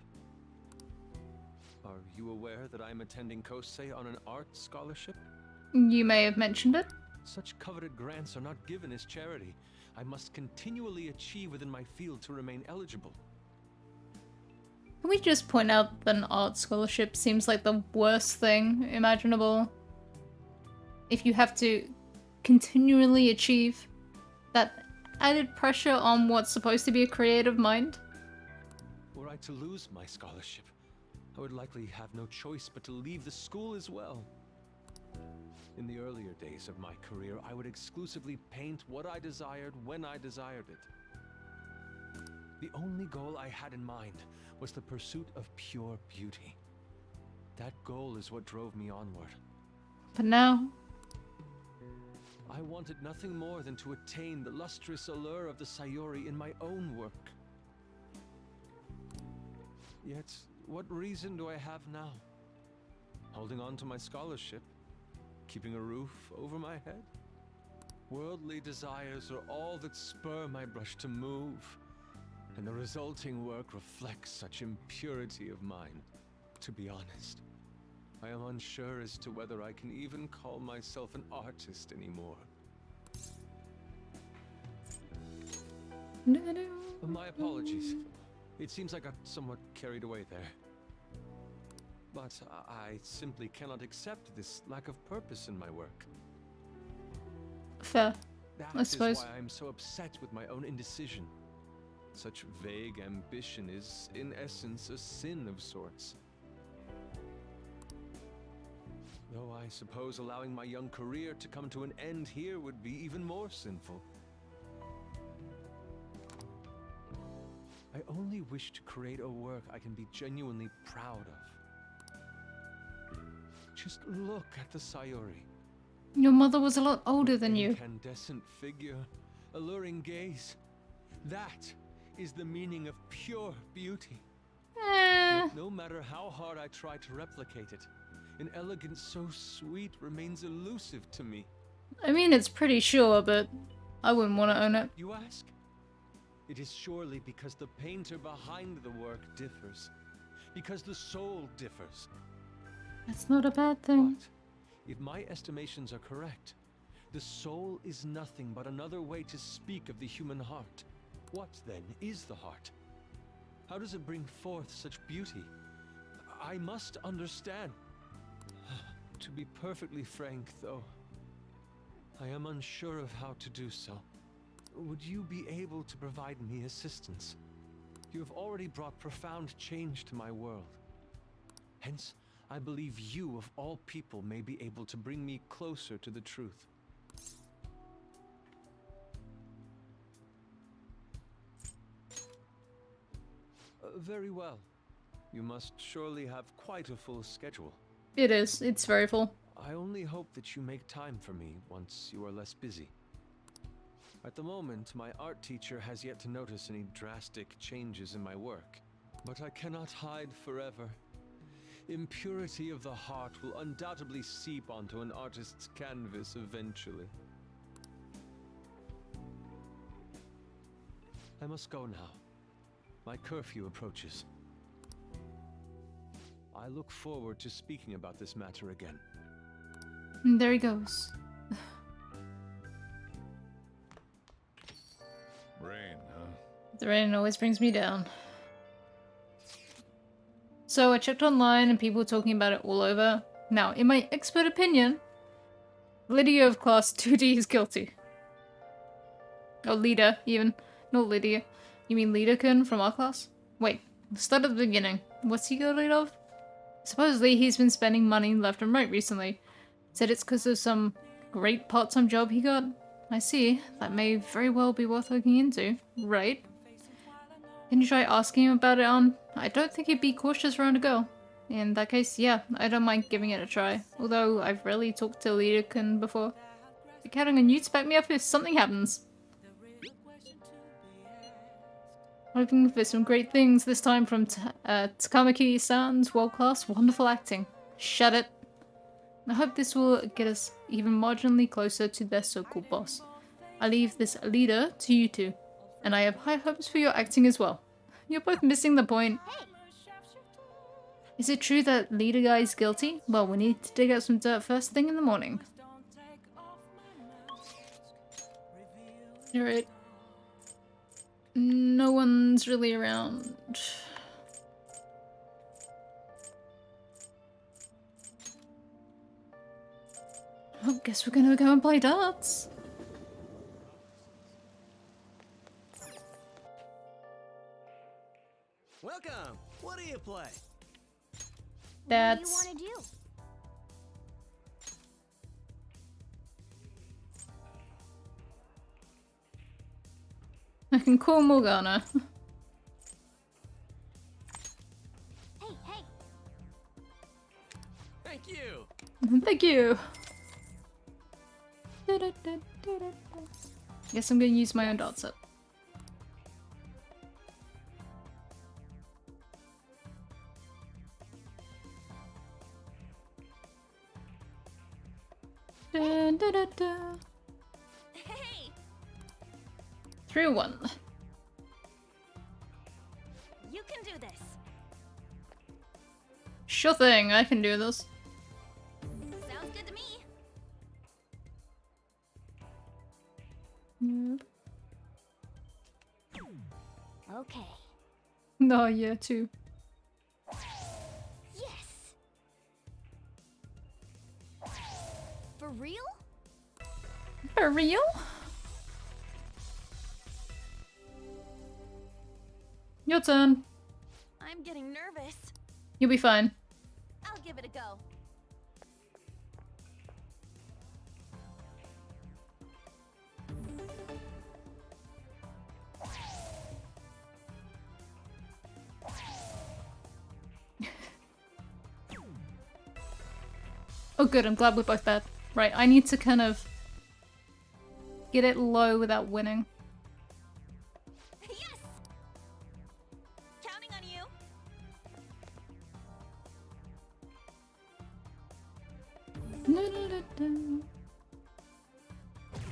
Are you aware that I am attending Kosei on an art scholarship? You may have mentioned it. Such coveted grants are not given as charity. I must continually achieve within my field to remain eligible. Can we just point out that an art scholarship seems like the worst thing imaginable? If you have to continually achieve that added pressure on what's supposed to be a creative mind. Were I to lose my scholarship, I would likely have no choice but to leave the school as well. In the earlier days of my career, I would exclusively paint what I desired when I desired it. The only goal I had in mind was the pursuit of pure beauty. That goal is what drove me onward. But now... I wanted nothing more than to attain the lustrous allure of the Sayuri in my own work. Yet, what reason do I have now? Holding on to my scholarship? Keeping a roof over my head? Worldly desires are all that spur my brush to move. and the resulting work reflects such impurity of mind. To be honest, I am unsure as to whether I can even call myself an artist anymore. My apologies. It seems I got somewhat carried away there. But I simply cannot accept this lack of purpose in my work. Fair, That I is suppose. why I'm so upset with my own indecision. Such vague ambition is, in essence, a sin of sorts. Though I suppose allowing my young career to come to an end here would be even more sinful. I only wish to create a work I can be genuinely proud of. Just look at the Sayuri. Your mother was a lot older than you. Incandescent figure, alluring gaze. That is the meaning of pure beauty. Yet no matter how hard I try to replicate it, an elegance so sweet remains elusive to me. I mean, it's pretty sure, but I wouldn't want to own it. You ask? It is surely because the painter behind the work differs. Because the soul differs. That's not a bad thing. If my estimations are correct, the soul is nothing but another way to speak of the human heart. What, then, is the heart? How does it bring forth such beauty? I must understand. To be perfectly frank, though, I am unsure of how to do so. Would you be able to provide me assistance? You have already brought profound change to my world. Hence, I believe you, of all people, may be able to bring me closer to the truth. Very well. You must surely have quite a full schedule. It is. It's very full. I only hope that you make time for me once you are less busy. At the moment, my art teacher has yet to notice any drastic changes in my work. But I cannot hide forever. Impurity of the heart will undoubtedly seep onto an artist's canvas eventually. I must go now. My curfew approaches. I look forward to speaking about this matter again. And there he goes. Rain, huh? The rain always brings me down. So I checked online and people were talking about it all over. Now, in my expert opinion, Lydia of class 2D is guilty. Or Lida, even. Not Lydia. You mean Lida-kun from our class? Wait, start at the beginning. What's he guilty of? Supposedly he's been spending money left and right recently. Said it's because of some great part-time job he got. I see. That may very well be worth looking into. Right? Can you try asking him about it on? I don't think he'd be cautious around a girl. In that case, yeah, I don't mind giving it a try. Although I've rarely talked to Lida-kun before. I'm counting on you to back me up if something happens. Hoping for some great things, this time from Takamaki-san's world-class wonderful acting. Shut it. I hope this will get us even marginally closer to their so-called boss. I leave this leader to you two, and I have high hopes for your acting as well. You're both missing the point. Is it true that leader guy is guilty? Well, we need to dig out some dirt first thing in the morning. Alright. No one's really around. Well, guess we're gonna go and play darts. Welcome! What do you play? What do you want to do? I can call Morgana. Hey, hey! Thank you! Thank you! Guess I'm gonna use my own dart set. Dun, dun, dun, dun. Hey! 3-1. can do this. Sure thing, I can do this. Sounds good to me. Okay. No, yeah, too. Yes. For real? For real? Your turn. I'm getting nervous. You'll be fine. I'll give it a go. Oh good, I'm glad we're both bad. Right, I need to kind of get it low without winning. Yes! Counting on you.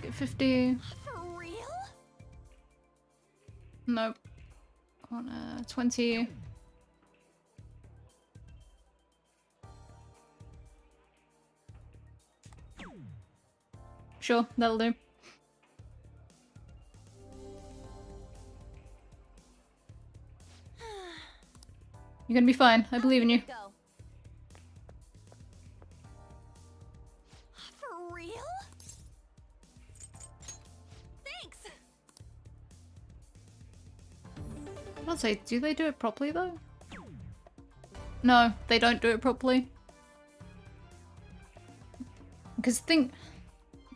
Get 50. For real? Nope. On 20. Sure, that'll do. You're gonna be fine. I believe in you. Go. For real? Thanks. I'll say, do they do it properly though? No, they don't do it properly. Because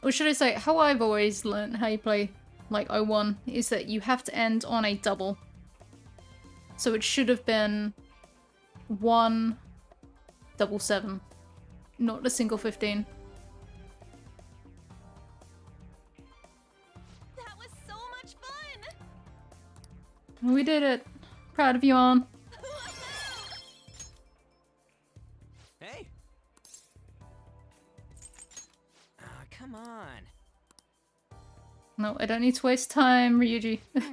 or should I say, how I've always learned how you play like 01 is that you have to end on a double. So it should have been 1 double 7, not a single 15. That was so much fun. We did it. Proud of you, on. Hey! Come on. No, I don't need to waste time, Ryuji. If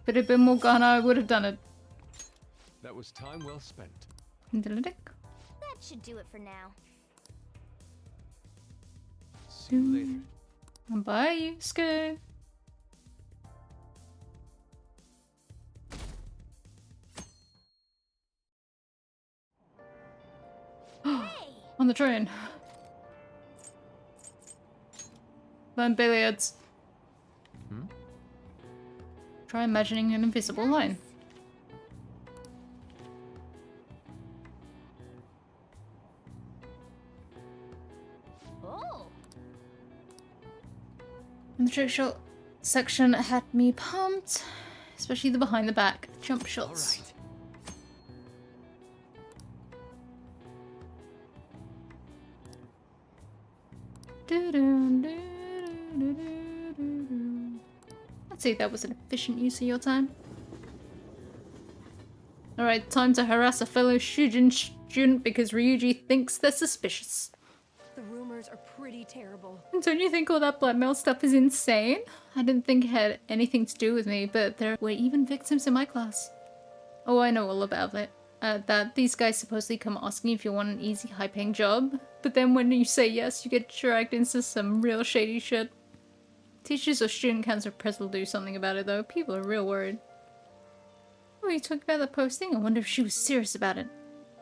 it had been Morgana, I would have done it. That was time well spent. That should do it for now. See you later. Bye, Yusuke. On the train. Learn billiards. Try imagining an invisible line. Oh. And the trick shot section had me pumped, especially the behind the back jump shots. I'd say that was an efficient use of your time. Alright, time to harass a fellow Shujin student because Ryuji thinks they're suspicious. The rumors are pretty terrible. And don't you think all that blackmail stuff is insane? I didn't think it had anything to do with me, but there were even victims in my class. Oh, I know all about it. That these guys supposedly come asking if you want an easy, high-paying job, but then when you say yes, you get dragged into some real shady shit. Teachers or student council press will do something about it though. People are real worried. Oh, you talking about the posting? I wonder if she was serious about it.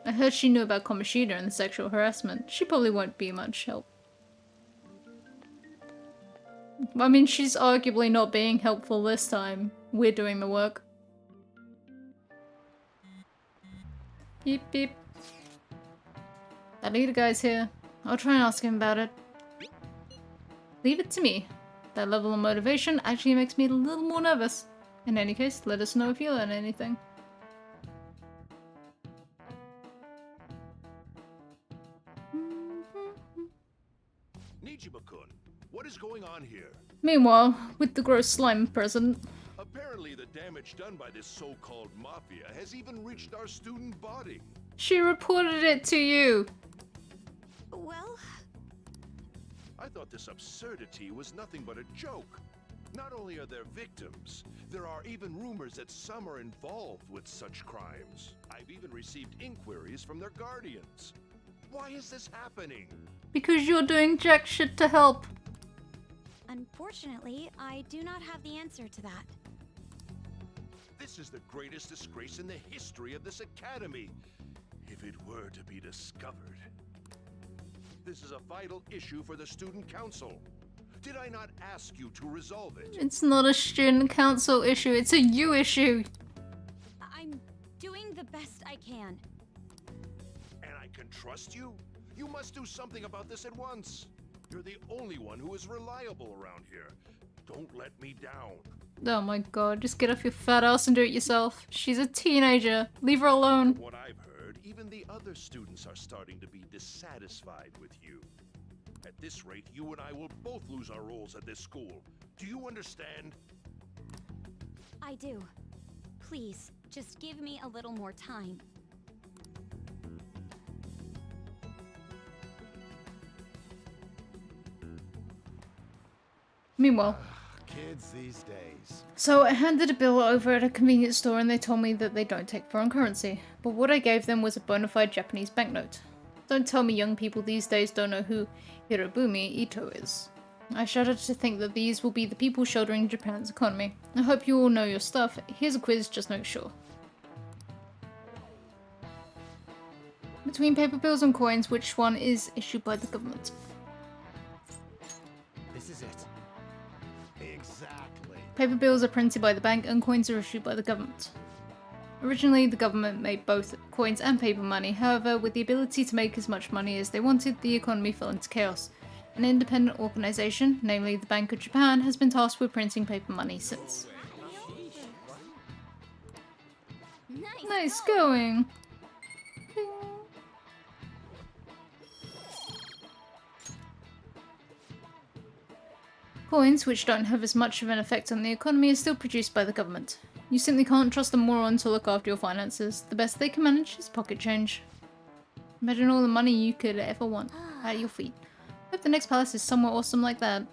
I heard she knew about Kamoshida and the sexual harassment. She probably won't be much help. I mean, she's arguably not being helpful this time. We're doing the work. Beep beep. That leader guy's here. I'll try and ask him about it. Leave it to me. That level of motivation actually makes me a little more nervous. In any case, let us know if you learn anything. Nijima-kun, what is going on here? Meanwhile, with the gross slime present. Apparently the damage done by this so-called mafia has even reached our student body. She reported it to you. Well, I thought this absurdity was nothing but a joke. Not only are there victims, there are even rumors that some are involved with such crimes. I've even received inquiries from their guardians. Why is this happening? Because you're doing jack shit to help. Unfortunately, I do not have the answer to that. This is the greatest disgrace in the history of this academy, if it were to be discovered. This is a vital issue for the student council. Did I not ask you to resolve it? It's not a student council issue, it's a you issue. I'm doing the best I can. And I can trust you? You must do something about this at once. You're the only one who is reliable around here. Don't let me down. Oh my god, just get off your fat ass and do it yourself. She's a teenager. Leave her alone. From what I've heard, even the other students are starting to be dissatisfied with you. At this rate, you and I will both lose our roles at this school. Do you understand? I do. Please, just give me a little more time. Meanwhile, kids these days. so I handed a bill over at a convenience store and they told me that they don't take foreign currency, but what I gave them was a bona fide Japanese banknote. Don't tell me young people these days don't know who Hirobumi Ito is. I shudder to think that these will be the people shouldering Japan's economy. I hope you all know your stuff. Here's a quiz, just make sure. Between paper bills and coins, which one is issued by the government? This is it. Exactly. Paper bills are printed by the bank and coins are issued by the government. Originally, the government made both coins and paper money, however, with the ability to make as much money as they wanted, the economy fell into chaos. An independent organization, namely the Bank of Japan, has been tasked with printing paper money since. Nice going! Coins, which don't have as much of an effect on the economy, are still produced by the government. You simply can't trust a moron to look after your finances. The best they can manage is pocket change. Imagine all the money you could ever want at your feet. Hope the next palace is somewhere awesome like that.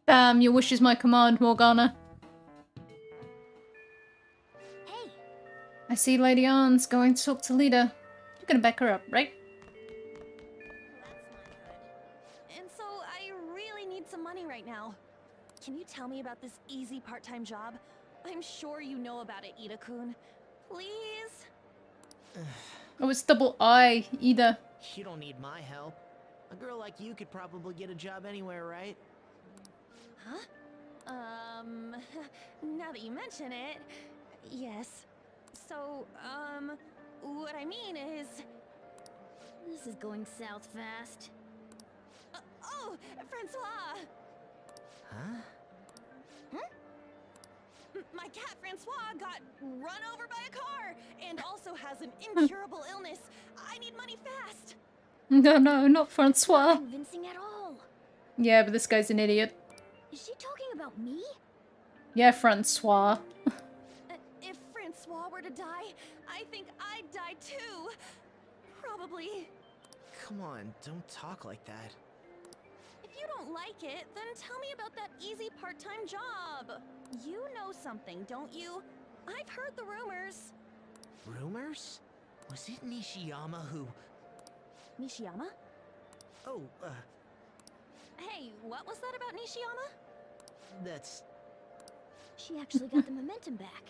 Bam, your wish is my command, Morgana. Hey. I see Lady Arn's going to talk to Lita. You're gonna back her up, right? And so I really need some money right now. Can you tell me about this easy part-time job? I'm sure you know about it, Ida-kun. Please? Oh, it's double I, Ida. You don't need my help. A girl like you could probably get a job anywhere, right? Huh? Now that you mention it, yes. So, what I mean is... This is going south fast. Oh, Francois! Huh? My cat Francois got run over by a car and also has an incurable illness. I need money fast. No, not Francois. Not convincing at all. Yeah, but this guy's an idiot. Is she talking about me? Yeah, Francois. If Francois were to die, I think I'd die too. Probably. Come on, don't talk like that. If you don't like it, then tell me about that easy part-time job. You know something, don't you? I've heard the rumors. Rumors? Was it Nishiyama who... Nishiyama? Oh, Hey, what was that about Nishiyama? that's... She actually got the momentum back.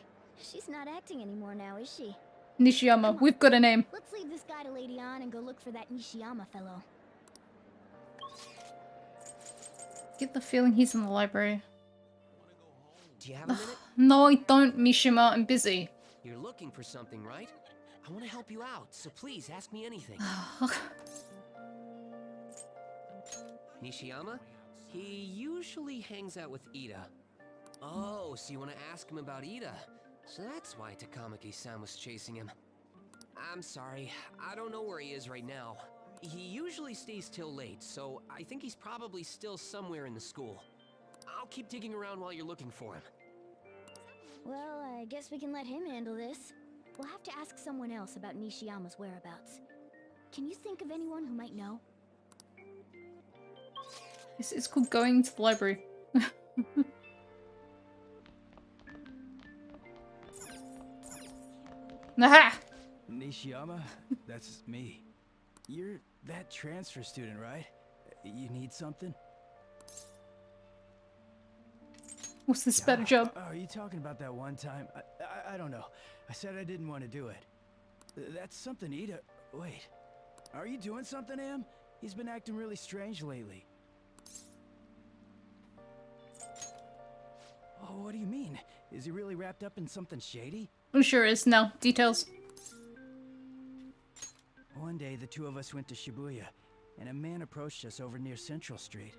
She's not acting anymore now, is she? Nishiyama, we've got a name. Let's leave this guy to Lady Ann and go look for that Nishiyama fellow. Get the feeling he's in the library. Do you have a minute? No, I don't, Mishima. I'm busy. You're looking for something, right? I want to help you out, so please ask me anything. Nishiyama? He usually hangs out with Ida. Oh, so you want to ask him about Ida? So that's why Takamaki-san was chasing him. I'm sorry, I don't know where he is right now. He usually stays till late, so I think he's probably still somewhere in the school. I'll keep digging around while you're looking for him. Well, I guess we can let him handle this. We'll have to ask someone else about Nishiyama's whereabouts. Can you think of anyone who might know? It's called going to the library. Aha! Nishiyama, that's me. You're that transfer student, right? You need something? What's this better job? Are you talking about that one time? I don't know. I said I didn't want to do it. That's something Ida... Wait. Are you doing something, Am? He's been acting really strange lately. Oh, what do you mean? Is he really wrapped up in something shady? I'm sure is. Now, details. One day, the two of us went to Shibuya, and a man approached us over near Central Street.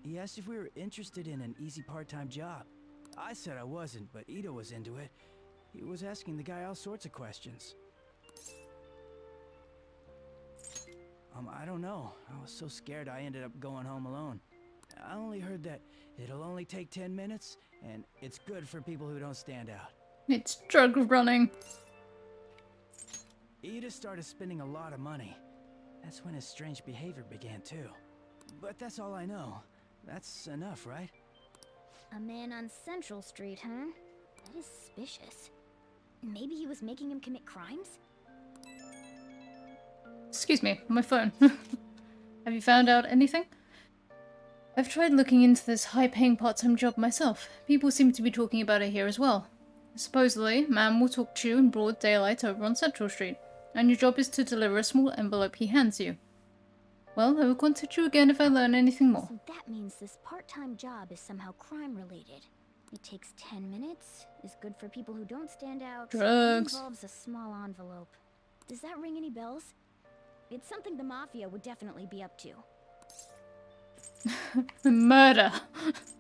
He asked if we were interested in an easy part-time job. I said I wasn't, but Ida was into it. He was asking the guy all sorts of questions. I don't know. I was so scared I ended up going home alone. I only heard that it'll only take 10 minutes, and it's good for people who don't stand out. It's drug running. Ida started spending a lot of money. That's when his strange behavior began too. But that's all I know. That's enough, right? A man on Central Street, huh? That is suspicious. Maybe he was making him commit crimes? Excuse me, my phone. Have you found out anything? I've tried looking into this high-paying part-time job myself. People seem to be talking about it here as well. Supposedly, man will talk to you in broad daylight over on Central Street, and your job is to deliver a small envelope he hands you. Well, I will contact you again if I learn anything more. So that means this part-time job is somehow crime-related. It takes 10 minutes, is good for people who don't stand out, drugs, and involves a small envelope. Does that ring any bells? It's something the Mafia would definitely be up to. Murder.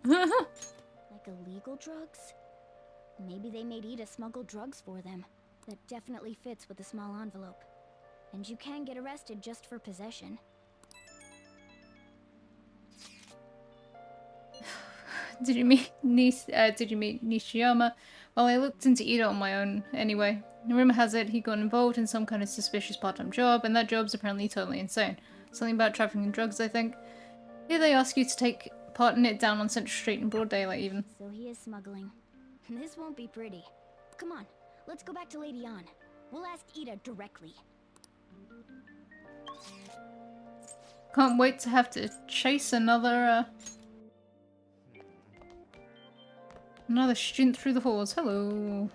Like illegal drugs? Maybe they made Ida smuggle drugs for them. That definitely fits with the small envelope. And you can get arrested just for possession. Did you meet Nishiyama? Well, I looked into Ida on my own anyway. Rumor has it he got involved in some kind of suspicious part-time job, and that job's apparently totally insane. Something about trafficking drugs, I think. Here they ask you to take part in it down on Central Street in broad daylight even. So he is smuggling. This won't be pretty. Come on, let's go back to Lady Ann. We'll ask Ida directly. Can't wait to have to chase another student through the halls. Hello.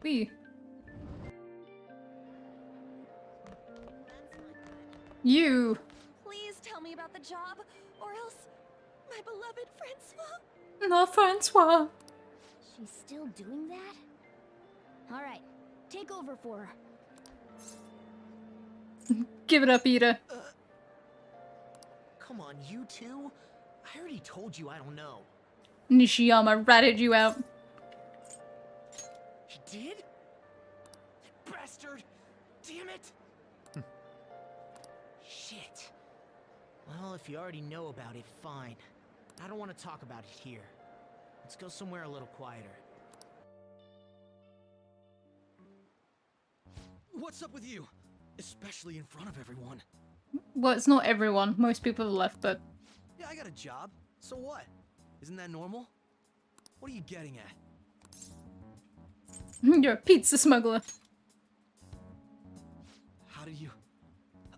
Wee. You. Please tell me about the job, or else my beloved Francois. No, Francois. She's still doing that? Alright, take over for her. Give it up, Ida. Come on, you two? I already told you I don't know. Nishiyama ratted you out. He did? That bastard! Damn it! Shit. Well, if you already know about it, fine. I don't want to talk about it here. Let's go somewhere a little quieter. What's up with you? Especially in front of everyone. Well, it's not everyone. Most people have left, but... Yeah, I got a job. So what? Isn't that normal? What are you getting at? You're a pizza smuggler. How did you...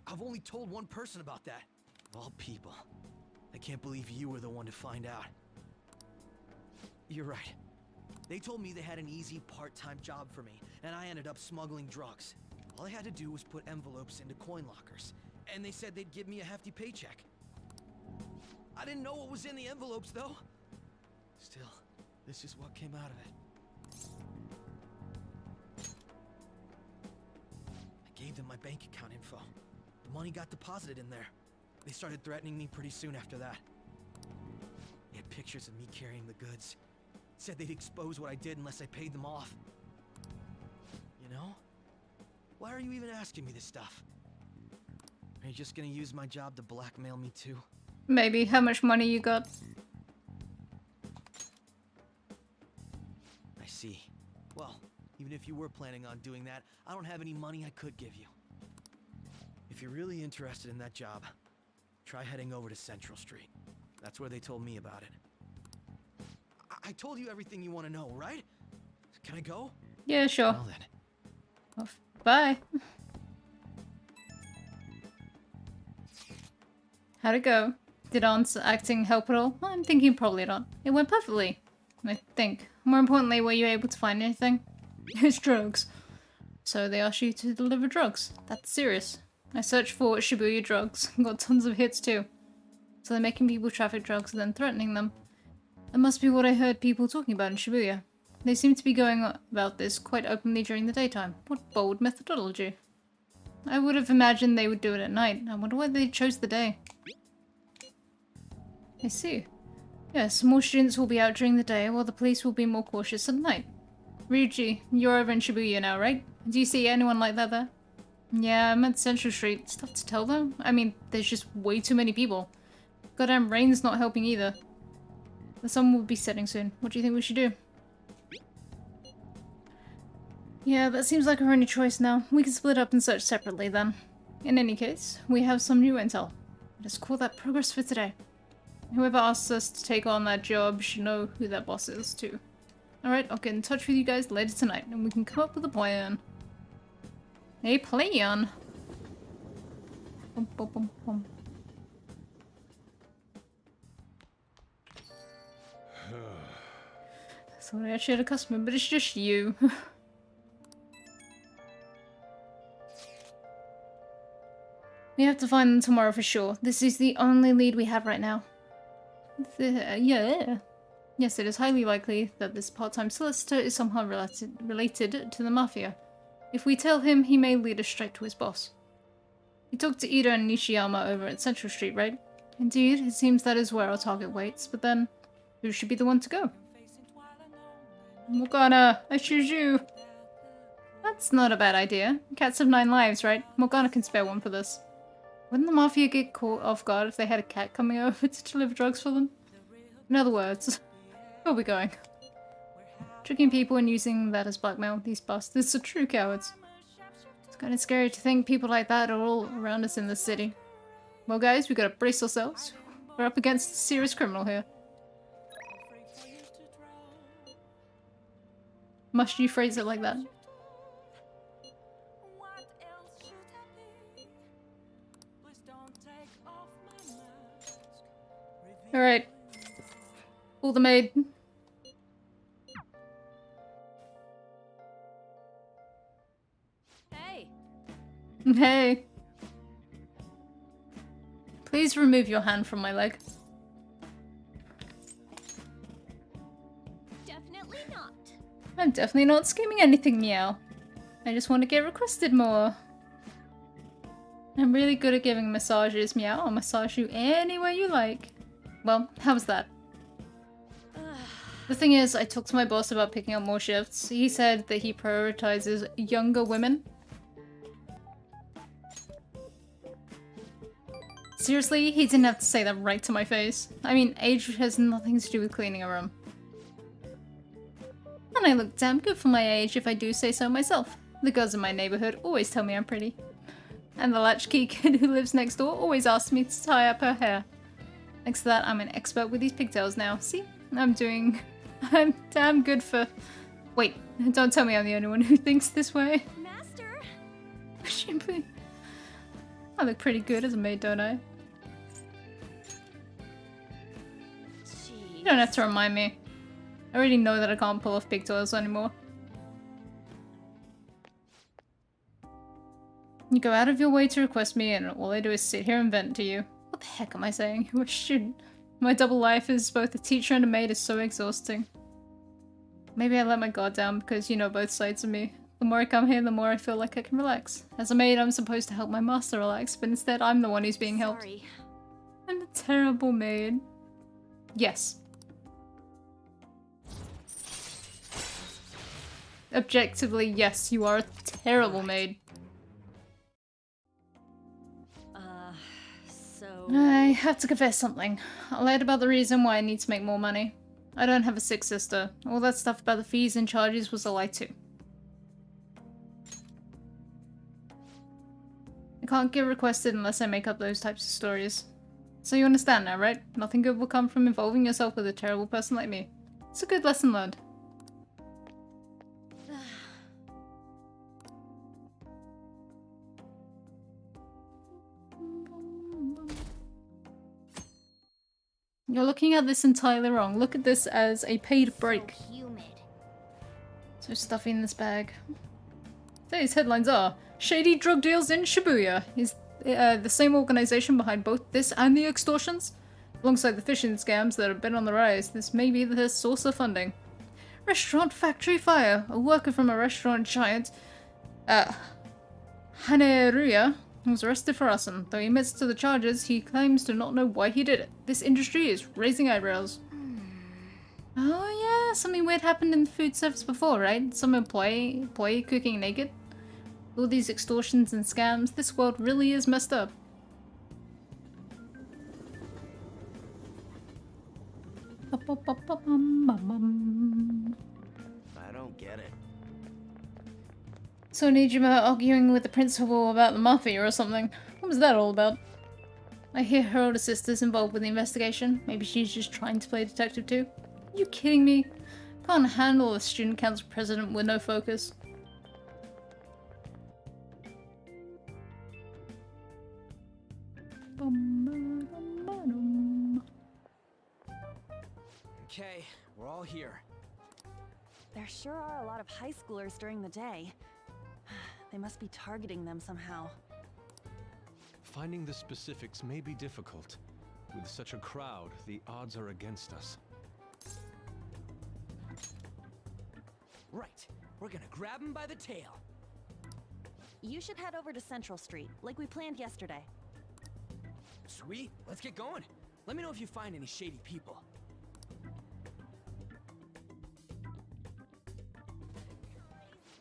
I've only told one person about that. Of all people. I can't believe you were the one to find out. You're right. They told me they had an easy part-time job for me, and I ended up smuggling drugs. All I had to do was put envelopes into coin lockers, and they said they'd give me a hefty paycheck. I didn't know what was in the envelopes, though. Still, this is what came out of it. I gave them my bank account info. The money got deposited in there. They started threatening me pretty soon after that. They had pictures of me carrying the goods. Said they'd expose what I did unless I paid them off. You know? Why are you even asking me this stuff? Are you just gonna use my job to blackmail me too? Maybe. How much money you got? I see. Well, even if you were planning on doing that, I don't have any money I could give you. If you're really interested in that job, try heading over to Central Street. That's where they told me about it. I told you everything you want to know, right? Can I go? Yeah, sure. Well then. Off. Bye. How'd it go? Did Aunt's acting help at all? Well, I'm thinking probably not. It went perfectly, I think. More importantly, were you able to find anything? It's drugs. So they asked you to deliver drugs. That's serious. I searched for Shibuya drugs. Got tons of hits too. So they're making people traffic drugs and then threatening them. That must be what I heard people talking about in Shibuya. They seem to be going about this quite openly during the daytime. What bold methodology. I would have imagined they would do it at night. I wonder why they chose the day. I see. Yes, more students will be out during the day, while the police will be more cautious at night. Ryuji, you're over in Shibuya now, right? Do you see anyone like that there? Yeah, I'm at Central Street. It's tough to tell though. I mean, there's just way too many people. Goddamn rain's not helping either. The sun will be setting soon. What do you think we should do? Yeah, that seems like our only choice now. We can split up and search separately then. In any case, we have some new intel. Let's call that progress for today. Whoever asks us to take on that job should know who that boss is too. Alright, I'll get in touch with you guys later tonight and we can come up with a plan. A plan? Bum, bum, bum, bum. Sorry, I actually had a customer, but it's just you. We have to find them tomorrow for sure. This is the only lead we have right now. Yeah. Yes, it is highly likely that this part-time solicitor is somehow related to the Mafia. If we tell him, he may lead us straight to his boss. You talked to Ida and Nishiyama over at Central Street, right? Indeed, it seems that is where our target waits, but then, who should be the one to go? Morgana, I choose you! That's not a bad idea. Cats have 9 lives, right? Morgana can spare one for this. Wouldn't the Mafia get caught off guard if they had a cat coming over to deliver drugs for them? In other words, where are we going? Tricking people and using that as blackmail, these bastards are true cowards. It's kind of scary to think people like that are all around us in this city. Well guys, we gotta brace ourselves. We're up against a serious criminal here. Must you phrase it like that? Alright. Pull the maid. Hey! Hey. Please remove your hand from my leg. Definitely not. I'm definitely not scheming anything, meow. I just want to get requested more. I'm really good at giving massages, meow. I'll massage you any way you like. Well, how's that? The thing is, I talked to my boss about picking up more shifts. He said that he prioritizes younger women. Seriously, he didn't have to say that right to my face. I mean, age has nothing to do with cleaning a room. And I look damn good for my age if I do say so myself. The girls in my neighborhood always tell me I'm pretty. And the latchkey kid who lives next door always asks me to tie up her hair. Thanks to that, I'm an expert with these pigtails now. See? I'm damn good for... Wait, don't tell me I'm the only one who thinks this way. Master! I look pretty good as a maid, don't I? Jeez. You don't have to remind me. I already know that I can't pull off pigtails anymore. You go out of your way to request me and all I do is sit here and vent to you. What the heck am I saying? You're a student. My double life as both a teacher and a maid is so exhausting. Maybe I let my guard down because you know both sides of me. The more I come here, the more I feel like I can relax. As a maid, I'm supposed to help my master relax, but instead I'm the one who's being helped. Sorry. I'm a terrible maid. Yes. Objectively, yes, you are a terrible maid. I have to confess something. I lied about the reason why I need to make more money. I don't have a sick sister. All that stuff about the fees and charges was a lie too. I can't get requested unless I make up those types of stories. So you understand now, right? Nothing good will come from involving yourself with a terrible person like me. It's a good lesson learned. You're looking at this entirely wrong. Look at this as a paid break. So humid. So stuffy in this bag. Today's headlines are: Shady drug deals in Shibuya. Is the same organization behind both this and the extortions? Alongside the phishing scams that have been on the rise, this may be the source of funding. Restaurant factory fire. A worker from a restaurant giant, Haneruya, was arrested for arson. Though he admits to the charges, he claims to not know why he did it. This industry is raising eyebrows. Oh yeah, something weird happened in the food service before, right? Some employee cooking naked. All these extortions and scams, this world really is messed up. I don't get it. So Nijima arguing with the principal about the mafia or something. What was that all about? I hear her older sister's involved with the investigation. Maybe she's just trying to play detective too? Are you kidding me? Can't handle a student council president with no focus. Okay, we're all here. There sure are a lot of high schoolers during the day. They must be targeting them somehow. Finding the specifics may be difficult. With such a crowd, the odds are against us. Right, we're gonna grab him by the tail. You should head over to Central Street, like we planned yesterday. Sweet, let's get going. Let me know if you find any shady people.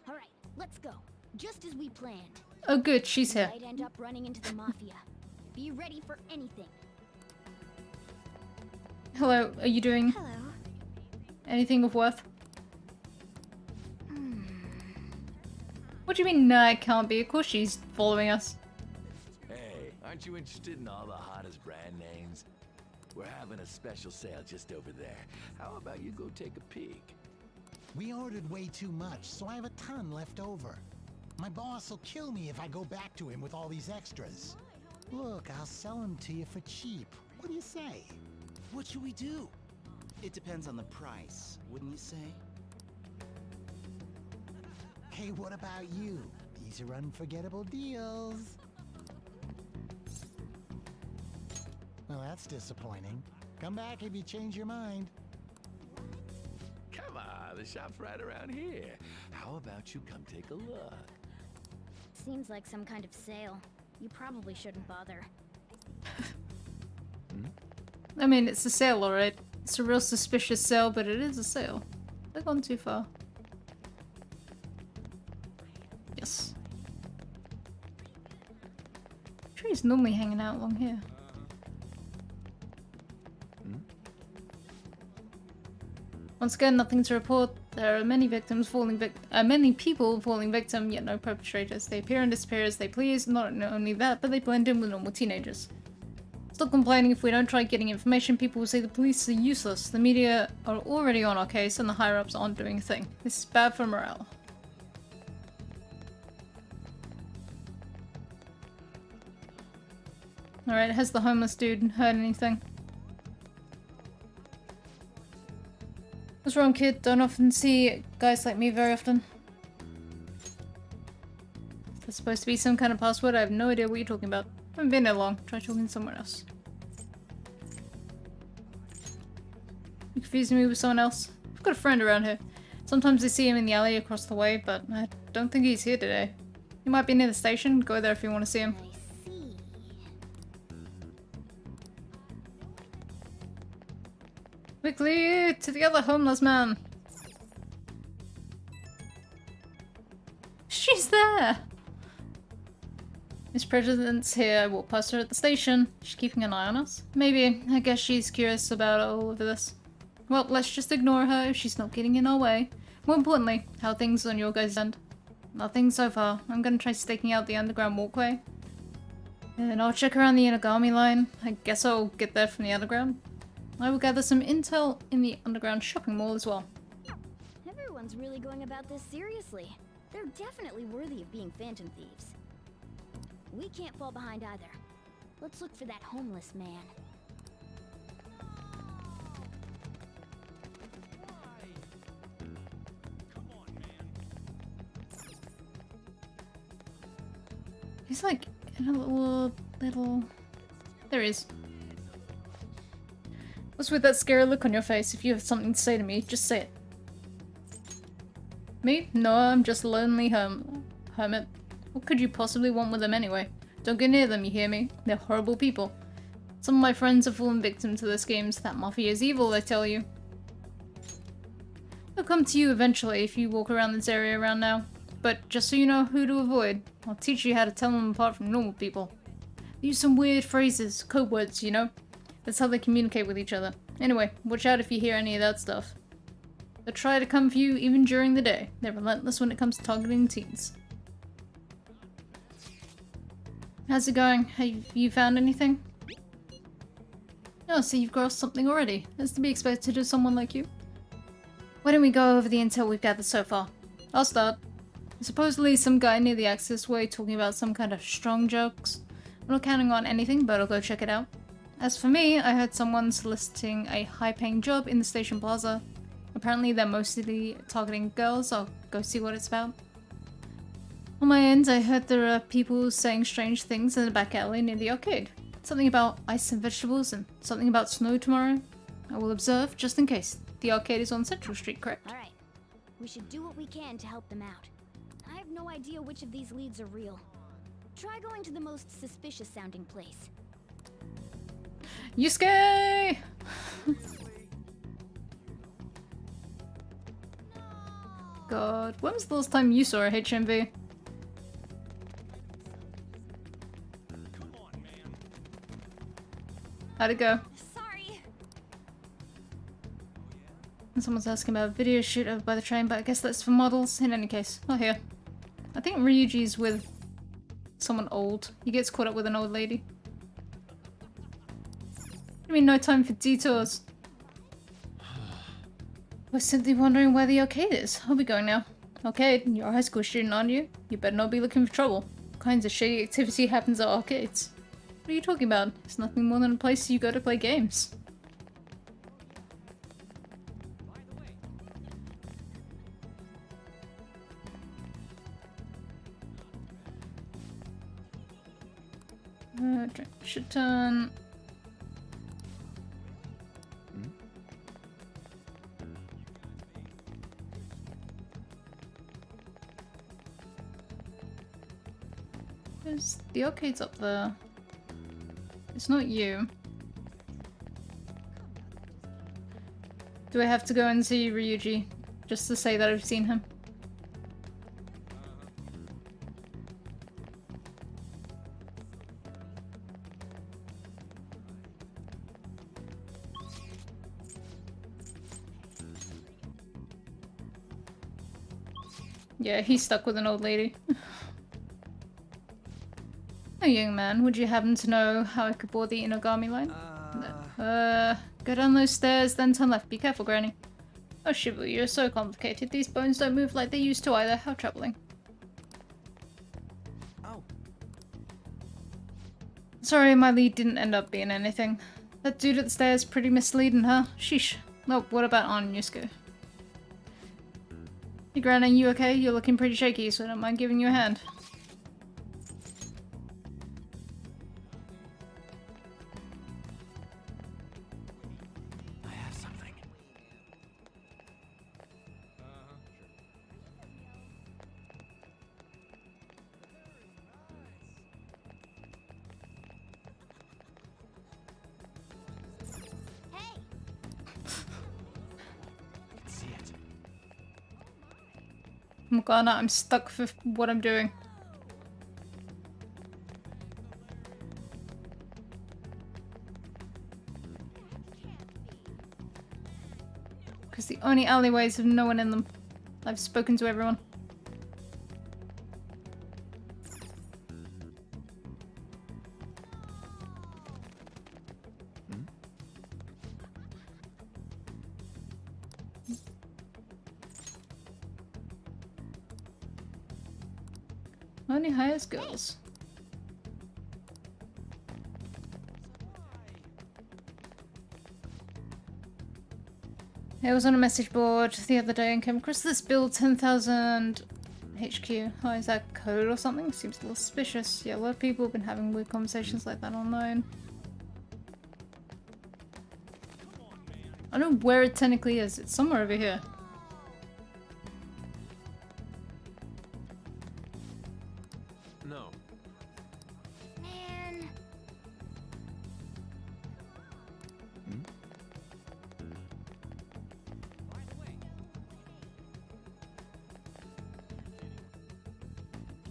Alright, let's go. Just as we planned. Oh good, she's We here. might end up running into the Mafia. Be ready for anything. Hello, are you doing anything of worth? What do you mean, no, it can't be? Of course she's following us. Hey, aren't you interested in all the hottest brand names? We're having a special sale just over there. How about you go take a peek? We ordered way too much, so I have a ton left over. My boss will kill me if I go back to him with all these extras. Look, I'll sell them to you for cheap. What do you say? What should we do? It depends on the price, wouldn't you say? Hey, what about you? These are unforgettable deals. Well, that's disappointing. Come back if you change your mind. Come on, the shop's right around here. How about you come take a look? Seems like some kind of sale. You probably shouldn't bother. I mean, it's a sale, alright. It's a real suspicious sale, but it is a sale. They've gone too far. Yes. Tree's normally hanging out along here. Once again, nothing to report. There are many victims falling many people falling victim, yet no perpetrators. They appear and disappear as they please. Not only that, but they blend in with normal teenagers. Stop complaining. If we don't try getting information, people will say the police are useless. The media are already on our case and the higher-ups aren't doing a thing. This is bad for morale. Alright, has the homeless dude heard anything? What's wrong, kid? Don't often see guys like me very often. There's supposed to be some kind of password. I have no idea what you're talking about. I haven't been here long. Try talking somewhere else. You confusing me with someone else? I've got a friend around here. Sometimes I see him in the alley across the way, but I don't think he's here today. He might be near the station. Go there if you want to see him. Quickly, to the other homeless man. She's there! Miss President's here. I walk past her at the station. She's keeping an eye on us. Maybe. I guess she's curious about all of this. Well, let's just ignore her if she's not getting in our way. More importantly, how are things on your guys' end? Nothing so far. I'm gonna try staking out the underground walkway. And I'll check around the Inagami line. I guess I'll get there from the underground. I will gather some intel in the underground shopping mall as well. Everyone's really going about this seriously. They're definitely worthy of being phantom thieves. We can't fall behind either. Let's look for that homeless man. He's like in a little... There he is. What's with that scary look on your face? If you have something to say to me, just say it. Me? No, I'm just a lonely hermit. What could you possibly want with them anyway? Don't get near them, you hear me? They're horrible people. Some of my friends have fallen victim to their schemes. That mafia is evil, I tell you. They'll come to you eventually if you walk around this area around now. But just so you know who to avoid, I'll teach you how to tell them apart from normal people. They use some weird phrases, code words, you know? That's how they communicate with each other. Anyway, watch out if you hear any of that stuff. They'll try to come for you even during the day. They're relentless when it comes to targeting teens. How's it going? Have you found anything? Oh, so you've grasped something already. That's to be expected of someone like you. Why don't we go over the intel we've gathered so far? I'll start. Supposedly some guy near the access way talking about some kind of strong jokes. I'm not counting on anything, but I'll go check it out. As for me, I heard someone soliciting a high-paying job in the station plaza. Apparently they're mostly targeting girls. I'll go see what it's about. On my end, I heard there are people saying strange things in the back alley near the arcade. Something about ice and vegetables and something about snow tomorrow. I will observe just in case. The arcade is on Central Street, correct? Alright. We should do what we can to help them out. I have no idea which of these leads are real. Try going to the most suspicious sounding place. Yusuke! God, when was the last time you saw a HMV? How'd it go? Sorry. And someone's asking about a video shoot over by the train, but I guess that's for models. In any case, not here. I think Ryuji's with someone old. He gets caught up with an old lady. I mean, no time for detours. We're simply wondering where the arcade is. I'll be going now. Arcade? You're a high school student, aren't you? You better not be looking for trouble. What kinds of shady activity happens at arcades? What are you talking about? It's nothing more than a place you go to play games. Should turn. The arcade's up there. It's not you. Do I have to go and see Ryuji just to say that I've seen him? Yeah, he's stuck with an old lady. Oh, young man, would you happen to know how I could board the Inagami line? Go down those stairs, then turn left. Be careful, Granny. Oh, Shibu, you're so complicated. These bones don't move like they used to either. How troubling. Oh. Sorry, my lead didn't end up being anything. That dude at the stairs pretty misleading, huh? Sheesh. Oh, what about An Yusuke? Hey, Granny, you okay? You're looking pretty shaky, so I don't mind giving you a hand. Morgana, I'm stuck with what I'm doing. Because the only alleyways have no one in them. I've spoken to everyone. Only hires girls. I was on a message board the other day and came across this bill 10,000 HQ. Oh, is that code or something? Seems a little suspicious. Yeah, a lot of people have been having weird conversations like that online. I don't know where it technically is. It's somewhere over here. No. Man.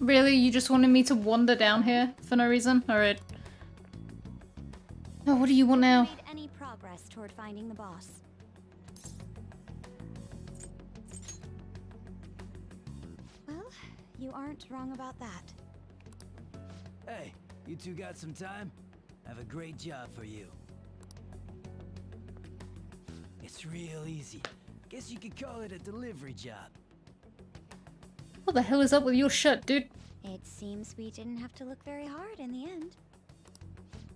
Really? You just wanted me to wander down here for no reason? Alright. Oh, what do you want now? Made any progress toward finding the boss? Well, you aren't wrong about that. Hey, you two got some time? I have a great job for you. It's real easy. Guess you could call it a delivery job. What the hell is up with your shirt, dude? It seems we didn't have to look very hard in the end.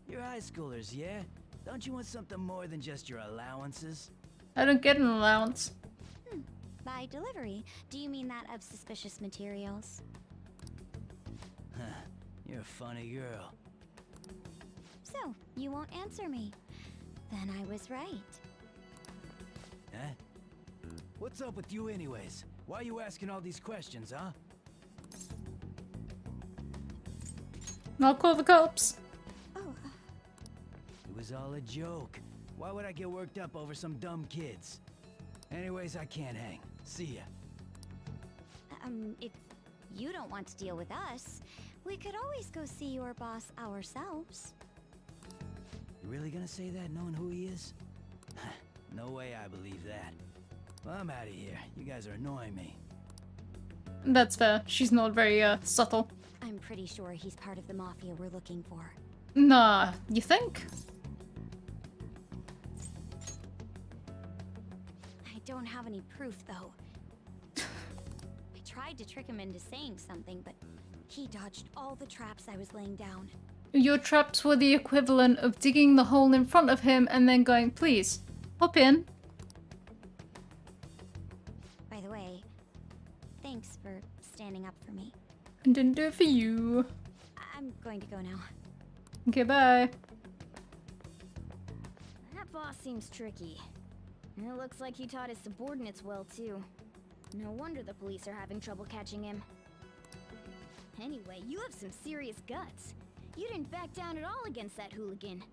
You're high schoolers, yeah? Don't you want something more than just your allowances? I don't get an allowance. By delivery, do you mean that of suspicious materials? Huh, you're a funny girl. So, you won't answer me. Then I was right. Huh? What's up with you anyways? Why are you asking all these questions, huh? I'll call the cops. It was all a joke. Why would I get worked up over some dumb kids? Anyways, I can't hang. See ya. If you don't want to deal with us, we could always go see your boss ourselves. You really gonna say that knowing who he is? No way I believe that. Well, I'm out of here. You guys are annoying me. That's fair. She's not very, subtle. I'm pretty sure he's part of the mafia we're looking for. Nah, you think? I don't have any proof, though. I tried to trick him into saying something, but he dodged all the traps I was laying down. Your traps were the equivalent of digging the hole in front of him and then going, please, hop in. By the way, thanks for standing up for me. I didn't do it for you. I'm going to go now. Okay, bye. That boss seems tricky. It looks like he taught his subordinates well, too. No wonder the police are having trouble catching him. Anyway, you have some serious guts. You didn't back down at all against that hooligan.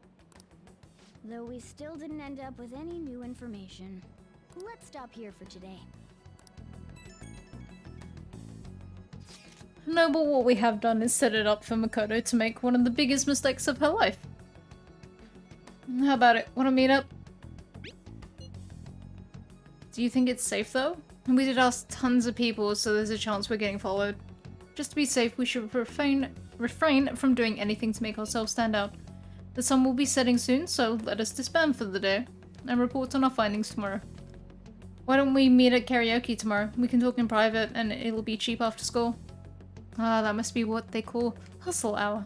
Though we still didn't end up with any new information. Let's stop here for today. No, but what we have done is set it up for Makoto to make one of the biggest mistakes of her life. How about it? Want to meet up? Do you think it's safe though? We did ask tons of people, so there's a chance we're getting followed. Just to be safe, we should refrain from doing anything to make ourselves stand out. The sun will be setting soon, so let us disband for the day and report on our findings tomorrow. Why don't we meet at karaoke tomorrow? We can talk in private and it'll be cheap after school. Ah, that must be what they call hustle hour.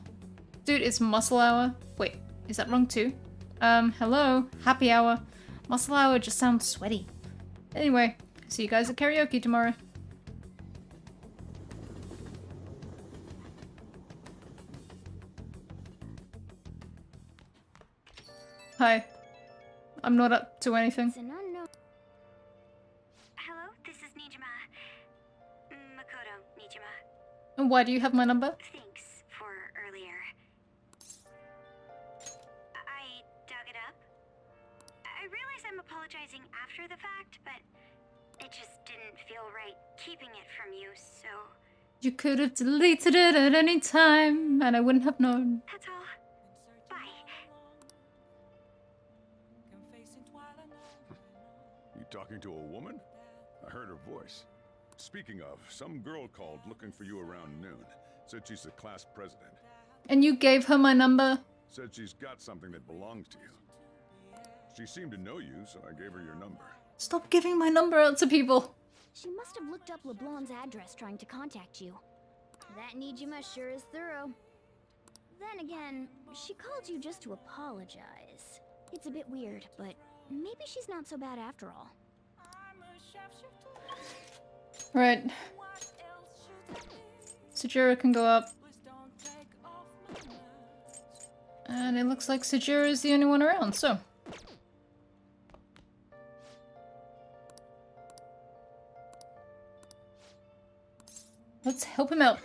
Dude, it's muscle hour. Wait, is that wrong too? Hello? Happy hour. Muscle hour just sounds sweaty. Anyway, see you guys at karaoke tomorrow. Hi. I'm not up to anything. It's an unknown. Hello, this is Nijima. Makoto Nijima. And why do you have my number? Thanks for earlier. I dug it up. I realize I'm apologizing after the fact, but it just didn't feel right keeping it from you, so... You could have deleted it at any time, and I wouldn't have known. That's all. Bye. You talking to a woman? I heard her voice. Speaking of, some girl called looking for you around noon. Said she's the class president. And you gave her my number? Said she's got something that belongs to you. She seemed to know you, so I gave her your number. Stop giving my number out to people. She must have looked up LeBlanc's address trying to contact you. That Nijima sure is thorough. Then again, she called you just to apologize. It's a bit weird, but maybe she's not so bad after all. Right. Sajira can go up. And it looks like Sajira is the only one around, so. Let's help him out.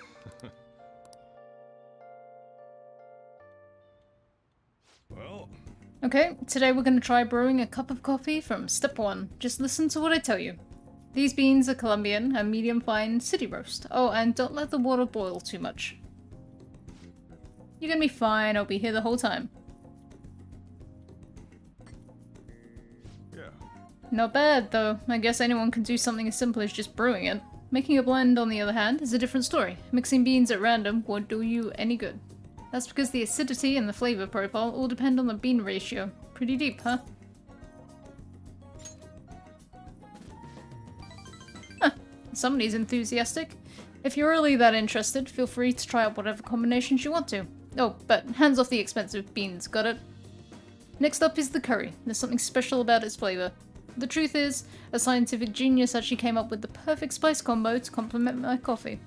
Well. Okay, today we're going to try brewing a cup of coffee from step 1. Just listen to what I tell you. These beans are Colombian and medium fine city roast. Oh, and don't let the water boil too much. You're gonna be fine, I'll be here the whole time. Yeah. Not bad, though. I guess anyone can do something as simple as just brewing it. Making a blend, on the other hand, is a different story. Mixing beans at random won't do you any good. That's because the acidity and the flavor profile all depend on the bean ratio. Pretty deep, huh? Huh. Somebody's enthusiastic. If you're really that interested, feel free to try out whatever combinations you want to. Oh, but hands off the expensive beans, got it? Next up is the curry. There's something special about its flavor. The truth is, a scientific genius actually came up with the perfect spice combo to complement my coffee.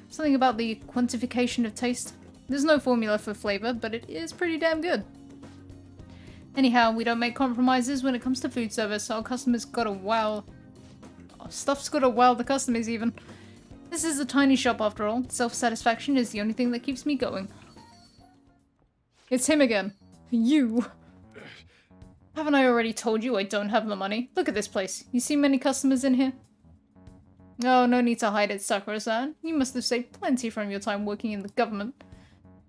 Something about the quantification of taste. There's no formula for flavor, but it is pretty damn good. Anyhow, we don't make compromises when it comes to food service. Our customers gotta wow. Our stuff's gotta wow the customers even. This is a tiny shop after all. Self-satisfaction is the only thing that keeps me going. It's him again. You. Haven't I already told you I don't have the money? Look at this place. You see many customers in here? Oh, no need to hide it, Sakura-san. You must have saved plenty from your time working in the government.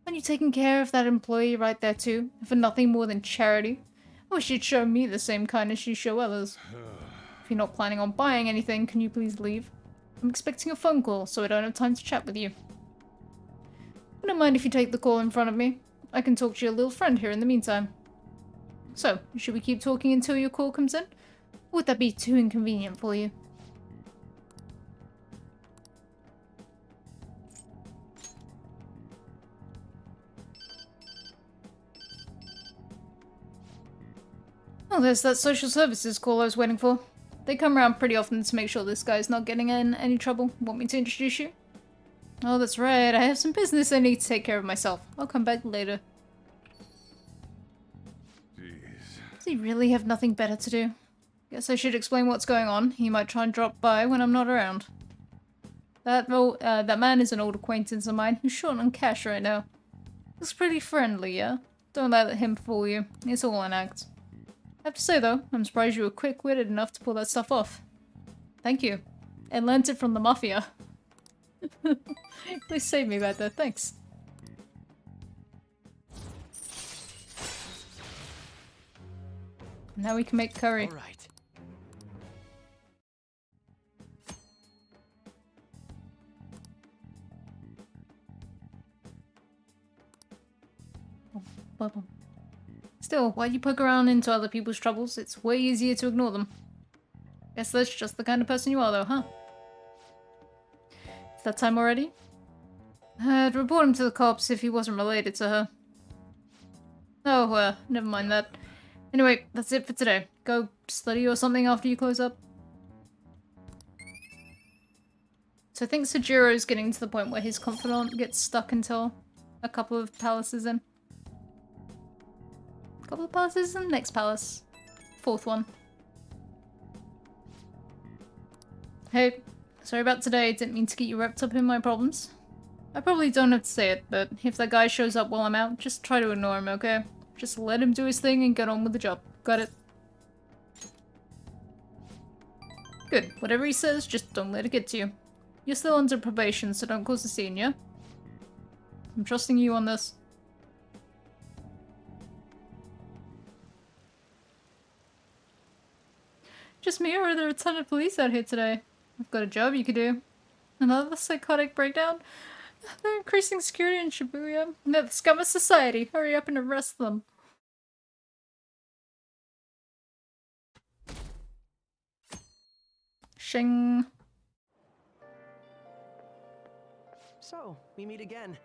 Aren't you taking care of that employee right there too? For nothing more than charity? I wish you'd show me the same kindness you show others. If you're not planning on buying anything, can you please leave? I'm expecting a phone call, so I don't have time to chat with you. I don't mind if you take the call in front of me. I can talk to your little friend here in the meantime. So, should we keep talking until your call comes in? Or would that be too inconvenient for you? Oh, there's that social services call I was waiting for. They come around pretty often to make sure this guy's not getting in any trouble. Want me to introduce you? Oh, that's right. I have some business I need to take care of myself. I'll come back later. Does he really have nothing better to do? Guess I should explain what's going on. He might try and drop by when I'm not around. That man is an old acquaintance of mine who's short on cash right now. Looks pretty friendly, yeah? Don't let him fool you. It's all an act. I have to say though, I'm surprised you were quick-witted enough to pull that stuff off. Thank you. I learnt it from the Mafia. They saved me back there, thanks. Now we can make curry. All right. Still, why do you poke around into other people's troubles? It's way easier to ignore them. Guess that's just the kind of person you are though, huh? Is that time already? I'd report him to the cops if he wasn't related to her. Oh, never mind that. Anyway, that's it for today. Go study or something after you close up. So I think Sajiro's getting to the point where his confidant gets stuck until a couple of palaces in. Couple of palaces in? Next palace. Fourth one. Hey, sorry about today. Didn't mean to get you wrapped up in my problems. I probably don't have to say it, but if that guy shows up while I'm out, just try to ignore him, okay? Just let him do his thing and get on with the job. Got it? Good. Whatever he says, just don't let it get to you. You're still under probation, so don't cause a scene, yeah? I'm trusting you on this. Just me, or are there a ton of police out here today? I've got a job you could do. Another psychotic breakdown? They're increasing security in Shibuya. They're the scum of society. Hurry up and arrest them. Shing. So, we meet again.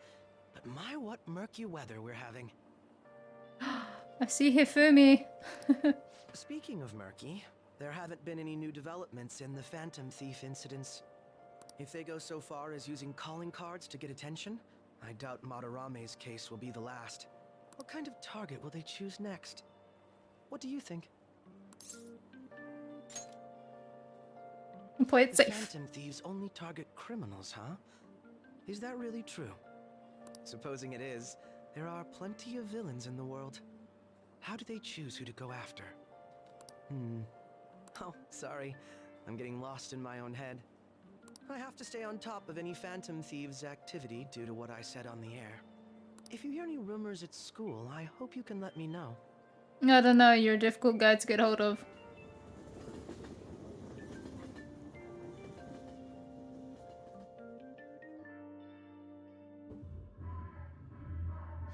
But my, what murky weather we're having. I see Hifumi. Speaking of murky, there haven't been any new developments in the Phantom Thief incidents. If they go so far as using calling cards to get attention, I doubt Madarame's case will be the last. What kind of target will they choose next? What do you think? Play it safe. Phantom thieves only target criminals, huh? Is that really true? Supposing it is, there are plenty of villains in the world. How do they choose who to go after? Oh, sorry. I'm getting lost in my own head. I have to stay on top of any Phantom Thieves' activity due to what I said on the air. If you hear any rumors at school, I hope you can let me know. I don't know, you're a difficult guy to get hold of.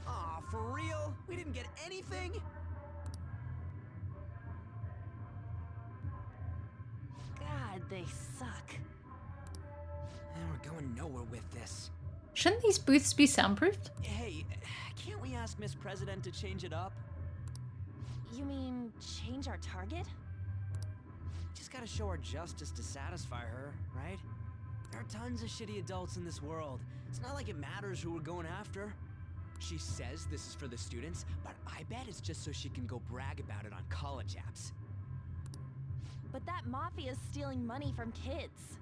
Aw, for real? We didn't get anything? God, they suck. And we're going nowhere with this. Shouldn't these booths be soundproofed? Hey, can't we ask Miss President to change it up? You mean change our target? Just gotta show her justice to satisfy her, right? There are tons of shitty adults in this world. It's not like it matters who we're going after. She says this is for the students, but I bet it's just so she can go brag about it on college apps. But that mafia's stealing money from kids.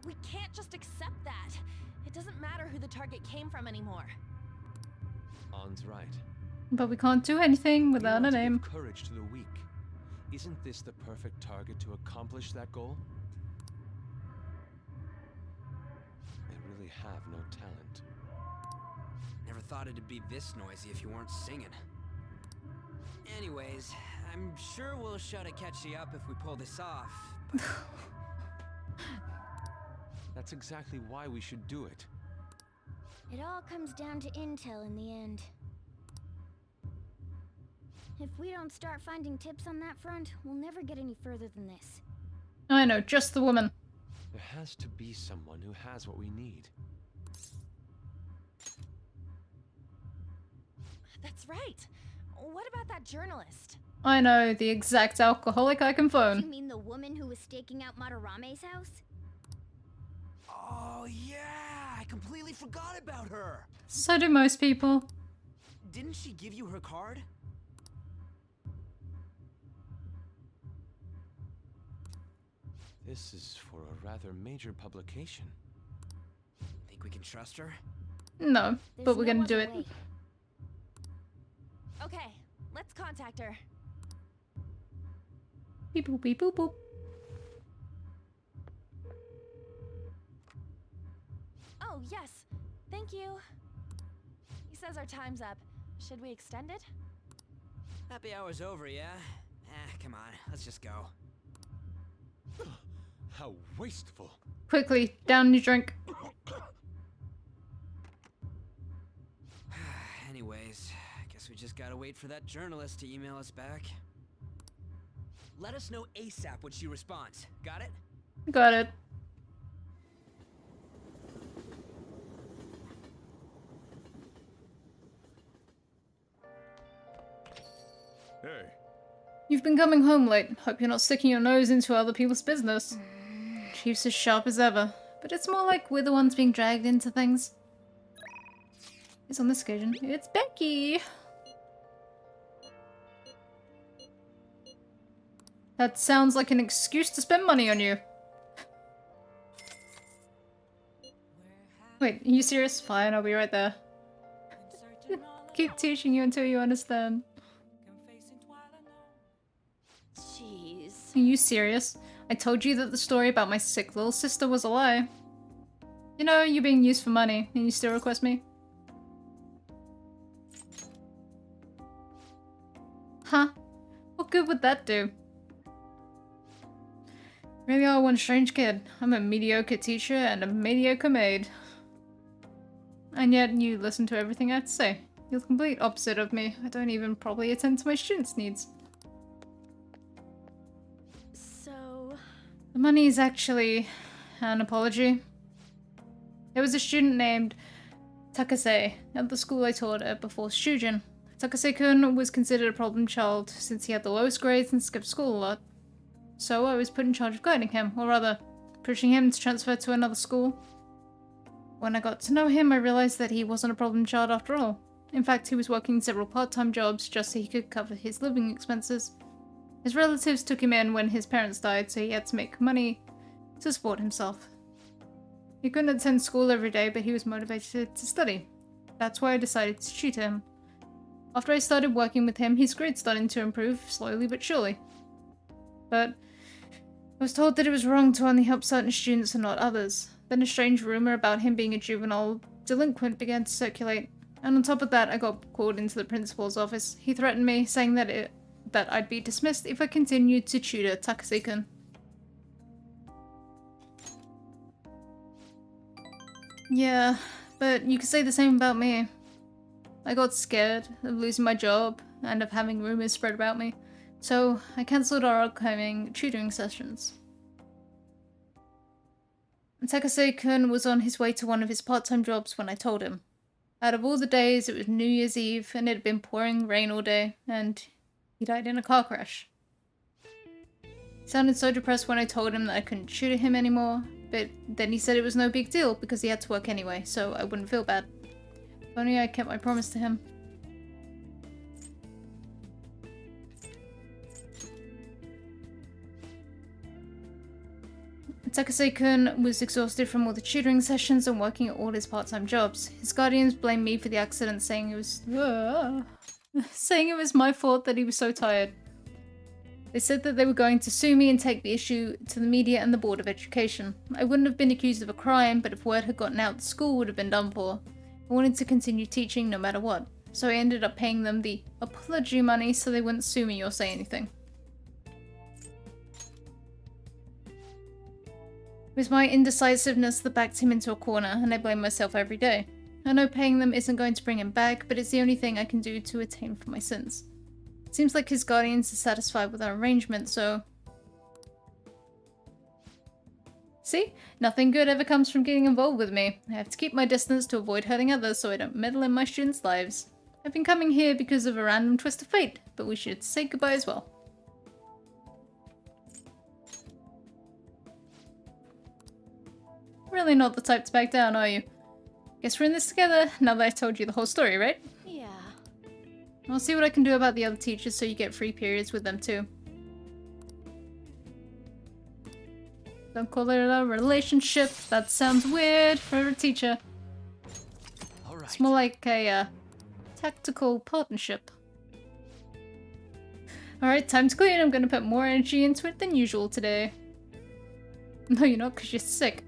We can't just accept that. It doesn't matter who the target came from anymore. An's right. But we can't do anything without a name. Courage to the weak. Isn't this the perfect target to accomplish that goal? They really have no talent. Never thought it'd be this noisy if you weren't singing. Anyways, I'm sure we'll shut a catchy up if we pull this off. That's exactly why we should do it. It all comes down to intel in the end. If we don't start finding tips on that front, we'll never get any further than this. I know, just the woman. There has to be someone who has what we need. That's right. What about that journalist? I know, the exact alcoholic I can You phone. mean the woman who was staking out Madarame's house? Oh yeah, I completely forgot about her. So do most people. Didn't she give you her card? This is for a rather major publication. Think we can trust her? No, but we're gonna do it. Okay, let's contact her. Beep boop beep boop boop. Oh, yes. Thank you. He says our time's up. Should we extend it? Happy hour's over, yeah? Come on, let's just go. How wasteful. Quickly, down your drink. Anyways, guess we just gotta wait for that journalist to email us back. Let us know ASAP when she responds. Got it? Got it. Hey. You've been coming home late. Hope you're not sticking your nose into other people's business. Chief's as sharp as ever, but it's more like we're the ones being dragged into things. It's on this occasion. It's Becky! That sounds like an excuse to spend money on you. Wait, are you serious? Fine, I'll be right there. Keep teaching you until you understand. Jeez. Are you serious? I told you that the story about my sick little sister was a lie. You know, you're being used for money, and you still request me? Huh? What good would that do? Really are one strange kid. I'm a mediocre teacher and a mediocre maid. And yet you listen to everything I have to say. You're the complete opposite of me. I don't even probably attend to my students' needs. So... The money is actually an apology. There was a student named Takase at the school I taught at before Shujin. Takase-kun was considered a problem child since he had the lowest grades and skipped school a lot. So I was put in charge of guiding him, or rather, pushing him to transfer to another school. When I got to know him, I realized that he wasn't a problem child after all. In fact, he was working several part-time jobs just so he could cover his living expenses. His relatives took him in when his parents died, so he had to make money to support himself. He couldn't attend school every day, but he was motivated to study. That's why I decided to tutor him. After I started working with him, his grades started to improve, slowly but surely. But I was told that it was wrong to only help certain students and not others. Then a strange rumor about him being a juvenile delinquent began to circulate, and on top of that I got called into the principal's office. He threatened me, saying that I'd be dismissed if I continued to tutor Takase-kun. Yeah, but you could say the same about me. I got scared of losing my job and of having rumors spread about me, so I cancelled our upcoming tutoring sessions. Takase-kun was on his way to one of his part-time jobs when I told him. Out of all the days, it was New Year's Eve and it had been pouring rain all day, and he died in a car crash. He sounded so depressed when I told him that I couldn't tutor him anymore, but then he said it was no big deal because he had to work anyway, so I wouldn't feel bad. If only I kept my promise to him. Takase-kun was exhausted from all the tutoring sessions and working at all his part-time jobs. His guardians blamed me for the accident, saying it was my fault that he was so tired. They said that they were going to sue me and take the issue to the media and the Board of Education. I wouldn't have been accused of a crime, but if word had gotten out, the school would have been done for. I wanted to continue teaching no matter what, so I ended up paying them the apology money so they wouldn't sue me or say anything. It was my indecisiveness that backed him into a corner, and I blame myself every day. I know paying them isn't going to bring him back, but it's the only thing I can do to atone for my sins. It seems like his guardians are satisfied with our arrangement, so... See? Nothing good ever comes from getting involved with me. I have to keep my distance to avoid hurting others so I don't meddle in my students' lives. I've been coming here because of a random twist of fate, but we should say goodbye as well. Really not the type to back down, are you? Guess we're in this together, now that I told you the whole story, right? Yeah. I'll see what I can do about the other teachers so you get free periods with them too. Don't call it a relationship, that sounds weird for a teacher. Alright. It's more like a tactical partnership. Alright, time to clean. I'm gonna put more energy into it than usual today. No, you're not, because you're sick.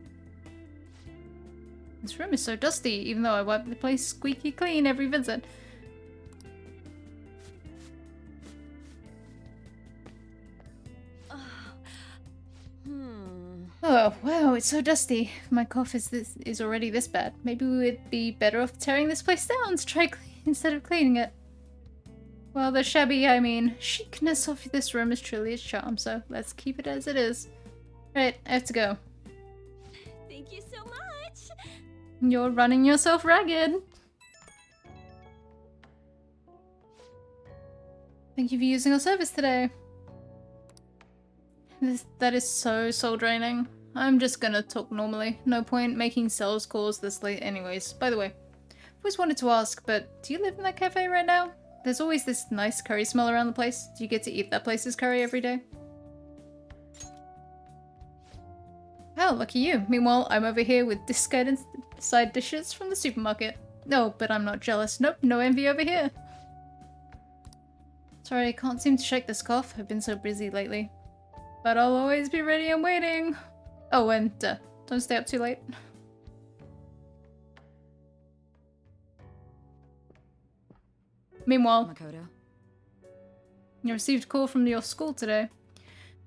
This room is so dusty, even though I wipe the place squeaky clean every visit. Oh, wow, it's so dusty. If my cough is already this bad. Maybe we would be better off tearing this place down to try instead of cleaning it. Well, the shabby, I mean, chicness of this room is truly its charm, so let's keep it as it is. Right, I have to go. Thank you so much! You're running yourself ragged. Thank you for using our service today. That is so soul draining. I'm just gonna talk normally. No point making sales calls this late anyways. By the way, I've always wanted to ask, but do you live in that cafe right now? There's always this nice curry smell around the place. Do you get to eat that place's curry every day? Oh, lucky you. Meanwhile, I'm over here with discarded side dishes from the supermarket. No, but I'm not jealous. Nope, no envy over here. Sorry, I can't seem to shake this cough. I've been so busy lately. But I'll always be ready and waiting. Oh, and don't stay up too late. Meanwhile, Makoto. You received a call from your school today.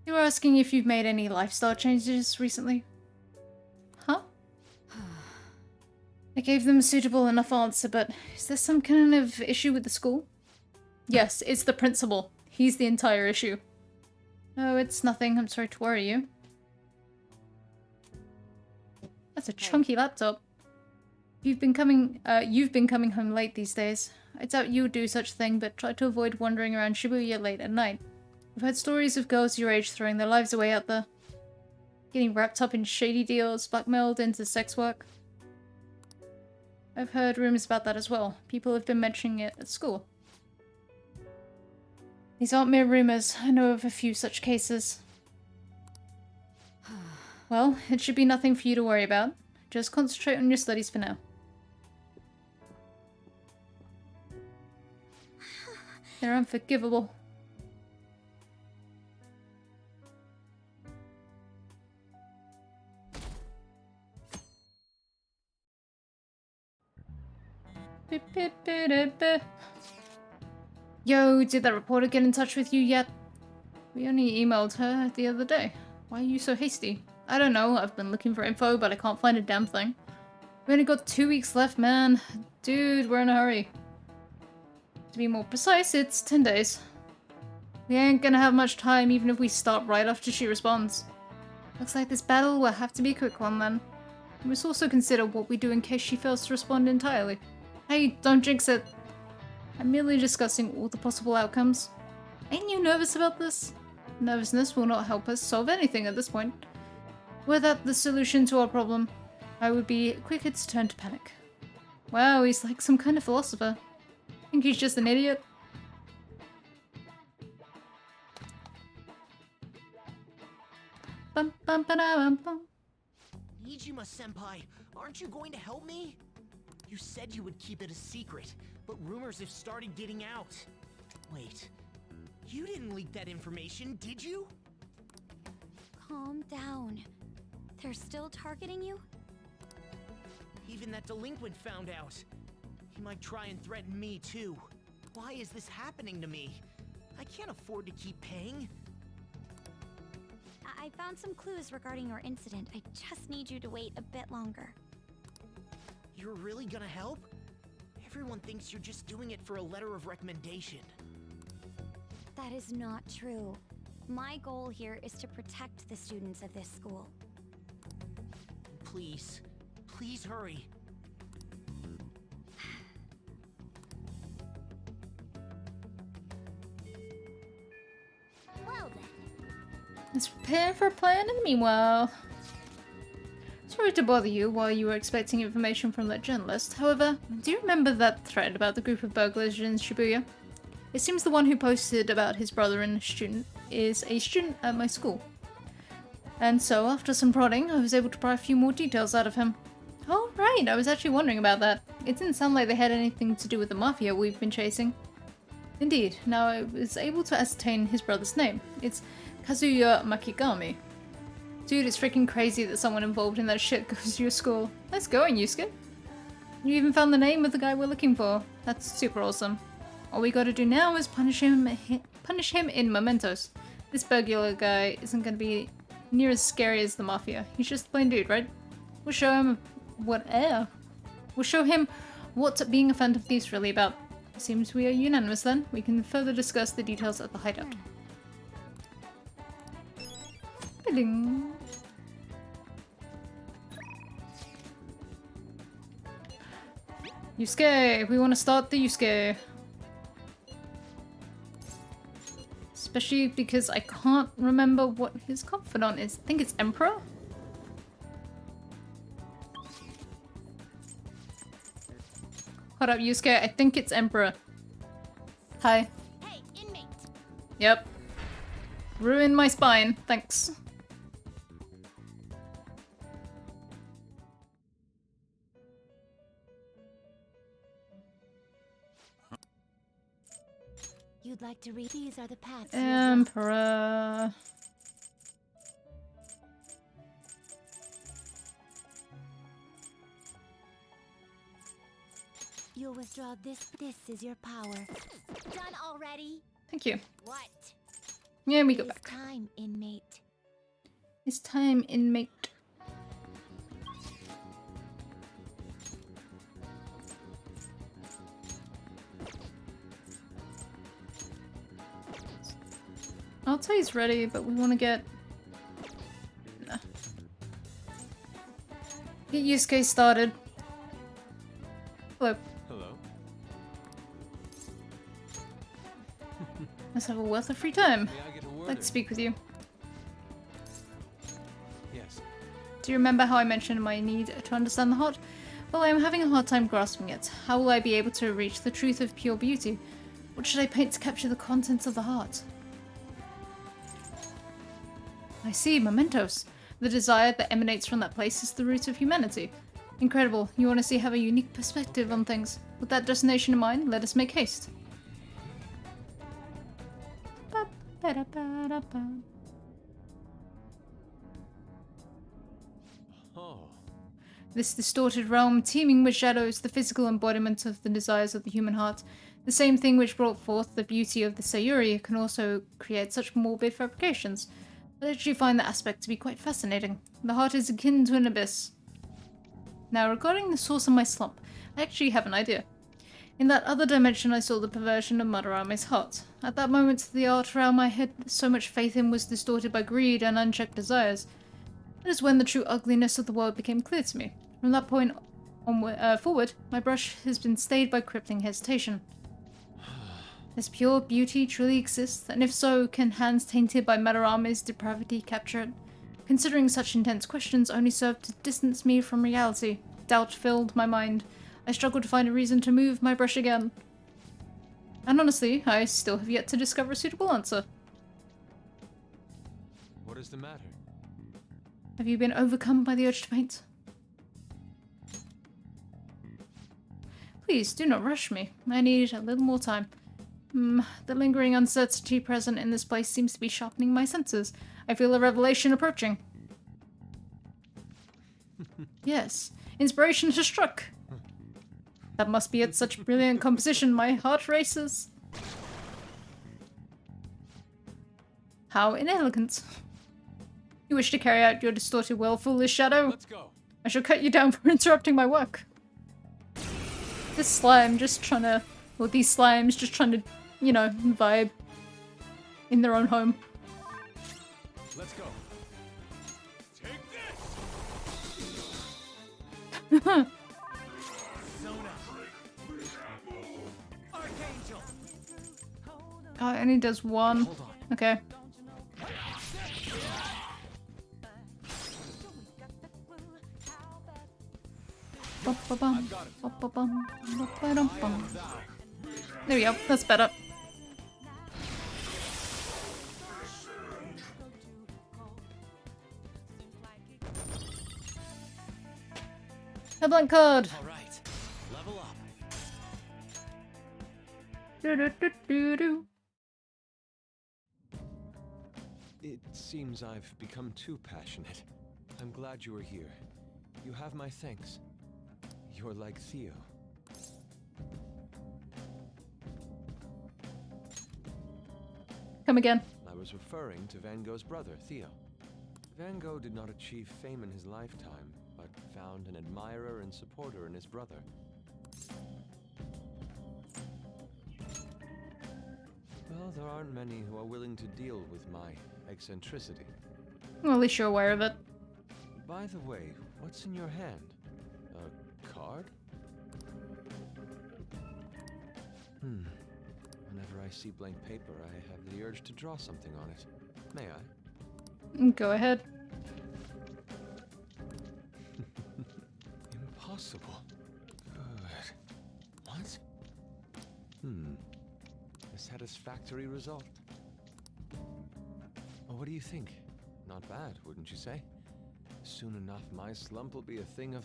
They were asking if you've made any lifestyle changes recently. Huh? I gave them a suitable enough answer, but is there some kind of issue with the school? Yes, it's the principal. He's the entire issue. Oh, it's nothing. I'm sorry to worry you. That's a chunky laptop. You've been coming home late these days. I doubt you would do such a thing, but try to avoid wandering around Shibuya late at night. I've heard stories of girls your age throwing their lives away out there. Getting wrapped up in shady deals, blackmailed into sex work. I've heard rumors about that as well. People have been mentioning it at school. These aren't mere rumors. I know of a few such cases. Well, it should be nothing for you to worry about. Just concentrate on your studies for now. They're unforgivable. Yo, did that reporter get in touch with you yet? We only emailed her the other day. Why are you so hasty? I don't know, I've been looking for info, but I can't find a damn thing. We only got 2 weeks left, man. Dude, we're in a hurry. To be more precise, it's 10 days. We ain't gonna have much time even if we start right after she responds. Looks like this battle will have to be a quick one then. We must also consider what we do in case she fails to respond entirely. Hey, don't jinx it. I'm merely discussing all the possible outcomes. Ain't you nervous about this? Nervousness will not help us solve anything at this point. Were that the solution to our problem, I would be quicker to turn to panic. Wow, he's like some kind of philosopher. Think he's just an idiot? Bum, bum, ba-da, bum. Nijima-senpai, aren't you going to help me? You said you would keep it a secret, but rumors have started getting out. Wait, you didn't leak that information, did you? Calm down. They're still targeting you? Even that delinquent found out. He might try and threaten me too. Why is this happening to me? I can't afford to keep paying. I found some clues regarding your incident. I just need you to wait a bit longer. You're really gonna help? Everyone thinks you're just doing it for a letter of recommendation. That is not true. My goal here is to protect the students of this school. Please, please hurry. Well then. Let's prepare for a plan in the meanwhile. Sorry to bother you while you were expecting information from that journalist. However, do you remember that thread about the group of burglars in Shibuya? It seems the one who posted about his brother and a student is a student at my school. And so, after some prodding, I was able to pry a few more details out of him. Oh, right, I was actually wondering about that. It didn't sound like they had anything to do with the mafia we've been chasing. Indeed, now I was able to ascertain his brother's name. It's Kazuya Makigami. Dude, it's freaking crazy that someone involved in that shit goes to your school. Nice going, Yusuke. You even found the name of the guy we're looking for. That's super awesome. All we gotta do now is punish him in mementos. This burglar guy isn't gonna be near as scary as the mafia. He's just a plain dude, right? We'll show him We'll show him what being a Phantom of Thieves really about. Seems we are unanimous then. We can further discuss the details at the hideout. Ba-ding. Yusuke! We want to start the Yusuke. Especially because I can't remember what his confidant is. I think it's Emperor? Hold up, Yusuke. I think it's Emperor. Hi. Hey, inmate! Yep. Ruined my spine. Thanks. You'd like to read? These are the paths. Emperor. You'll withdraw this. This is your power. Done already? Thank you. What? Yeah, we go It's back. time, inmate. It's time, inmate. I'll say he's ready, but we want to get Yusuke started. Let's have a wealth of free time. May I get a word? I'd like to speak with you. Yes. Do you remember how I mentioned my need to understand the heart? Well, I am having a hard time grasping it. How will I be able to reach the truth of pure beauty? What should I paint to capture the contents of the heart? I see, mementos. The desire that emanates from that place is the root of humanity. Incredible. You honestly have a unique perspective on things. With that destination in mind, let us make haste. Oh. This distorted realm, teeming with shadows, the physical embodiment of the desires of the human heart, the same thing which brought forth the beauty of the Sayuri, can also create such morbid fabrications. I actually find that aspect to be quite fascinating. The heart is akin to an abyss. Now, regarding the source of my slump, I actually have an idea. In that other dimension, I saw the perversion of Madarame's heart. At that moment, the art realm I had so much faith in was distorted by greed and unchecked desires. That is when the true ugliness of the world became clear to me. From that point forward, my brush has been stayed by crippling hesitation. Does pure beauty truly exist? And if so, can hands tainted by Madarame's depravity capture it? Considering such intense questions only served to distance me from reality. Doubt filled my mind. I struggled to find a reason to move my brush again. And honestly, I still have yet to discover a suitable answer. What is the matter? Have you been overcome by the urge to paint? Please, do not rush me. I need a little more time. The lingering uncertainty present in this place seems to be sharpening my senses. I feel a revelation approaching. Yes, inspiration has struck. That must be it, such brilliant composition, my heart races. How inelegant. You wish to carry out your distorted will, foolish shadow? Let's go. I shall cut you down for interrupting my work. This slime just trying to, or these slimes just trying to, you know, vibe in their own home. Let's go. Take this. Oh, it only does one. Okay. There we go. That's better. A blank card. All right. Level up. It seems I've become too passionate. I'm glad you were here. You have my thanks. You're like Theo. Come again. I was referring to Van Gogh's brother, Theo. Van Gogh did not achieve fame in his lifetime, but found an admirer and supporter in his brother. Well, there aren't many who are willing to deal with my eccentricity. Well, at least you're aware of it. By the way, what's in your hand? A card? Whenever I see blank paper, I have the urge to draw something on it. May I? Go ahead. Impossible. Good. What? A satisfactory result. Well, what do you think? Not bad, wouldn't you say? Soon enough, my slump will be a thing of...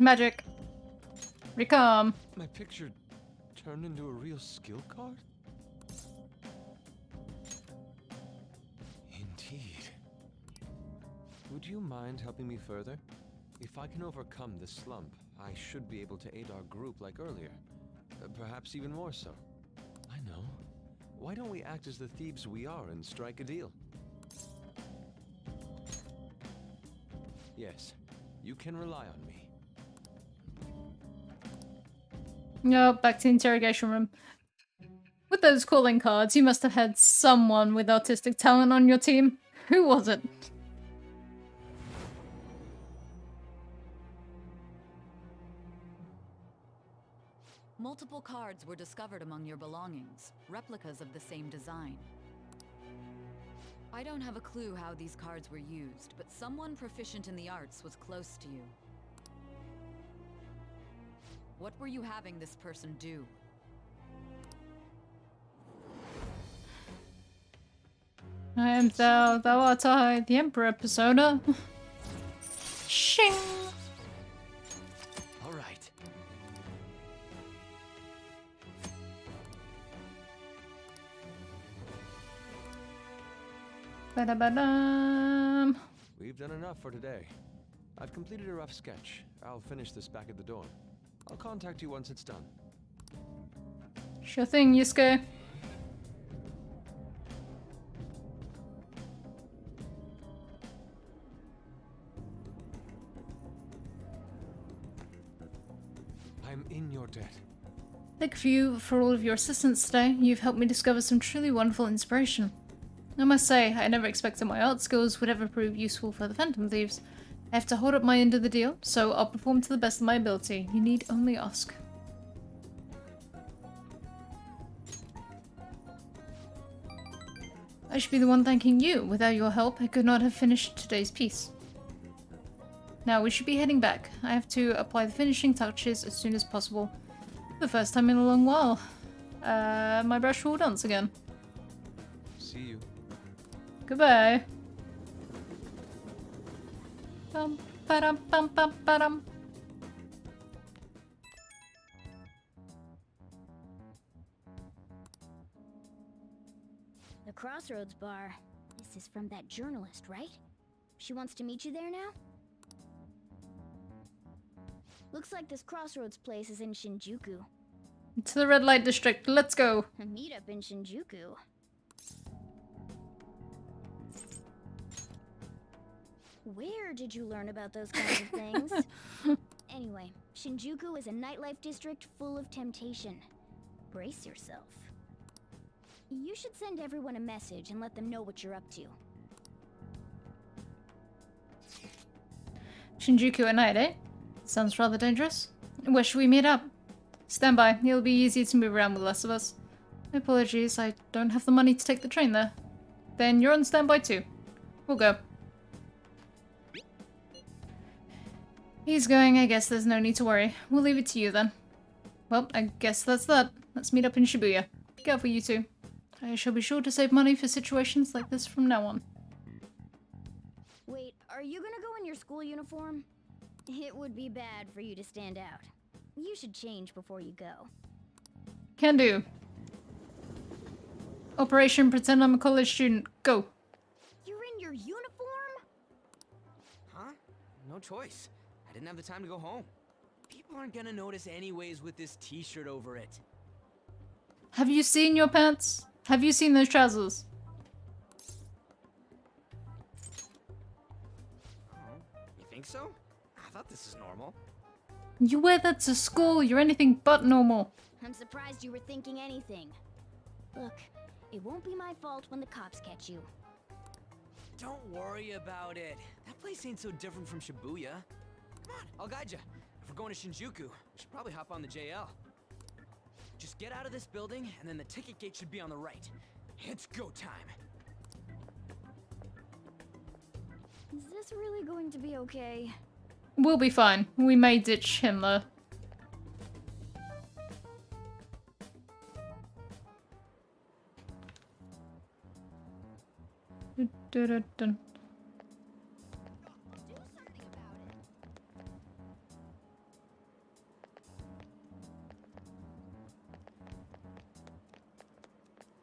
Magic. Recom. My picture turned into a real skill card? Indeed. Would you mind helping me further? If I can overcome this slump, I should be able to aid our group like earlier. Perhaps even more so. I know. Why don't we act as the thieves we are and strike a deal? Yes, you can rely on me. No, back to the interrogation room. With those calling cards, you must have had someone with artistic talent on your team. Who was it? Multiple cards were discovered among your belongings, replicas of the same design. I don't have a clue how these cards were used, but someone proficient in the arts was close to you. What were you having this person do? I am thou, thou art I, the Emperor, Persona. Shing! All right. Ba-da-ba-dum. We've done enough for today. I've completed a rough sketch. I'll finish this back at the dorm. I'll contact you once it's done. Sure thing, Yusuke. I'm in your debt. Thank you for all of your assistance today. You've helped me discover some truly wonderful inspiration. I must say, I never expected my art skills would ever prove useful for the Phantom Thieves. I have to hold up my end of the deal, so I'll perform to the best of my ability. You need only ask. I should be the one thanking you. Without your help, I could not have finished today's piece. Now, we should be heading back. I have to apply the finishing touches as soon as possible. For the first time in a long while. My brush will dance again. See you. Goodbye. Bum, ba-dum, bum, bum, ba-dum. The Crossroads Bar. This is from that journalist, right? She wants to meet you there now? Looks like this Crossroads place is in Shinjuku. To the red light district, let's go. A meetup in Shinjuku. Where did you learn about those kinds of things? Anyway, Shinjuku is a nightlife district full of temptation. Brace yourself. You should send everyone a message and let them know what you're up to. Shinjuku at night, eh? Sounds rather dangerous. Where should we meet up? Stand by. It'll be easier to move around with less of us. My apologies, I don't have the money to take the train there. Then you're on standby too. We'll go. He's going, I guess there's no need to worry. We'll leave it to you then. Well, I guess that's that. Let's meet up in Shibuya. Be careful, you two. I shall be sure to save money for situations like this from now on. Wait, are you gonna go in your school uniform? It would be bad for you to stand out. You should change before you go. Can do. Operation Pretend I'm a college student. Go. You're in your uniform? Huh? No choice. I didn't have the time to go home. People aren't gonna notice anyways with this t-shirt over it. Have you seen your pants? Have you seen those trousers? Oh, you think so? I thought this is normal. You wear that to school, you're anything but normal. I'm surprised you were thinking anything. Look, it won't be my fault when the cops catch you. Don't worry about it. That place ain't so different from Shibuya. Come on, I'll guide you. If we're going to Shinjuku, we should probably hop on the JL. Just get out of this building, and then the ticket gate should be on the right. It's go time. Is this really going to be okay? We'll be fine. We may ditch Himmler. Dun-dun-dun.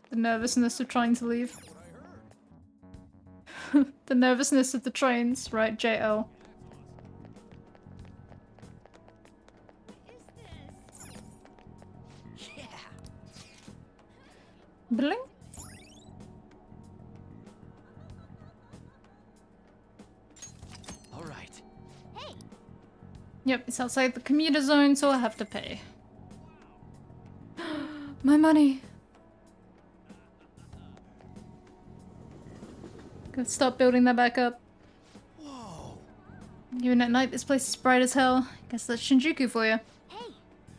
The nervousness of trying to leave. The nervousness of the trains, right, JL? Yeah. Bling? All right. Hey. Yep, it's outside the commuter zone, so I have to pay. My money. Gotta stop building that back up. Whoa. Even at night, this place is bright as hell. Guess that's Shinjuku for you. Hey,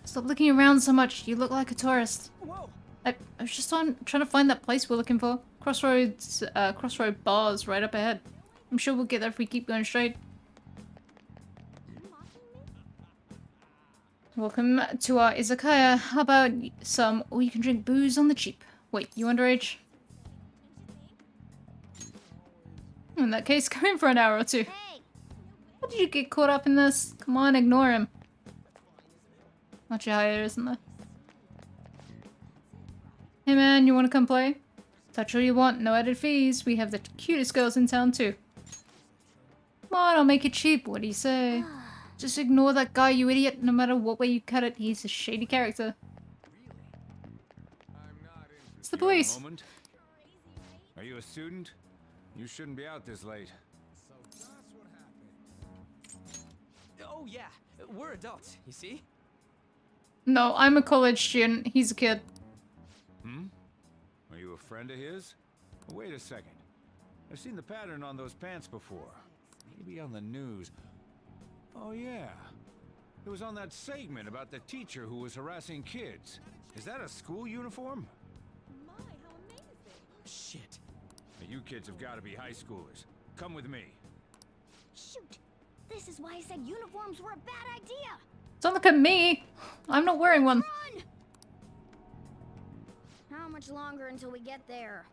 Stop looking around so much. You look like a tourist. Whoa! I was just trying to find that place we're looking for. Crossroad bars right up ahead. I'm sure we'll get there if we keep going straight. Welcome to our izakaya. How about some all-you-can-drink booze on the cheap? Wait, you underage? In that case, come in for an hour or two. How did you get caught up in this? Come on, ignore him. Much higher, isn't there? Hey man, you wanna come play? Touch all you want, no added fees. We have the cutest girls in town too. Come on, I'll make it cheap. What do you say? Just ignore that guy, you idiot. No matter what way you cut it, he's a shady character. It's the police. Moment. Are you a student? You shouldn't be out this late. Oh yeah, we're adults, you see? No, I'm a college student. He's a kid. Hmm? Are you a friend of his? Wait a second. I've seen the pattern on those pants before. Maybe on the news. Oh yeah. It was on that segment about the teacher who was harassing kids. Is that a school uniform? Shit. Now, you kids have got to be high schoolers. Come with me. Shoot! This is why I said uniforms were a bad idea! Don't look at me! I'm not wearing one. Run! How much longer until we get there?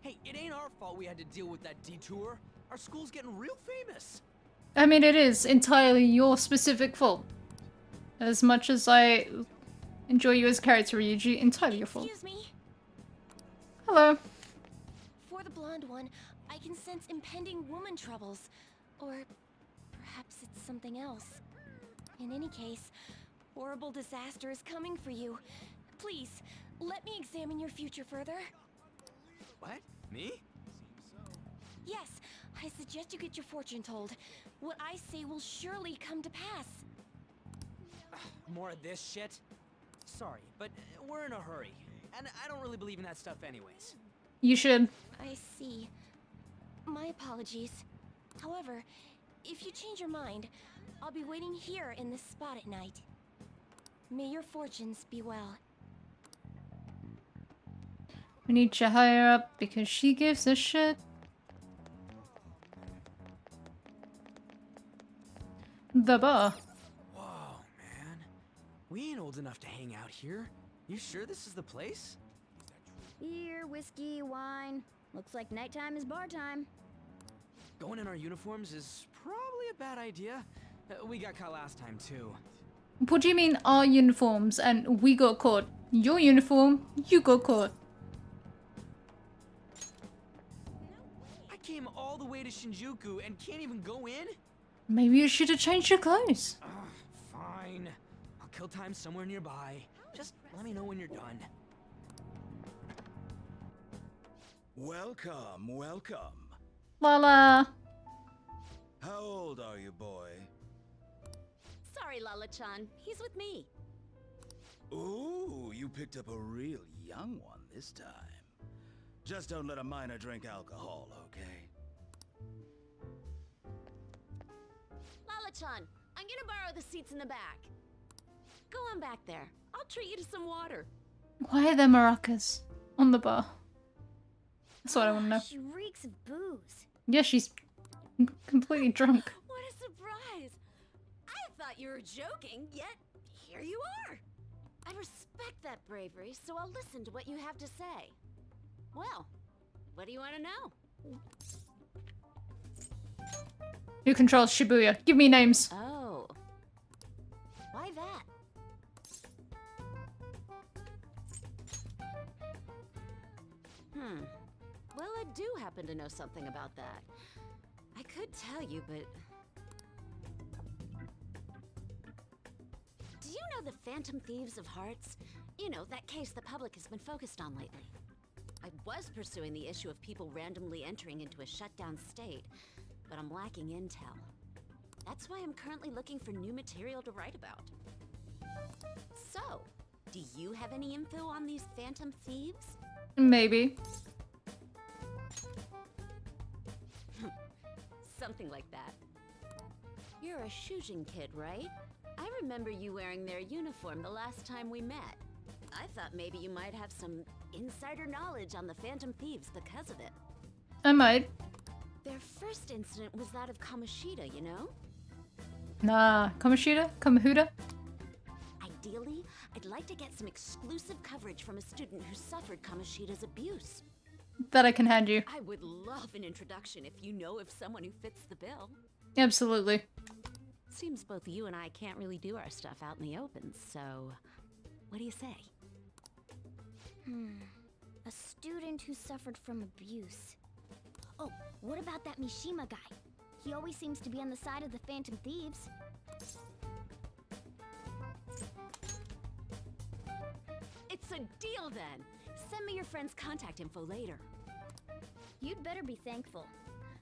Hey, it ain't our fault we had to deal with that detour. Our school's getting real famous. I mean, it is entirely your specific fault. As much as I enjoy you as a character, Ryuji, entirely your fault. Excuse me. Hello. For the blonde one, I can sense impending woman troubles. Or perhaps it's something else. In any case, horrible disaster is coming for you. Please, let me examine your future further. What? Me? Yes, I suggest you get your fortune told. What I say will surely come to pass. More of this shit? Sorry, but we're in a hurry. And I don't really believe in that stuff anyways. You should. I see. My apologies. However, if you change your mind, I'll be waiting here in this spot at night. May your fortunes be well. We need Chihaya up because she gives a shit. The bar. Whoa, man. We ain't old enough to hang out here. You sure this is the place? Beer, whiskey, wine. Looks like nighttime is bar time. Going in our uniforms is probably a bad idea. We got caught last time too. What do you mean our uniforms and we got caught? Your uniform, you got caught. I came all the way to Shinjuku and can't even go in? Maybe you should have changed your clothes. Fine. I'll kill time somewhere nearby. Just let me know when you're done. Welcome, welcome. Lala. How old are you, boy? Sorry, Lala-chan. He's with me. Ooh, you picked up a real young one this time. Just don't let a minor drink alcohol, okay? Lala-chan, I'm gonna borrow the seats in the back. Go on back there. I'll treat you to some water. Why are there maracas on the bar? That's what I want to know. She reeks of booze. Yeah, she's completely drunk. What a surprise! I thought you were joking, yet here you are. I respect that bravery, so I'll listen to what you have to say. Well, what do you want to know? Who controls Shibuya? Give me names. Oh. Why that? Well, I do happen to know something about that. I could tell you, but... Do you know the Phantom Thieves of Hearts? You know, that case the public has been focused on lately. I was pursuing the issue of people randomly entering into a shutdown state, but I'm lacking intel. That's why I'm currently looking for new material to write about. So, do you have any info on these Phantom Thieves? Maybe. Something like that. You're a Shujin kid, right? I remember you wearing their uniform the last time we met. I thought maybe you might have some insider knowledge on the Phantom Thieves because of it. I might. Their first incident was that of Kamoshida, you know? Nah, Kamohuda? Ideally, I'd like to get some exclusive coverage from a student who suffered Kamoshida's abuse. That I can hand you. I would love an introduction if you know of someone who fits the bill. Absolutely. Seems both you and I can't really do our stuff out in the open, so what do you say? A student who suffered from abuse. Oh, what about that Mishima guy? He always seems to be on the side of the Phantom Thieves. It's a deal then! Send me your friend's contact info later. You'd better be thankful.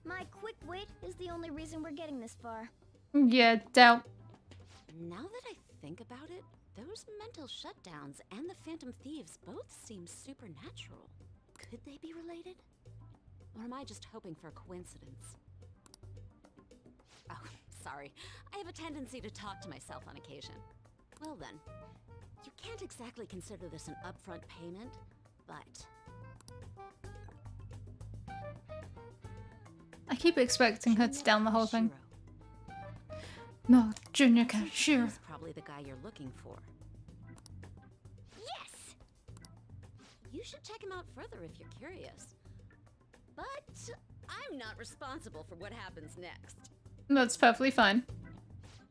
My quick wit is the only reason we're getting this far. Yeah, doubt. Now that I think about it, those mental shutdowns and the Phantom Thieves both seem supernatural. Could they be related? Or am I just hoping for a coincidence? Oh, sorry. I have a tendency to talk to myself on occasion. Well then, you can't exactly consider this an upfront payment, but... I keep expecting her to down the whole thing. No, Junior Kaneshiro. He's probably the guy you're looking for. Yes! You should check him out further if you're curious. But I'm not responsible for what happens next. That's perfectly fine.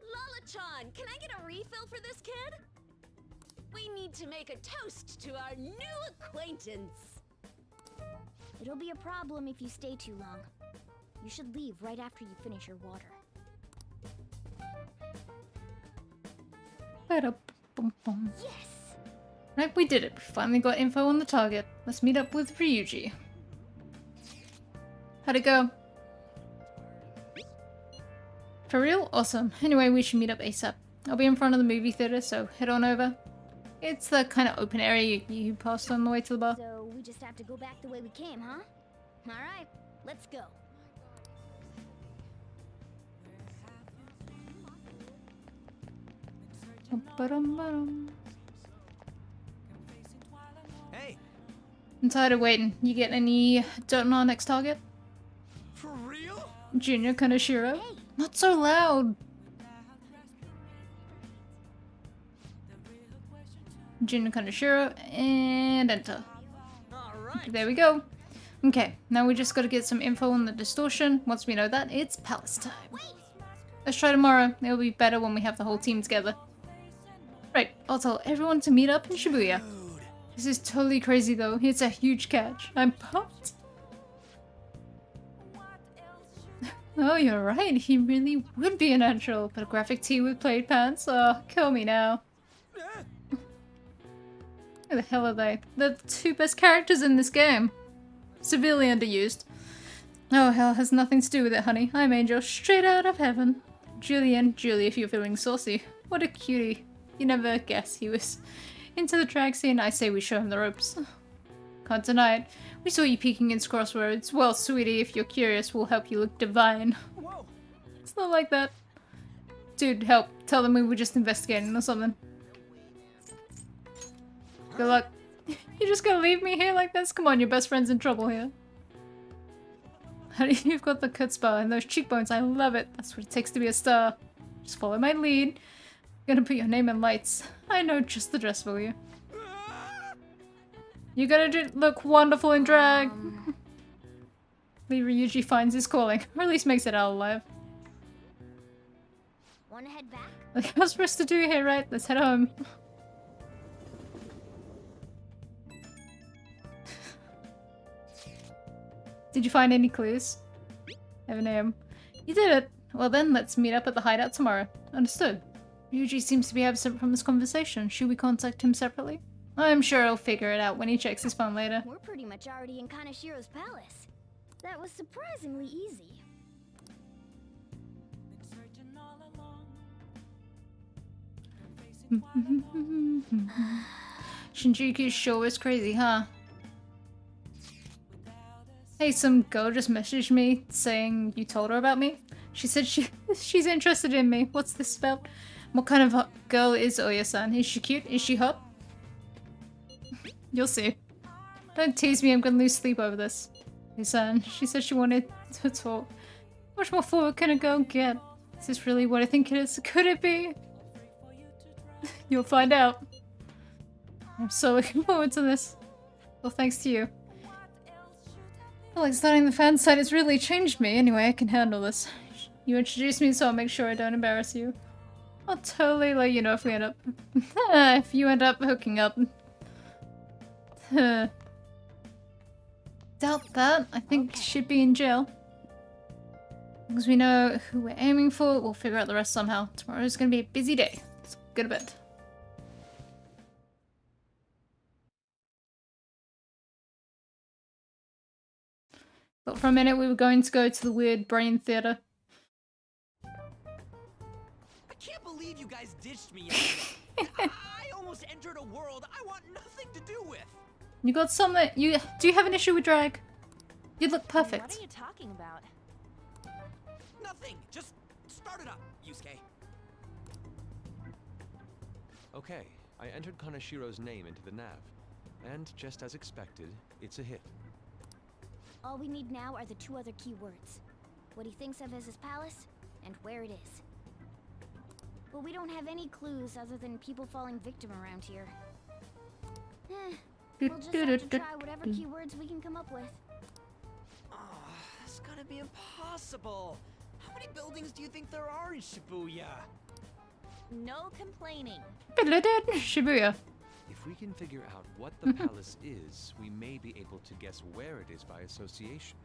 Lala-chan, can I get a refill for this kid? We need to make a toast to our new acquaintance. It'll be a problem if you stay too long. You should leave right after you finish your water. Yes! Right, we did it. We finally got info on the target. Let's meet up with Ryuji. How'd it go? For real? Awesome. Anyway, we should meet up ASAP. I'll be in front of the movie theater, so head on over. It's the kind of open area you passed on the way to the bar. So we just have to go back the way we came, huh? Alright, let's go. Hey! I'm tired of waiting. You get any dirt on our next target? For real? Junior Kaneshiro? Hey. Not so loud! Junior Kaneshiro, and enter. There we go. Okay, now we just gotta get some info on the distortion. Once we know that, it's palace time. Let's try tomorrow. It'll be better when we have the whole team together. Right, I'll tell everyone to meet up in Shibuya. This is totally crazy though. It's a huge catch. I'm pumped. Oh, you're right. He really would be a natural. But a graphic tee with plaid pants? Oh, kill me now. Who the hell are they? They're the two best characters in this game. Severely underused. Oh, hell has nothing to do with it, honey. I'm Angel, straight out of heaven. Julian, Julie if you're feeling saucy. What a cutie. You never guess he was into the drag scene. I say we show him the ropes. Can't deny it. We saw you peeking in Crossroads. Well, sweetie, if you're curious, we'll help you look divine. Whoa. It's not like that. Dude, help. Tell them we were just investigating or something. Good luck. You're just gonna leave me here like this? Come on, your best friend's in trouble here. Honey, you've got the chutzpah and those cheekbones. I love it. That's what it takes to be a star. Just follow my lead. I'm gonna put your name in lights. I know just the dress for you. You're gonna look wonderful in drag. Lee Ryuji finds his calling, or at least makes it out alive. Wanna head back? Like I was supposed to do here, right? Let's head home. Did you find any clues? Evan, you did it. Well then, let's meet up at the hideout tomorrow. Understood. Ryuji seems to be absent from this conversation. Should we contact him separately? I'm sure he'll figure it out when he checks his phone later. We're pretty much already in Kaneshiro's palace. That was surprisingly easy. Shinjuku sure is crazy, huh? Hey, some girl just messaged me saying you told her about me. She said she's interested in me. What's this about? What kind of girl is Oya-san? Is she cute? Is she hot? You'll see. Don't tease me, I'm gonna lose sleep over this. Oya-san, she said she wanted to talk. How much more forward can a girl get? Is this really what I think it is? Could it be? You'll find out. I'm so looking forward to this. Well, thanks to you. I feel like starting the fan site has really changed me. Anyway, I can handle this. You introduced me, so I'll make sure I don't embarrass you. I'll totally let you know if we end up... if you end up hooking up. Doubt that. I think she'd be in jail. Because we know who we're aiming for, we'll figure out the rest somehow. Tomorrow's gonna be a busy day. So go to bed. But for a minute we were going to go to the weird brain theater. I can't believe you guys ditched me yesterday. I almost entered a world I want nothing to do with. You got some that you do you have an issue with drag? You look perfect. What are you talking about? Nothing. Just start it up, Yusuke. Okay, I entered Kanashiro's name into the nav. And just as expected, it's a hit. All we need now are the two other keywords. What he thinks of as his palace, and where it is. But we don't have any clues other than people falling victim around here. We'll just have to try whatever keywords we can come up with. Oh, that's gotta be impossible. How many buildings do you think there are in Shibuya? No complaining. Shibuya. If we can figure out what the palace is, we may be able to guess where it is by association.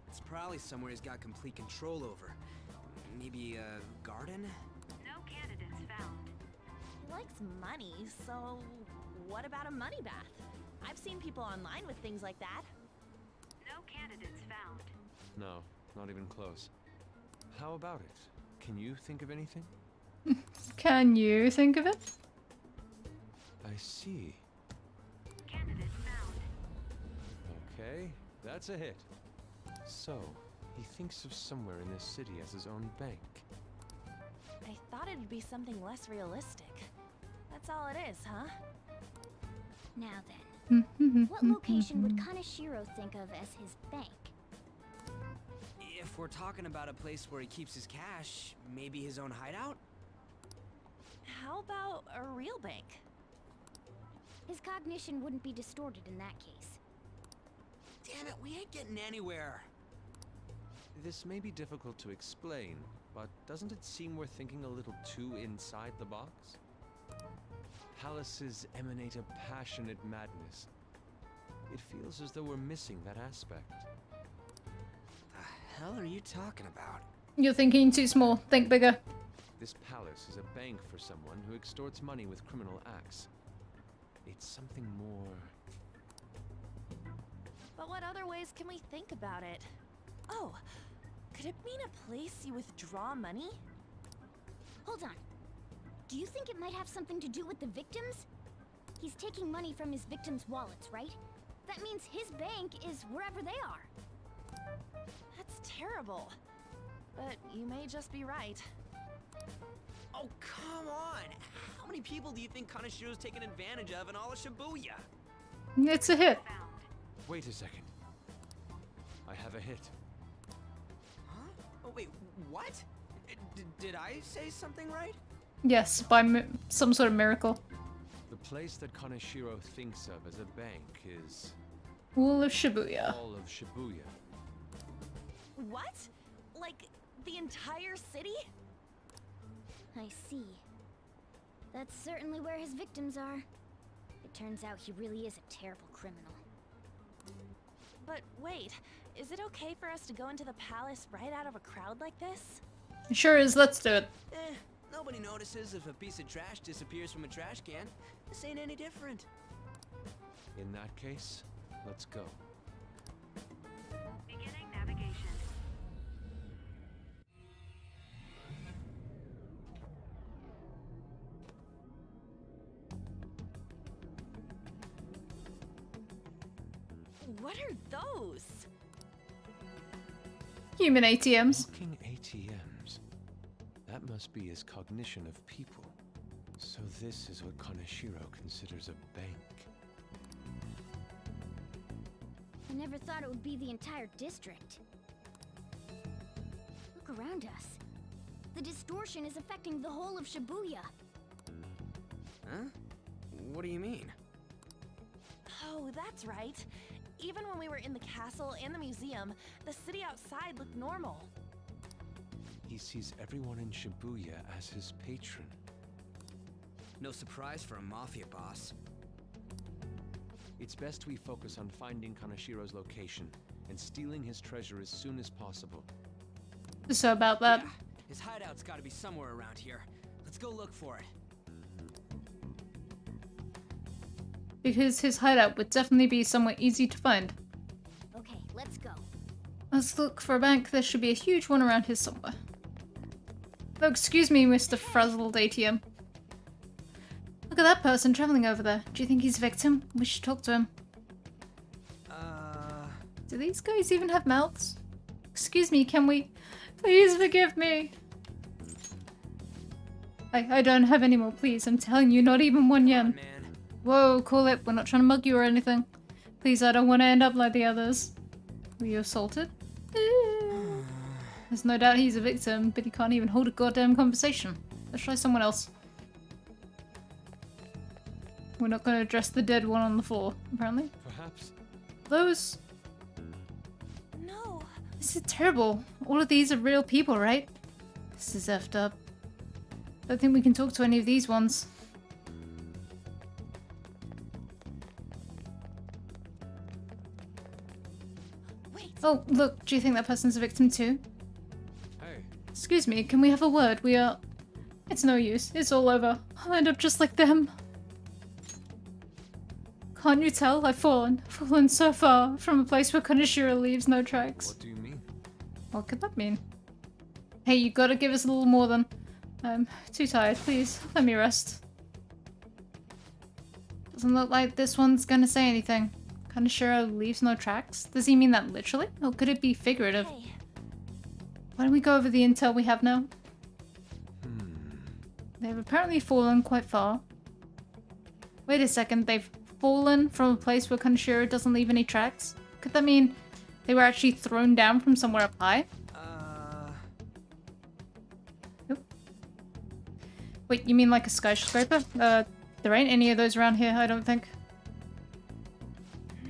It's probably somewhere he's got complete control over. Maybe a garden? No candidates found. He likes money, so what about a money bath? I've seen people online with things like that. No candidates found. No, not even close. How about it? Can you think of anything? Can you think of it? I see. Candidate found. Okay, that's a hit. So, he thinks of somewhere in this city as his own bank. I thought it'd be something less realistic. That's all it is, huh? Now then, what location would Kanashiro think of as his bank? If we're talking about a place where he keeps his cash, maybe his own hideout? How about a real bank? His cognition wouldn't be distorted in that case. Damn it, we ain't getting anywhere. This may be difficult to explain, but doesn't it seem we're thinking a little too inside the box? Palaces emanate a passionate madness. It feels as though we're missing that aspect. The hell are you talking about? You're thinking too small. Think bigger. This palace is a bank for someone who extorts money with criminal acts. It's something more... But what other ways can we think about it? Oh, could it mean a place you withdraw money? Hold on. Do you think it might have something to do with the victims? He's taking money from his victims' wallets, right? That means his bank is wherever they are. That's terrible. But you may just be right. Oh, come on! How many people do you think Kanashiro's taking advantage of in all of Shibuya? It's a hit. Wait a second. I have a hit. Huh? Oh, wait, what? Did I say something right? Yes, by some sort of miracle. The place that Kanashiro thinks of as a bank is... All of Shibuya. All of Shibuya. What? Like, the entire city? I see. That's certainly where his victims are. It turns out he really is a terrible criminal. But wait, is it okay for us to go into the palace right out of a crowd like this? It sure is, let's do it. Nobody notices if a piece of trash disappears from a trash can. This ain't any different. In that case, let's go. Beginning navigation. What are those? Human ATMs. Walking ATMs. That must be his cognition of people. So this is what Kaneshiro considers a bank. I never thought it would be the entire district. Look around us. The distortion is affecting the whole of Shibuya. Huh? What do you mean? Oh, that's right. Even when we were in the castle and the museum, the city outside looked normal. He sees everyone in Shibuya as his patron. No surprise for a mafia boss. It's best we focus on finding Kaneshiro's location and stealing his treasure as soon as possible. So about that. Yeah, his hideout's gotta be somewhere around here. Let's go look for it. Because his hideout would definitely be somewhere easy to find. Okay, let's go. Let's look for a bank. There should be a huge one around here somewhere. Oh, excuse me, Mr. Frazzled ATM. Look at that person traveling over there. Do you think he's a victim? We should talk to him. Do these guys even have mouths? Excuse me, can we... Please forgive me. I don't have any more, please. I'm telling you, not even 1 yen. Whoa, cool it. We're not trying to mug you or anything. Please, I don't want to end up like the others. Were you assaulted? There's no doubt he's a victim, but he can't even hold a goddamn conversation. Let's try someone else. We're not going to address the dead one on the floor, apparently. Perhaps. Those... No. This is terrible. All of these are real people, right? This is effed up. Don't think we can talk to any of these ones. Wait. Oh, look. Do you think that person's a victim too? Hey. Excuse me, can we have a word? We are... It's no use. It's all over. I'll end up just like them. Can't you tell? I've fallen so far from a place where Kaneshiro leaves no tracks. What do you mean? What could that mean? Hey, you gotta give us a little more than... I'm too tired. Please, let me rest. Doesn't look like this one's gonna say anything. Kaneshiro leaves no tracks? Does he mean that literally? Or could it be figurative? Hey. Why don't we go over the intel we have now? They've apparently fallen quite far. Wait a second, they've fallen from a place where Kaneshiro doesn't leave any tracks? Could that mean they were actually thrown down from somewhere up high? Nope. Wait, you mean like a skyscraper? There ain't any of those around here, I don't think.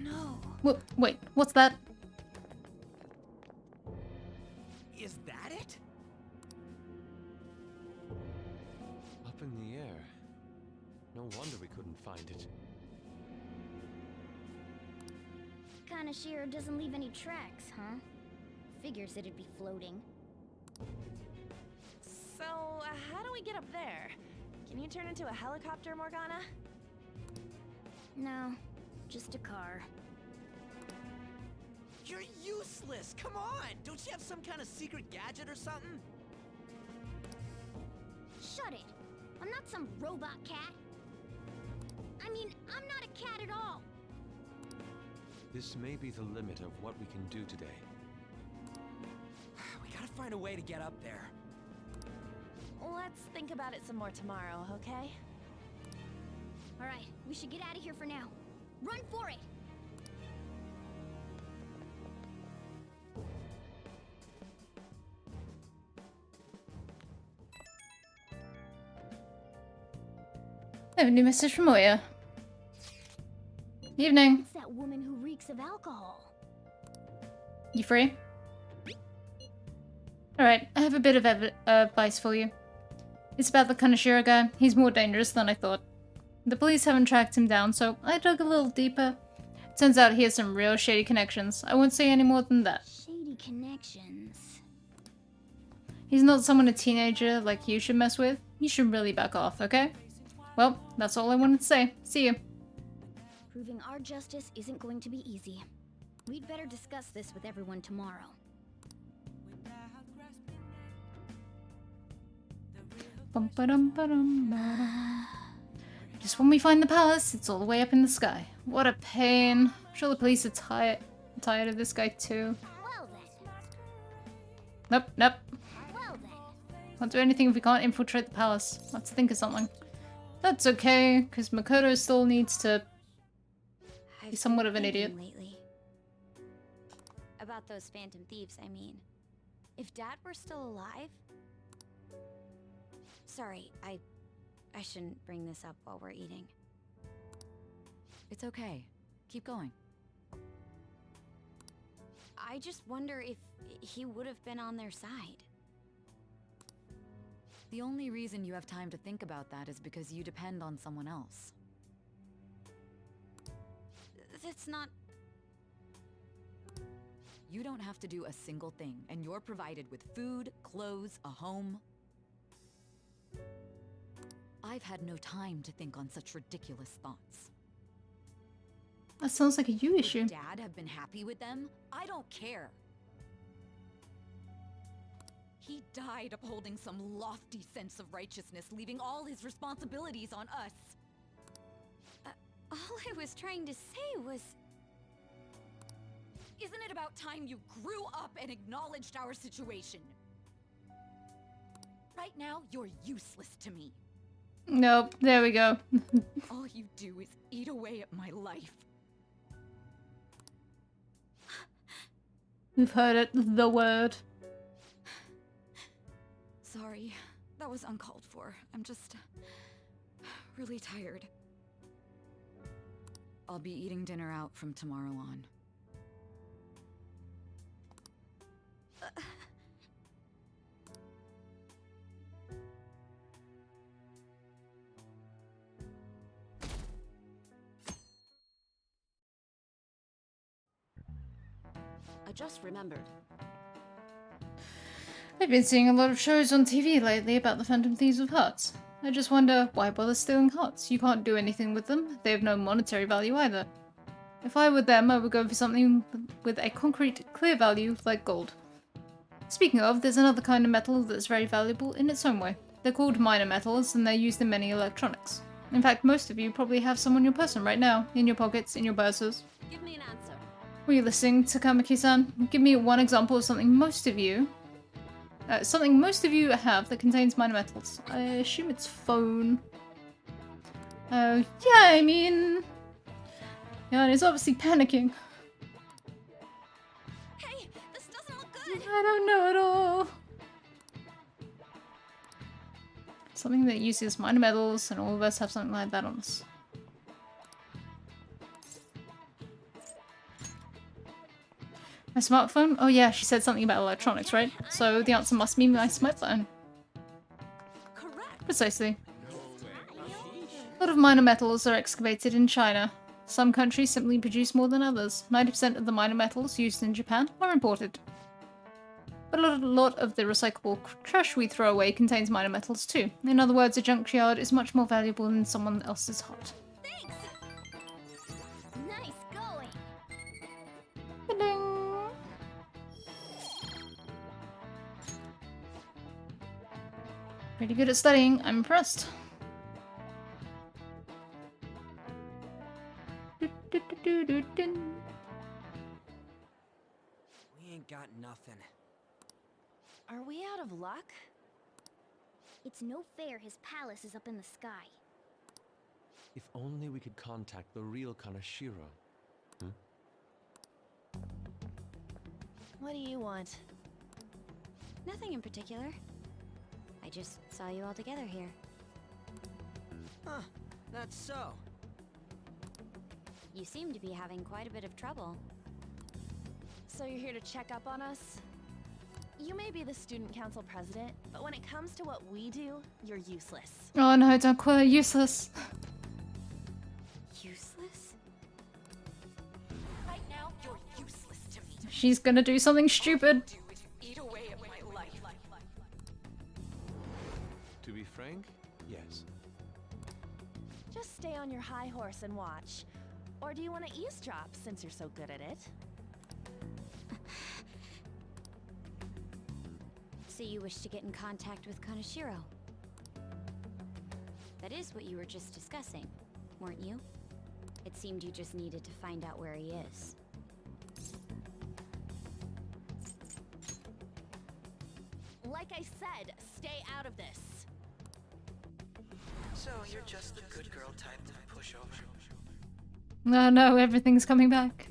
No. Wait, what's that? Is that it? Up in the air. No wonder we couldn't find it. Kaneshiro doesn't leave any tracks, huh? Figures it'd be floating. So, how do we get up there? Can you turn into a helicopter, Morgana? No, just a car. You're useless! Come on! Don't you have some kind of secret gadget or something? Shut it! I'm not some robot cat. I mean, I'm not a cat at all. This may be the limit of what we can do today. We gotta find a way to get up there. Let's think about it some more tomorrow, okay? Alright, we should get out of here for now. Run for it! I have a new message from Oya. Evening. It's that woman who reeks of alcohol. You free? Alright, I have a bit of advice for you. It's about the Kaneshiro guy. He's more dangerous than I thought. The police haven't tracked him down, so I dug a little deeper. Turns out he has some real shady connections. I won't say any more than that. Shady connections. He's not someone a teenager like you should mess with. You should really back off, okay? Well, that's all I wanted to say. See you. Proving our justice isn't going to be easy. We'd better discuss this with everyone tomorrow. Just when we find the palace, it's all the way up in the sky. What a pain. I'm sure the police are tired of this guy too. Well then. Nope, nope. Well then. Can't do anything if we can't infiltrate the palace. Let's think of something. That's okay, because Makoto still needs to be somewhat of an idiot. Lately. About those phantom thieves, I mean. If Dad were still alive... Sorry, I shouldn't bring this up while we're eating. It's okay. Keep going. I just wonder if he would have been on their side. The only reason you have time to think about that is because you depend on someone else. That's not... You don't have to do a single thing, and you're provided with food, clothes, a home. I've had no time to think on such ridiculous thoughts. That sounds like a you issue. Would Dad have been happy with them? I don't care. He died upholding some lofty sense of righteousness, leaving all his responsibilities on us. All I was trying to say was... Isn't it about time you grew up and acknowledged our situation? Right now, you're useless to me. Nope, there we go. All you do is eat away at my life. We've heard it, the word. Sorry, that was uncalled for. I'm just really tired. I'll be eating dinner out from tomorrow on. I just remembered. I've been seeing a lot of shows on TV lately about the Phantom Thieves of Hearts. I just wonder, why bother stealing hearts? You can't do anything with them. They have no monetary value either. If I were them, I would go for something with a concrete, clear value like gold. Speaking of, there's another kind of metal that's very valuable in its own way. They're called minor metals, and they're used in many electronics. In fact, most of you probably have some on your person right now, in your pockets, in your purses. Give me an answer. Were you listening to Kamaki-san? Give me one example of something most of you have that contains minor metals. I assume it's phone. Oh, yeah, I mean... Yeah, and he's obviously panicking. Hey, this doesn't look good! I don't know at all. Something that uses minor metals, and all of us have something like that on us. My smartphone? Oh yeah, she said something about electronics, right? So the answer must be my smartphone. Precisely. A lot of minor metals are excavated in China. Some countries simply produce more than others. 90% of the minor metals used in Japan are imported. But a lot of the recyclable trash we throw away contains minor metals too. In other words, a junkyard is much more valuable than someone else's heart. Nice going! Ba-ding! Pretty good at studying. I'm impressed. We ain't got nothing. Are we out of luck? It's no fair his palace is up in the sky. If only we could contact the real Kanashiro. What do you want? Nothing in particular. I just saw you all together here. Huh, that's so. You seem to be having quite a bit of trouble. So you're here to check up on us? You may be the student council president, but when it comes to what we do, you're useless. Oh no, don't call her useless. Useless? Right now, you're useless to me. She's gonna do something stupid. Eat away at my life. To be frank, yes. Just stay on your high horse and watch. Or do you want to eavesdrop, since you're so good at it? So you wish to get in contact with Kanashiro? That is what you were just discussing, weren't you? It seemed you just needed to find out where he is. Like I said, stay out of this. So you're just the good girl type to push over. No, no, everything's coming back.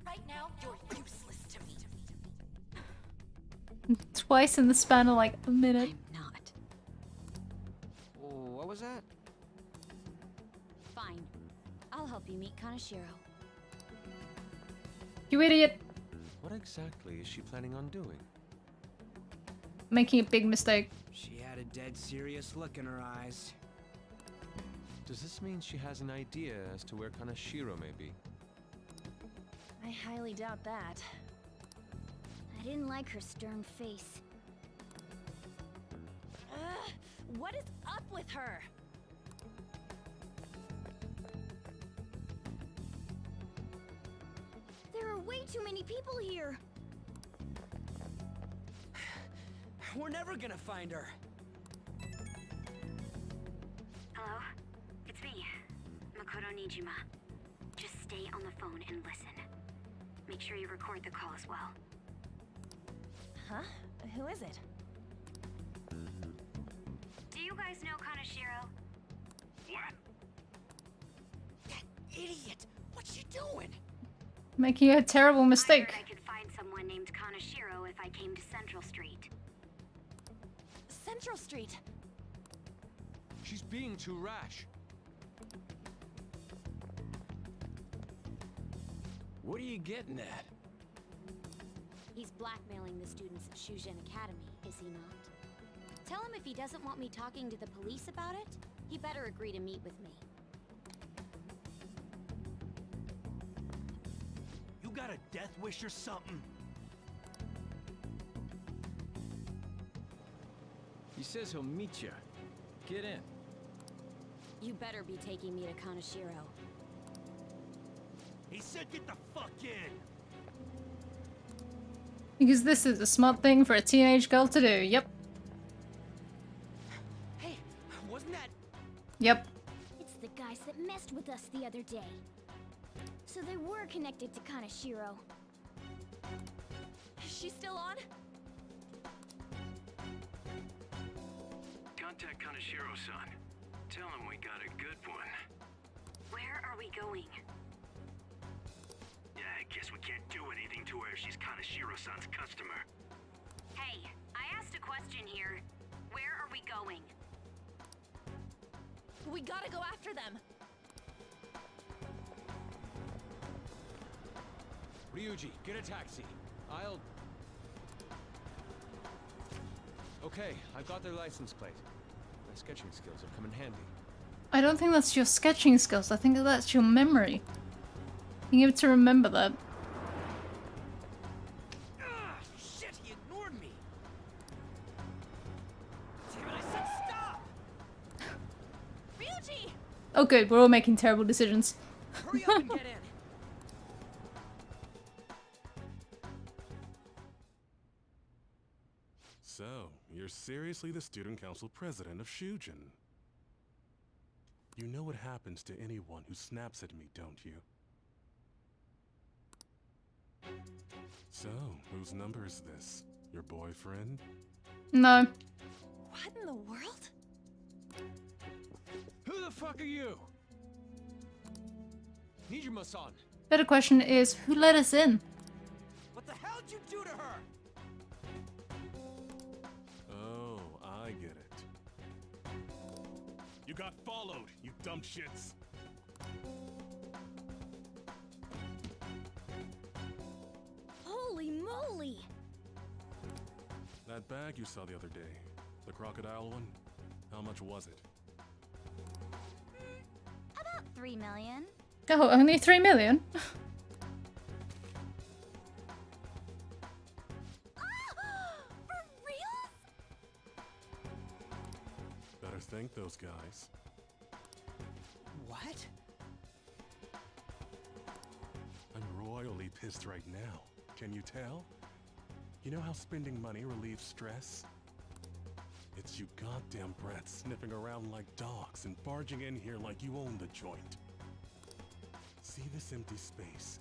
Right now, you're useless to me. Twice in the span of like a minute. Not. What was that? Fine. I'll help you meet Kanashiro. You idiot! What exactly is she planning on doing? Making a big mistake. She had a dead serious look in her eyes. Does this mean she has an idea as to where Kanashiro may be? I highly doubt that. I didn't like her stern face. Ugh, what is up with her? There are way too many people here. We're never gonna find her. Hello? It's me, Makoto Nijima. Just stay on the phone and listen. Make sure you record the call as well. Huh? Who is it? Do you guys know Kanashiro? What? That idiot! What's she doing? Making a terrible mistake. I could find someone named Kanashiro if I came to Central Street. Central Street. She's being too rash. What are you getting at? He's blackmailing the students at Shujin Academy, is he not? Tell him if he doesn't want me talking to the police about it, he better agree to meet with me. You got a death wish or something? He says he'll meet you. Get in. You better be taking me to Kanashiro. He said get the fuck in! Because this is a smart thing for a teenage girl to do. Yep. Hey, wasn't that... Yep. It's the guys that messed with us the other day. So they were connected to Kanashiro. Is she still on? Contact Kanashiro-san. Tell him we got a good one. Where are we going? Yeah, I guess we can't do anything to her if she's Kanashiro-san's customer. Hey, I asked a question here. Where are we going? We gotta go after them. Ryuji, get a taxi. I'll... Okay, I got their license plate. My sketching skills have come in handy. I don't think that's your sketching skills. I think that's your memory. Being able to remember that. Shit, he ignored me! Damn it, I said stop! Ryuji! Oh good, we're all making terrible decisions. Hurry up and get in! So, you're seriously the student council president of Shujin. You know what happens to anyone who snaps at me, don't you? So, whose number is this? Your boyfriend? No. What in the world? Who the fuck are you? Nijima-san. Better question is, who let us in? What the hell did you do to her? Oh, I get it. You got followed, you dumb shits. Holy moly! That bag you saw the other day, the crocodile one, how much was it? About 3 million. Oh, only 3 million? For real? Better thank those guys. What? I'm royally pissed right now. Can you tell? You know how spending money relieves stress? It's you goddamn brats sniffing around like dogs and barging in here like you own the joint. See this empty space?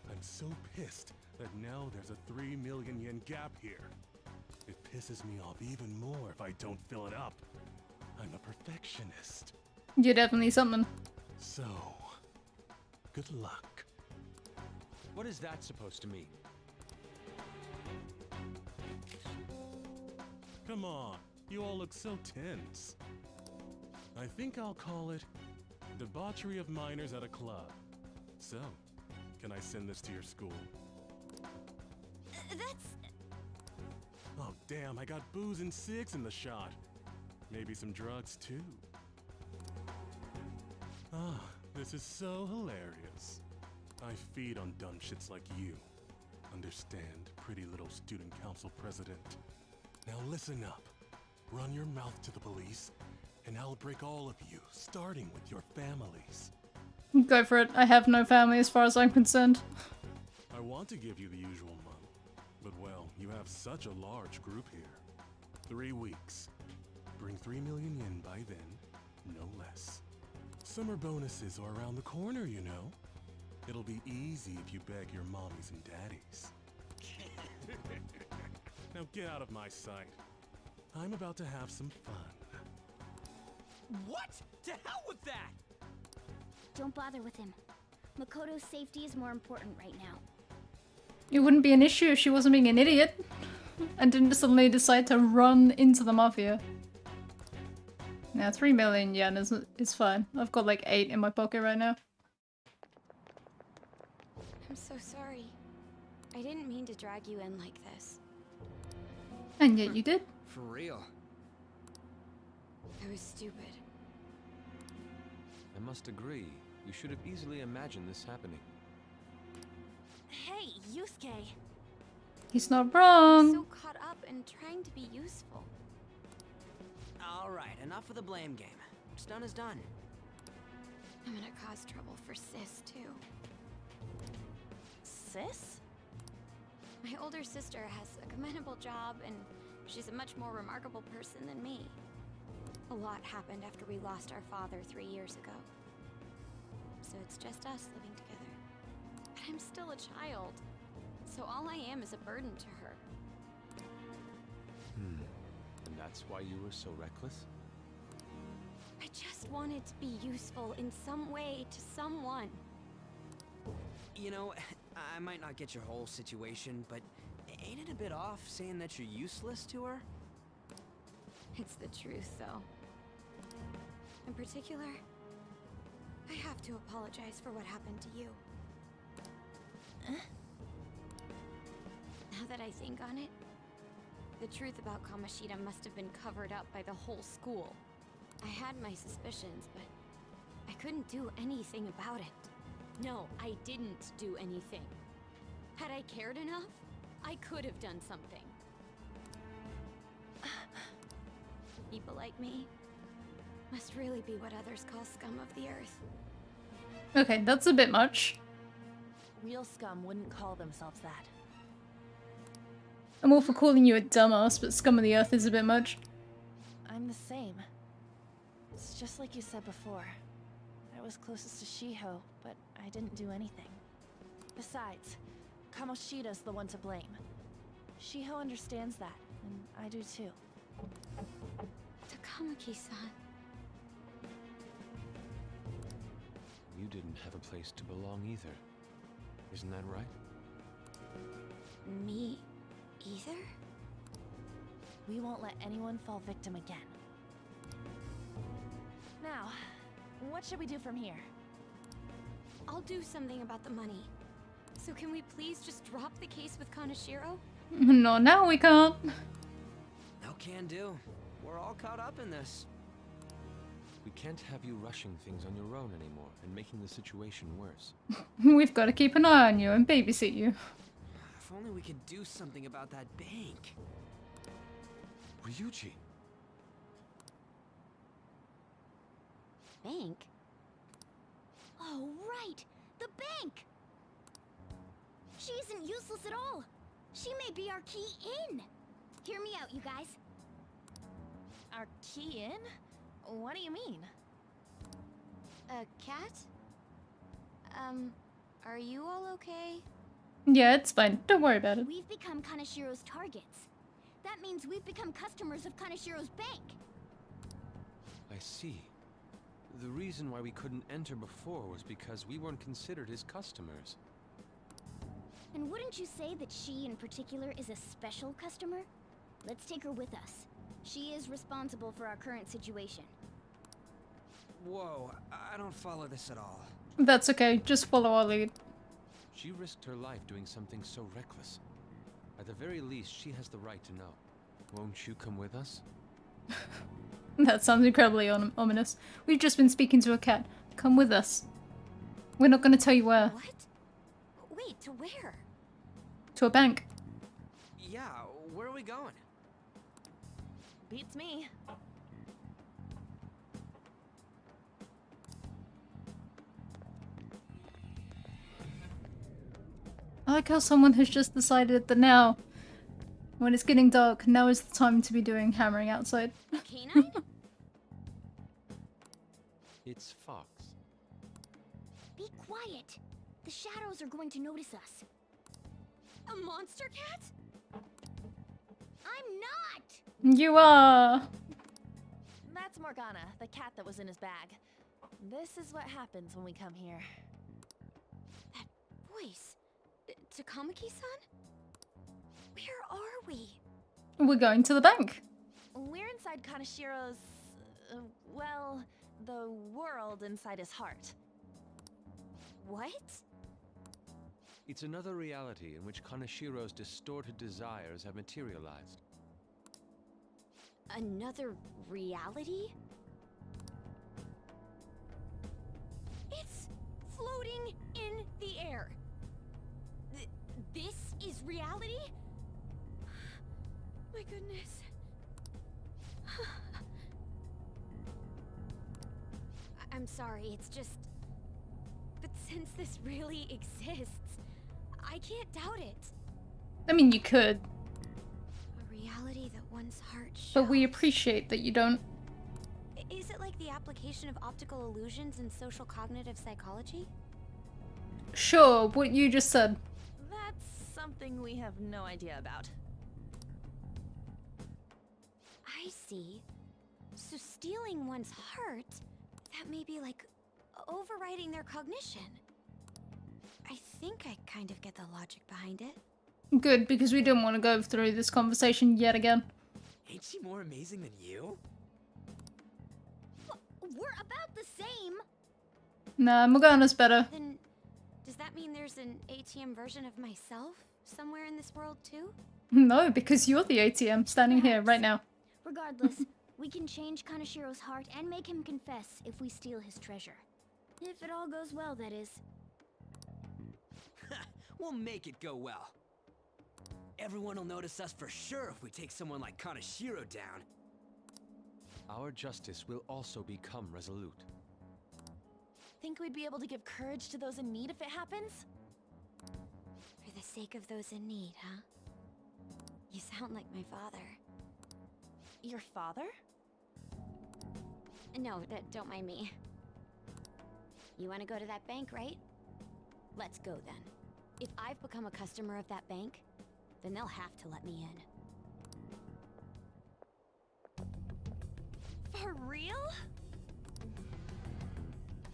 I'm so pissed that now there's a 3 million yen gap here. It pisses me off even more if I don't fill it up. I'm a perfectionist. You're definitely something. So, good luck. What is that supposed to mean? Come on, you all look so tense. I think I'll call it debauchery of minors at a club. So, can I send this to your school? That's... Oh damn, I got booze and cigs in the shot. Maybe some drugs too. Ah, this is so hilarious. I feed on dumb shits like you. Understand, pretty little student council president. Now listen up. Run your mouth to the police, and I'll break all of you, starting with your families. Go for it. I have no family as far as I'm concerned. I want to give you the usual month, but well, you have such a large group here. 3 weeks. Bring 3 million yen by then, no less. Summer bonuses are around the corner, you know. It'll be easy if you beg your mommies and daddies. Now get out of my sight. I'm about to have some fun. What? To hell with that! Don't bother with him. Makoto's safety is more important right now. It wouldn't be an issue if she wasn't being an idiot and didn't suddenly decide to run into the mafia. Now 3 million yen is fine. I've got like 8 in my pocket right now. I'm so sorry. I didn't mean to drag you in like this. And yet you did. For real. I was stupid. I must agree. You should have easily imagined this happening. Hey, Yusuke! He's not wrong. So caught up in trying to be useful. Alright, enough of the blame game. What's done is done. I'm gonna cause trouble for Sis, too. Sis? My older sister has a commendable job, and she's a much more remarkable person than me. A lot happened after we lost our father 3 years ago. So it's just us living together. But I'm still a child, so all I am is a burden to her. And that's why you were so reckless? I just wanted to be useful in some way to someone. You know, I might not get your whole situation, but ain't it a bit off saying that you're useless to her? It's the truth, though. In particular, I have to apologize for what happened to you. Now that I think on it, the truth about Kamoshida must have been covered up by the whole school. I had my suspicions, but I couldn't do anything about it. No, I didn't do anything. Had I cared enough, I could have done something. People like me must really be what others call scum of the earth. Okay, that's a bit much. Real scum wouldn't call themselves that. I'm all for calling you a dumbass, but scum of the earth is a bit much. I'm the same. It's just like you said before. I was closest to Shiho, but I didn't do anything. Besides, Kamoshida's the one to blame. Shiho understands that, and I do too. Takamaki-san. You didn't have a place to belong either. Isn't that right? Me either? We won't let anyone fall victim again. Now, what should we do from here? I'll do something about the money. So can we please just drop the case with Kaneshiro? No, now we can't. No can do. We're all caught up in this. We can't have you rushing things on your own anymore and making the situation worse. We've got to keep an eye on you and babysit you. If only we could do something about that bank. Ryuji! Bank? Oh, right! The bank! She isn't useless at all! She may be our key in! Hear me out, you guys. Our key in? What do you mean? A cat? Are you all okay? Yeah, it's fine. Don't worry about it. We've become Kaneshiro's targets. That means we've become customers of Kanashiro's bank. I see. The reason why we couldn't enter before was because we weren't considered his customers. And wouldn't you say that she in particular is a special customer? Let's take her with us. She is responsible for our current situation. Whoa, I don't follow this at all. That's okay, just follow our lead. She risked her life doing something so reckless. At the very least, she has the right to know. Won't you come with us? That sounds incredibly ominous. We've just been speaking to a cat. Come with us. We're not going to tell you where. What? Wait, to where? To a bank. Yeah, where are we going? Beats me. I like how someone has just decided that now, when it's getting dark, now is the time to be doing hammering outside. Canine? It's Fox. Be quiet. The shadows are going to notice us. A monster cat? I'm not! You are! That's Morgana, the cat that was in his bag. This is what happens when we come here. That voice. Takamaki-san? Where are we? We're going to the bank. We're inside Kanashiro's... well, the world inside his heart. What? It's another reality in which Kanashiro's distorted desires have materialized. Another reality? It's floating in the air. This is reality? My goodness. I'm sorry, it's just... But since this really exists, I can't doubt it. I mean, you could. A reality that one's heart shows. But we appreciate that you don't. Is it like the application of optical illusions in social cognitive psychology? Sure, what you just said. That's something we have no idea about. I see. So stealing one's heart, that may be like overriding their cognition. I think I kind of get the logic behind it. Good, because we didn't want to go through this conversation yet again. Ain't she more amazing than you? We're about the same. Nah, Morgana's better. Then, does that mean there's an ATM version of myself somewhere in this world too? No, because you're the ATM standing here right now. Regardless, we can change Kanashiro's heart and make him confess if we steal his treasure. If it all goes well, that is. We'll make it go well. Everyone will notice us for sure if we take someone like Kanashiro down. Our justice will also become resolute. Think we'd be able to give courage to those in need if it happens? For the sake of those in need, huh? You sound like my father. Your father? No, don't mind me. You want to go to that bank, right? Let's go then. If I've become a customer of that bank, then they'll have to let me in. For real?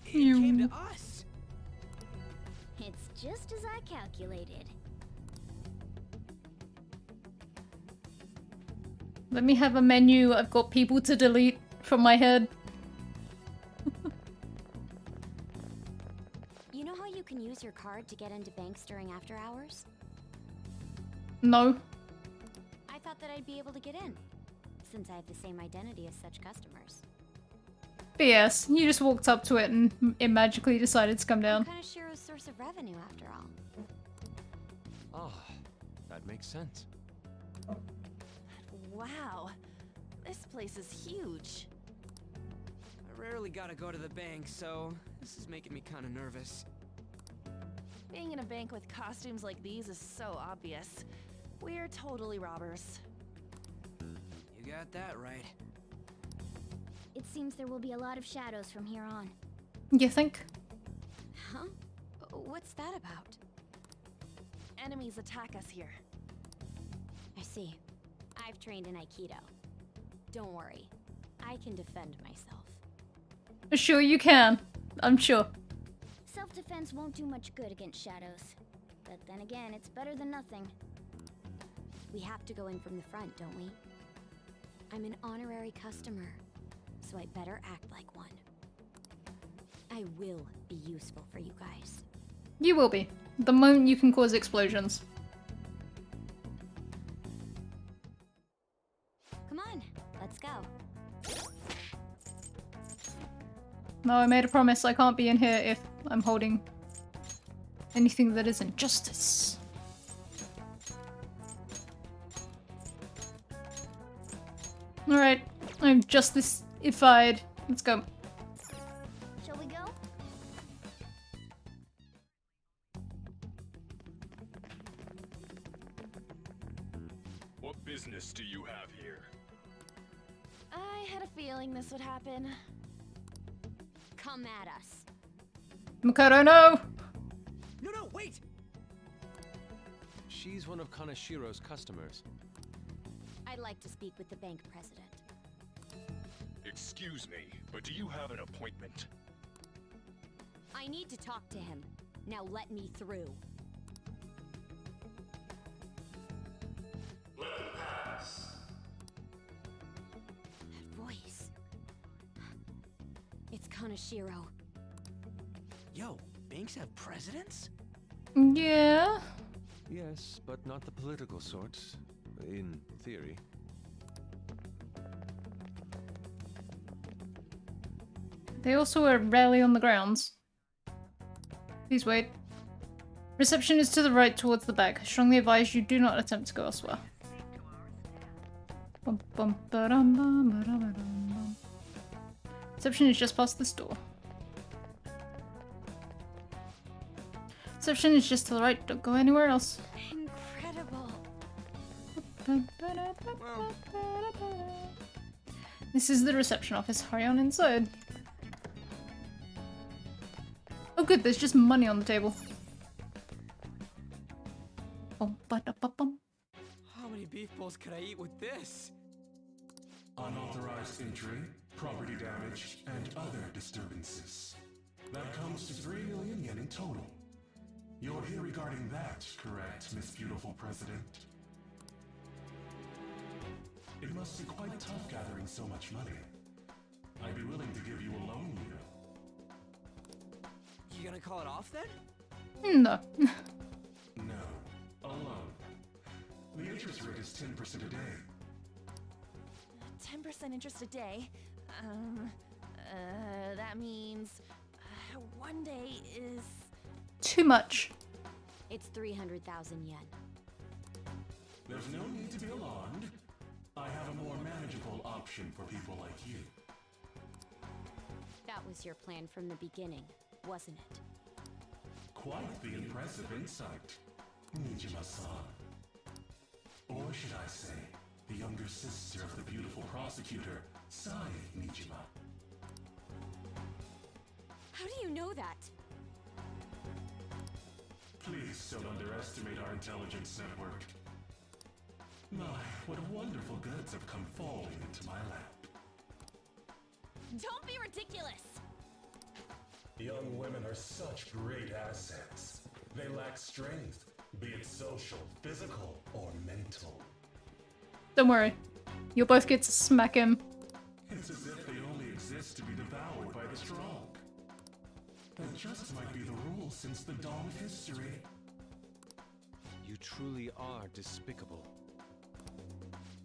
It came to us. It's just as I calculated. Let me have a menu. I've got people to delete from my head. You know how you can use your card to get into banks during after hours? No. I thought that I'd be able to get in, since I have the same identity as such customers. BS. You just walked up to it and it magically decided to come down. Kanashiro's source of revenue, after all. Ah, that makes sense. Wow. This place is huge. I rarely gotta go to the bank, so this is making me kind of nervous. Being in a bank with costumes like these is so obvious. We're totally robbers. You got that right. It seems there will be a lot of shadows from here on. You think? Huh? What's that about? Enemies attack us here. I see. I've trained in Aikido. Don't worry, I can defend myself. Sure you can. I'm sure. Self-defense won't do much good against shadows. But then again, it's better than nothing. We have to go in from the front, don't we? I'm an honorary customer, so I better act like one. I will be useful for you guys. You will be. The moment you can cause explosions. Come on, let's go. No, I made a promise I can't be in here if I'm holding anything that isn't justice. Alright, I'm justice-ified. Let's go. Shall we go? What business do you have here? I had a feeling this would happen. Come at us. Makoto, no! No, wait! She's one of Kanashiro's customers. I'd like to speak with the bank president. Excuse me, but do you have an appointment? I need to talk to him. Now let me through. Let them pass. That voice. It's Kanashiro. Yo, banks have presidents? Yeah. Yes, but not the political sort. In theory. They also are rarely on the grounds. Please wait. Reception is to the right towards the back. I strongly advise you do not attempt to go elsewhere. Bum, bum, ba-dum, bum, ba-dum, ba-dum, bum. Reception is just past this door. Reception is just to the right. Don't go anywhere else. Incredible. This is the reception office. Hurry on inside. Oh good, there's just money on the table. How many beef bowls could I eat with this? Unauthorized entry, property damage, and other disturbances. That comes to 3 million yen in total. You're here regarding that, correct, Miss Beautiful President? It must be quite tough gathering so much money. I'd be willing to give you a loan, you know. You gonna call it off then? No. No, a loan. The interest rate is 10% a day. 10% interest a day? That means... one day is... Too much. It's 300,000 yen. There's no need to be alarmed. I have a more manageable option for people like you. That was your plan from the beginning, wasn't it? Quite the impressive insight, Nijima-san. Or should I say, the younger sister of the beautiful prosecutor, Sae Nijima. How do you know that? Please don't underestimate our intelligence network. My, what wonderful goods have come falling into my lap. Don't be ridiculous! Young women are such great assets. They lack strength, be it social, physical, or mental. Don't worry. You'll both get to smack him. It's as if they only exist to be devoured by the strong. That just might be the rule since the dawn of history. You truly are despicable.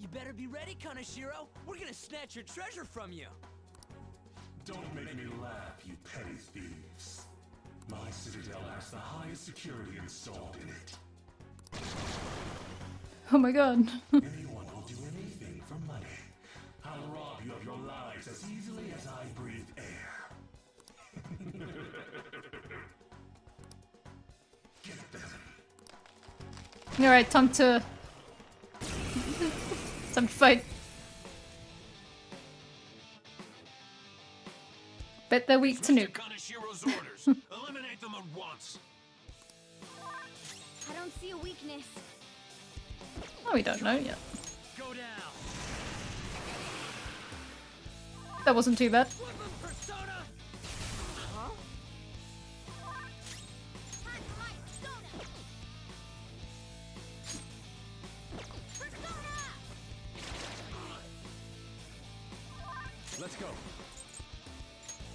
You better be ready, Kanashiro! We're gonna snatch your treasure from you! Don't make me laugh, you petty thieves. My citadel has the highest security installed in it. Oh my god. Anyone will do anything for money. I'll rob you of your lives as easily as I breathe air. Get them. Alright, time to... time to fight. Bet they're weak to nuke. Kanashiro's orders. Eliminate them at once. I don't see a weakness. Oh, we don't know yet. Go go down. That wasn't too bad. Let's go.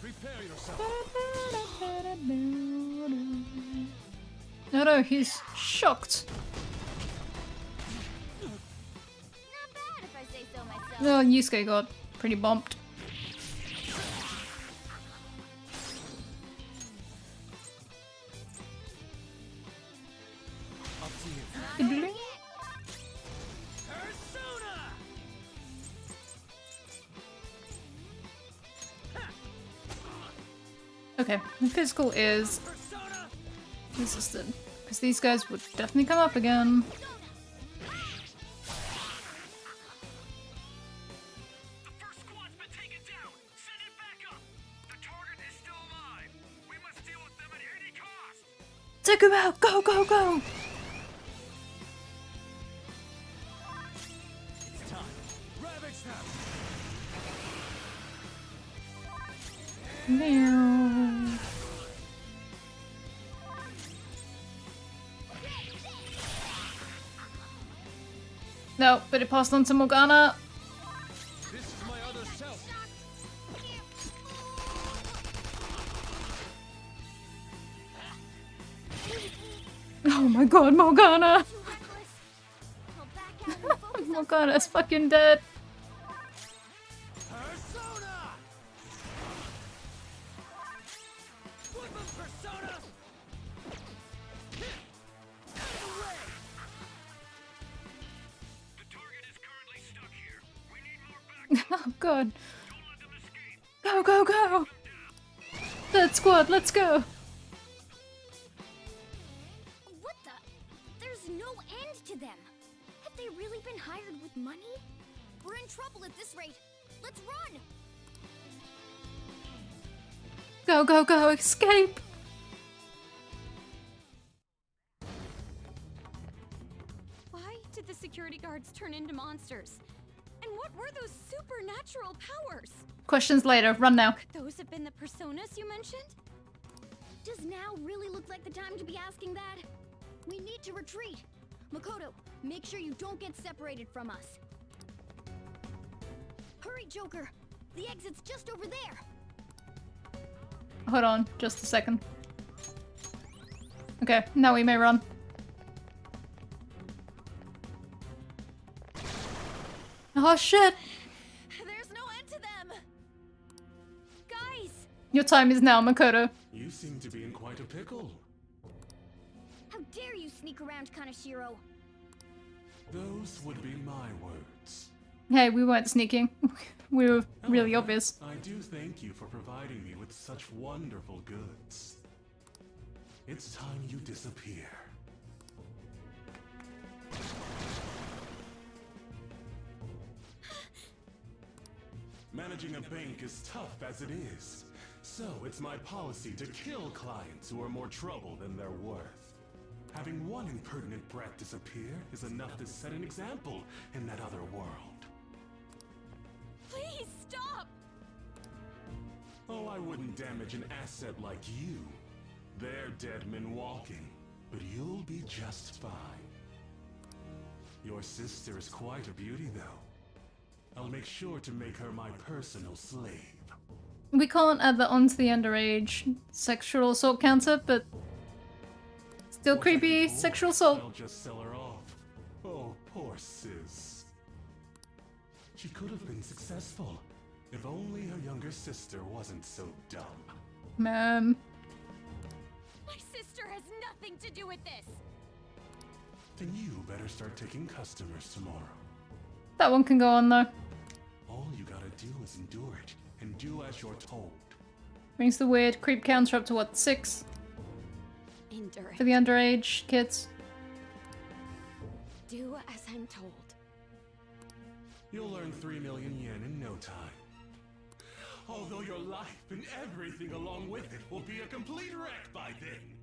Prepare yourself. No, he's shocked. Not bad if I say so myself. No, Yusuke got pretty bumped. Up to you. Okay, the physical is resisted. Because these guys would definitely come up again. Take him out! Go, go, go! It's time. Ravage them. Meow. No, but it passed on to Morgana. This is my other self. Oh my god, Morgana! Morgana's fucking dead. Oh god. Go, go, go! Third squad, let's go! What the? There's no end to them. Have they really been hired with money? We're in trouble at this rate. Let's run! Go, go, go, escape! Why did the security guards turn into monsters? And what were those supernatural powers? Questions later, run now. Could those have been the personas you mentioned? Does now really look like the time to be asking that? We need to retreat. Makoto, make sure you don't get separated from us. Hurry, Joker! The exit's just over there! Hold on, just a second. Okay, now we may run. Oh shit! There's no end to them! Guys! Your time is now, Makoto. You seem to be in quite a pickle. How dare you sneak around Kaneshiro? Those would be my words. Hey, we weren't sneaking. We were really However, obvious. I do thank you for providing me with such wonderful goods. It's time you disappear. Managing a bank is tough as it is, so it's my policy to kill clients who are more trouble than they're worth. Having one impertinent brat disappear is enough to set an example in that other world. Please stop! Oh, I wouldn't damage an asset like you. They're dead men walking, but you'll be just fine. Your sister is quite a beauty, though. I'll make sure to make her my personal slave. We can't add that onto the underage sexual assault counter, but still creepy sexual assault. I'll just sell her off. Oh, poor sis. She could have been successful, if only her younger sister wasn't so dumb. Man. My sister has nothing to do with this! Then you better start taking customers tomorrow. That one can go on though. All you gotta do is endure it, and do as you're told. Brings the weird creep counter up to what, 6? Endure For the underage kids. Do as I'm told. You'll earn 3 million yen in no time. Although your life and everything along with it will be a complete wreck by then.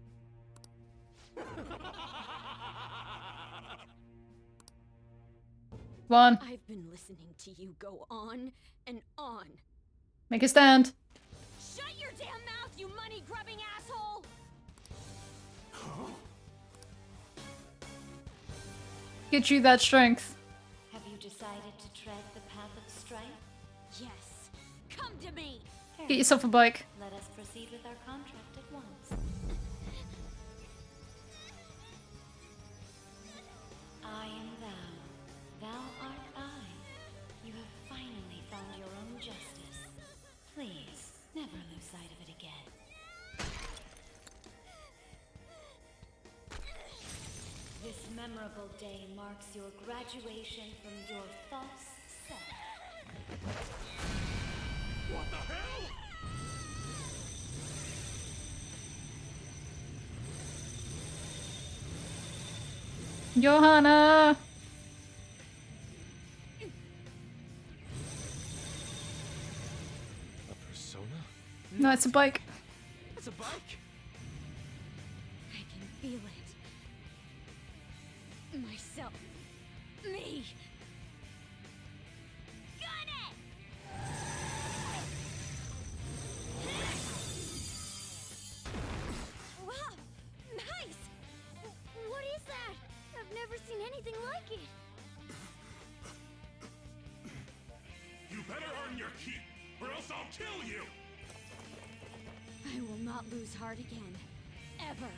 Come on. I've been listening to you go on and on. Make a stand. Shut your damn mouth, you money-grubbing asshole! Get you that strength. Have you decided to tread the path of strife? Yes. Come to me! Get yourself a bike. Let us proceed with our contract at once. I am thou. Thou art I. You have finally found your own justice. Please, never lose sight of it again. This memorable day marks your graduation from your false self. What the hell? Johanna! A persona? No, it's a bike. It's a bike. I can feel it. Myself. Me. Got it! Wow! Nice! What is that? I've never seen anything like it. You better earn your keep, or else I'll kill you! I will not lose heart again. Ever.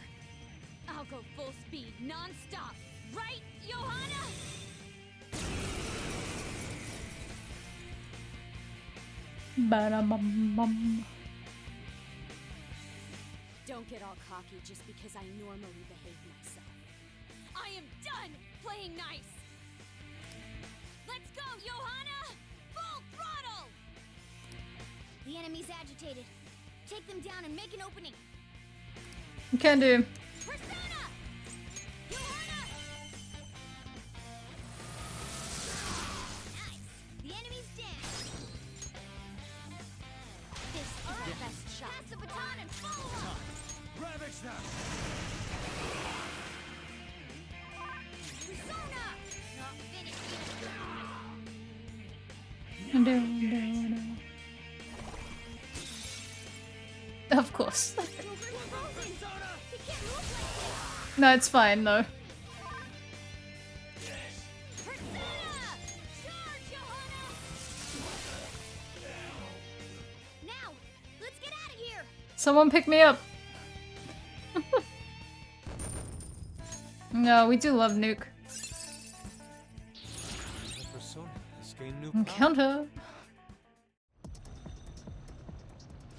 I'll go full speed, non-stop. Right, Johanna? Ba-da-bum-bum. Don't get all cocky just because I normally behave myself. I am done playing nice! Let's go, Johanna! Full throttle! The enemy's agitated. Take them down and make an opening. Can do. Persona! Johanna! Nice. The enemy's down. This is the best shot. Pass the baton and follow up. Ravage them! Persona! Not finished yet. Of course. No, it's fine, no. Now, let's get out of here. Someone pick me up. No, we do love Nuke. The persona has gained new Encounter.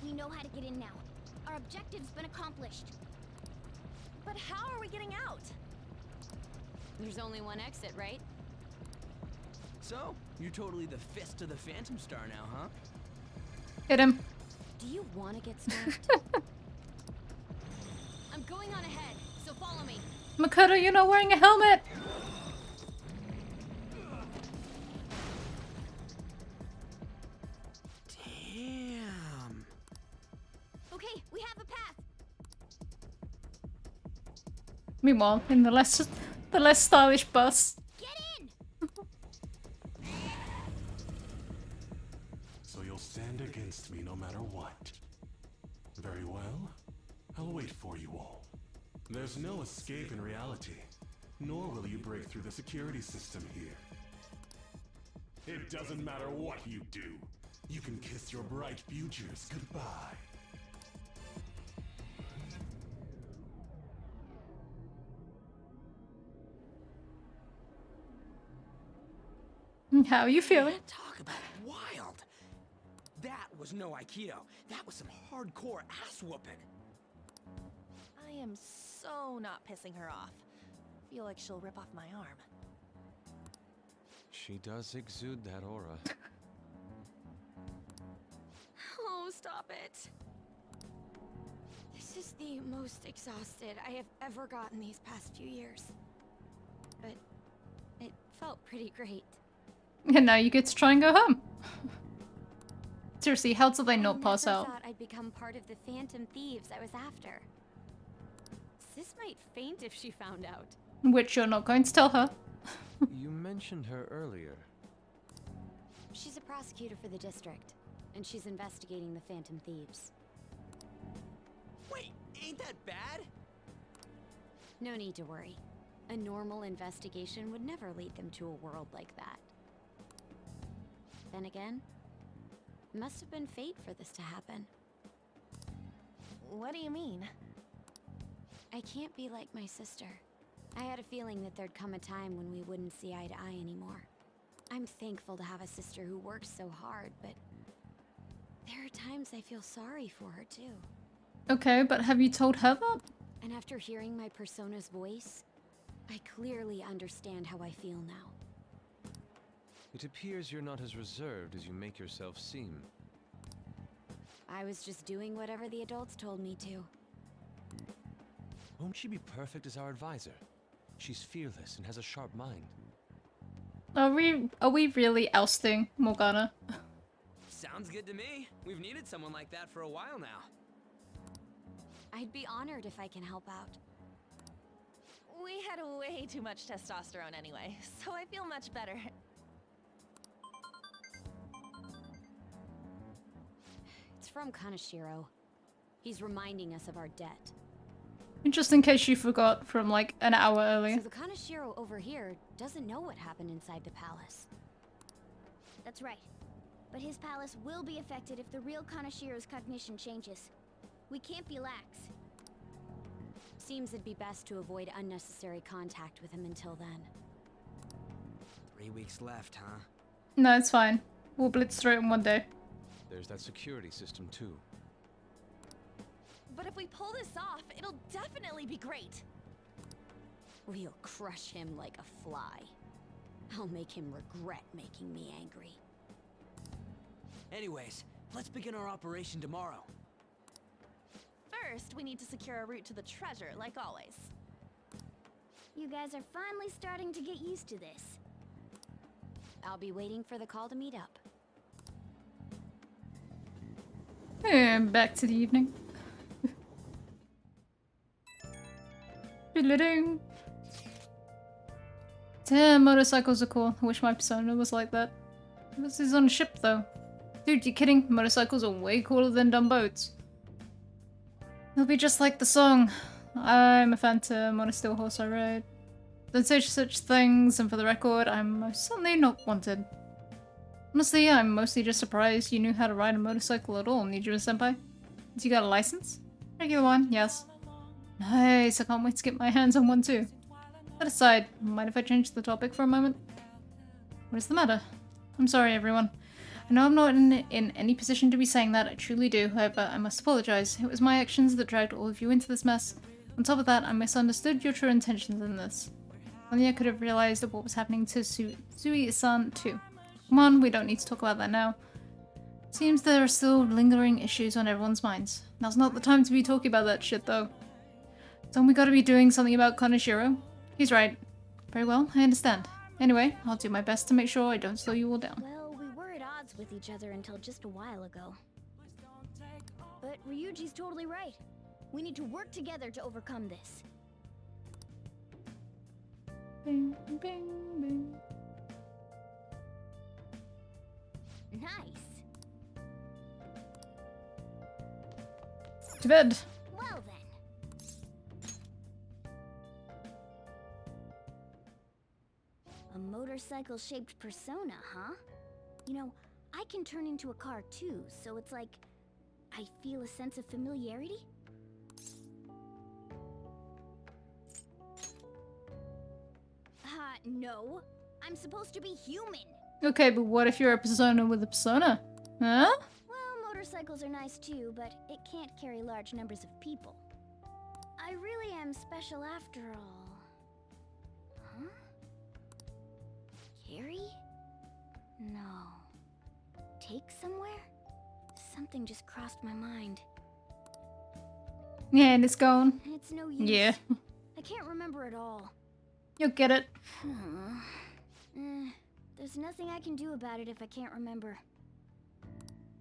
We know how to get in now. Our objective's been accomplished. But how are we getting out? There's only one exit, right? So, you're totally the fist of the Phantom Star now, huh? Hit him. Do you want to get stopped? I'm going on ahead, so follow me. Makoto, you're not wearing a helmet. Damn. Okay, we have a path. Meanwhile, in the less stylish bus. Get in. So you'll stand against me no matter what. Very well. I'll wait for you all. There's no escape in reality, nor will you break through the security system here. It doesn't matter what you do. You can kiss your bright futures goodbye. How are you feeling? Talk about wild. That was no Aikido. That was some hardcore ass whooping. I am so not pissing her off. Feel like she'll rip off my arm. She does exude that aura. Oh, stop it. This is the most exhausted I have ever gotten these past few years. But it felt pretty great. And now you get to try and go home. Seriously, how did they not pass I out? thought I'd become part of the Phantom Thieves I was after. Sis might faint if she found out. Which you're not going to tell her. You mentioned her earlier. She's a prosecutor for the district, and she's investigating the Phantom Thieves. Wait, ain't that bad? No need to worry. A normal investigation would never lead them to a world like that. Then again, it must have been fate for this to happen. What do you mean? I can't be like my sister. I had a feeling that there'd come a time when we wouldn't see eye to eye anymore. I'm thankful to have a sister who works so hard, but there are times I feel sorry for her too. Okay, but have you told her that? And after hearing my persona's voice, I clearly understand how I feel now. It appears you're not as reserved as you make yourself seem. I was just doing whatever the adults told me to. Won't she be perfect as our advisor? She's fearless and has a sharp mind. Are we really ousting Morgana? Sounds good to me. We've needed someone like that for a while now. I'd be honored if I can help out. We had way too much testosterone anyway, so I feel much better. It's from Kaneshiro. He's reminding us of our debt. Just in case you forgot from like an hour earlier. So the Kaneshiro over here doesn't know what happened inside the palace. That's right. But his palace will be affected if the real Kaneshiro's cognition changes. We can't be lax. Seems it'd be best to avoid unnecessary contact with him until then. 3 weeks left, huh? No, it's fine. We'll blitz through it in one day. There's that security system too. But if we pull this off, it'll definitely be great. We'll crush him like a fly. I'll make him regret making me angry. Anyways, let's begin our operation tomorrow. First, we need to secure a route to the treasure, like always. You guys are finally starting to get used to this. I'll be waiting for the call to meet up. And back to the evening. Fiddle-ding. Damn, motorcycles are cool. I wish my persona was like that. This is on a ship though. Dude, you kidding? Motorcycles are way cooler than dumb boats. It'll be just like the song. I'm a phantom on a steel horse I ride. Don't say such things, and for the record, I'm most certainly not wanted. Honestly, I'm mostly just surprised you knew how to ride a motorcycle at all, Nijima-senpai. You got a license? Regular one, yes. Nice, I can't wait to get my hands on one too. That aside, mind if I change the topic for a moment? What is the matter? I'm sorry, everyone. I know I'm not in any position to be saying that, I truly do, however, I must apologize. It was my actions that dragged all of you into this mess. On top of that, I misunderstood your true intentions in this. Only I could have realized what was happening to Sui-san too. Come on, we don't need to talk about that now. Seems there are still lingering issues on everyone's minds. Now's not the time to be talking about that shit though. Don't we gotta be doing something about Kaneshiro? He's right. Very well, I understand. Anyway, I'll do my best to make sure I don't slow you all down. Well, we were at odds with each other until just a while ago. But Ryuji's totally right. We need to work together to overcome this. Bing, bing, bing. Nice. To bed. Well then. A motorcycle-shaped persona, huh? You know, I can turn into a car too, so it's like I feel a sense of familiarity. No. I'm supposed to be human. Okay, but what if you're a persona with a persona? Huh? Well, motorcycles are nice too, but it can't carry large numbers of people. I really am special after all. Huh? Carry? No. Take somewhere? Something just crossed my mind. Yeah, and it's gone. It's no use. Yeah. I can't remember it all. You'll get it. There's nothing I can do about it if I can't remember.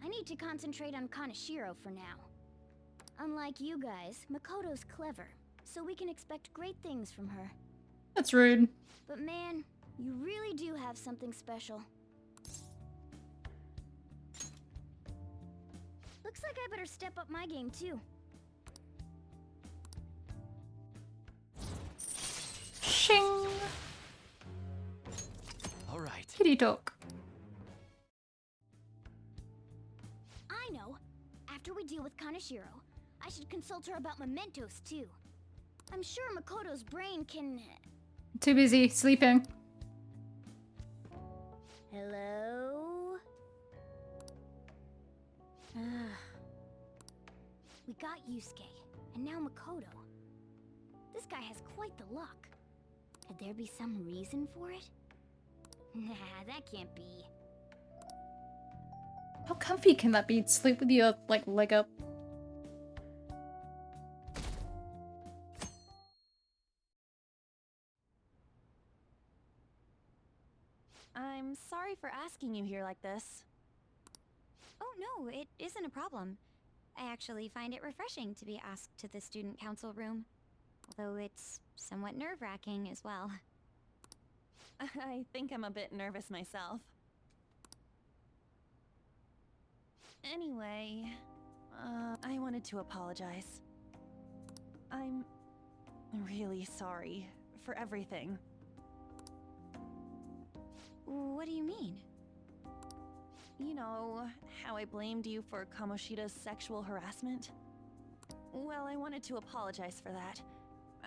I need to concentrate on Kaneshiro for now. Unlike you guys, Makoto's clever, so we can expect great things from her. That's rude. But man, You really do have something special. Looks like I better step up my game too. Shing! All right. Kitty talk. I know. After we deal with Kaneshiro, I should consult her about mementos too. I'm sure Makoto's brain can... Too busy sleeping. Hello? We got Yusuke, and now Makoto. This guy has quite the luck. Could there be some reason for it? Nah, that can't be. How comfy can that be? Sleep with your, like, leg up. I'm sorry for asking you here like this. Oh no, it isn't a problem. I actually find it refreshing to be asked to the student council room. Although it's somewhat nerve-wracking as well. I think I'm a bit nervous myself. Anyway, I wanted to apologize. I'm really sorry for everything. What do you mean? You know, how I blamed you for Kamoshida's sexual harassment? Well, I wanted to apologize for that.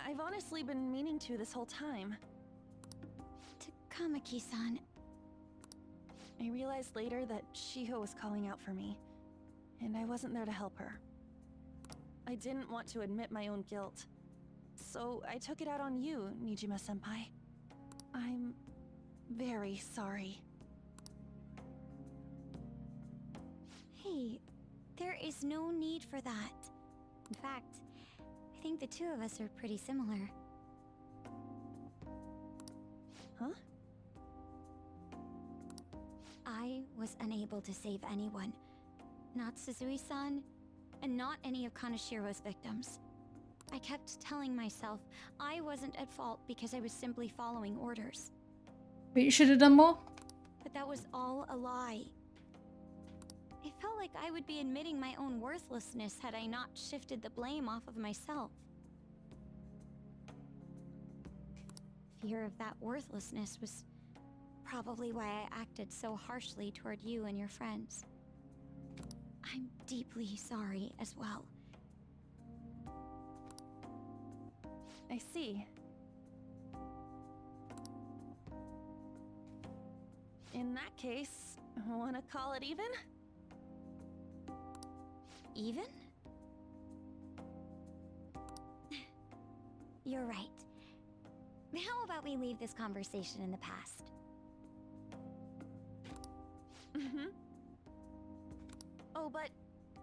I've honestly been meaning to this whole time. Takamaki-san. I realized later that Shiho was calling out for me, and I wasn't there to help her. I didn't want to admit my own guilt, so I took it out on you, Nijima-senpai. I'm very sorry. Hey, there is no need for that. In fact, I think the two of us are pretty similar. Huh? I was unable to save anyone. Not Suzui-san, and not any of Kaneshiro's victims. I kept telling myself I wasn't at fault because I was simply following orders. But you should have done more. But that was all a lie. I felt like I would be admitting my own worthlessness had I not shifted the blame off of myself. Fear of that worthlessness was probably why I acted so harshly toward you and your friends. I'm deeply sorry as well. I see. In that case, wanna call it even? Even? You're right. How about we leave this conversation in the past? Mm-hmm. Oh, but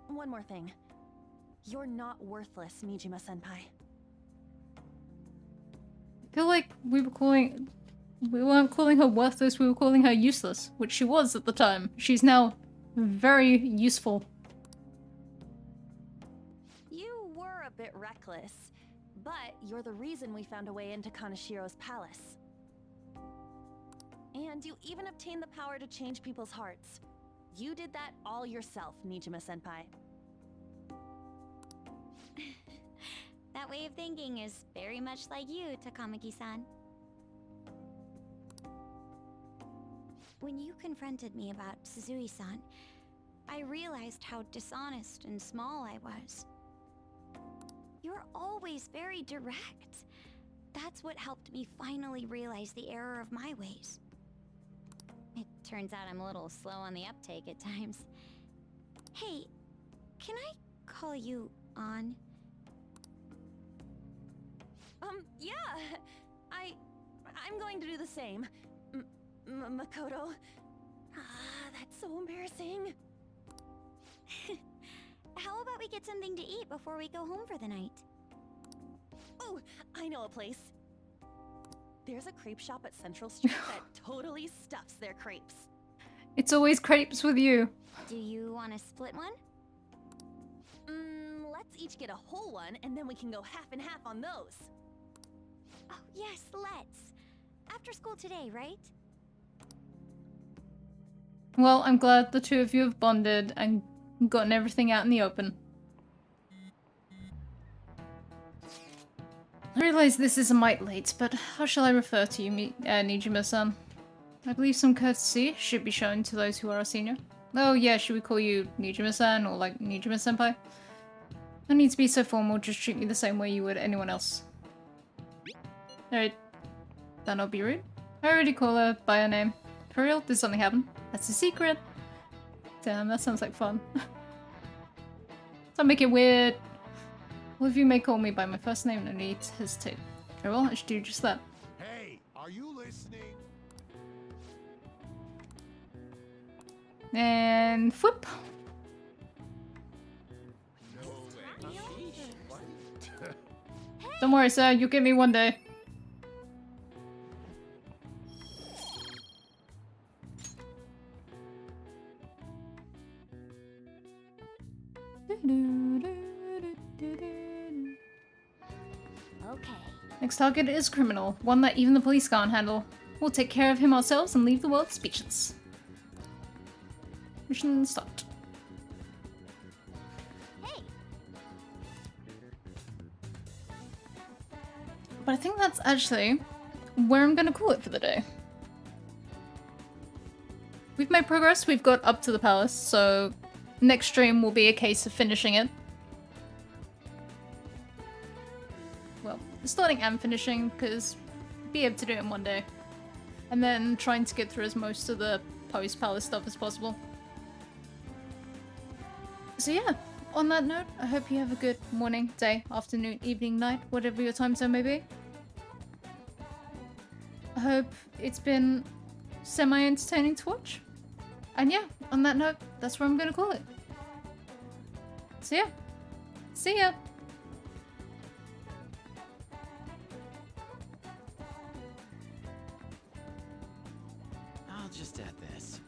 one more thing. You're not worthless, Nijima-senpai. I feel like we weren't calling her worthless, we were calling her useless, which she was at the time. She's now very useful. You were a bit reckless, but you're the reason we found a way into Kaneshiro's palace. And you even obtained the power to change people's hearts. You did that all yourself, Nijima-senpai. That way of thinking is very much like you, Takamaki-san. When you confronted me about Suzui-san, I realized how dishonest and small I was. You're always very direct. That's what helped me finally realize the error of my ways. It turns out I'm a little slow on the uptake at times. Hey, can I call you On? Yeah! I'm going to do the same. Makoto. Ah, that's so embarrassing. How about we get something to eat before we go home for the night? Oh, I know a place. There's a crepe shop at Central Street that totally stuffs their crepes. It's always crepes with you. Do you want to split one? Let's each get a whole one, and then we can go half and half on those. Oh, yes, let's. after school today, right? Well, I'm glad the two of you have bonded and gotten everything out in the open. I realize this is a mite late, but how shall I refer to you, Nijima-san? I believe some courtesy should be shown to those who are our senior. Oh yeah, should we call you Nijima-san or like Nijima-senpai? No need to be so formal, just treat me the same way you would anyone else. Alright. That not be rude? I already call her by her name. For real? Did something happen? That's a secret. Damn, that sounds like fun. Don't make it weird. All of you may call me by my first name, no need to hesitate. Very well, I should do just that. Hey, are you listening? And whoop. Don't worry, sir, you'll get me one day. Okay. Next target is criminal, one that even the police can't handle. We'll take care of him ourselves and leave the world speechless. Mission start. Hey. But I think that's actually where I'm gonna call it for the day. We've made progress, we've got up to the palace, so next stream will be a case of finishing it. Well, starting and finishing, because we'll be able to do it in one day. And then trying to get through as most of the post-palace stuff as possible. So yeah, on that note, I hope you have a good morning, day, afternoon, evening, night, whatever your time zone may be. I hope it's been semi-entertaining to watch. And yeah, on that note, that's where I'm gonna call it. So yeah, see ya! I'll just add this.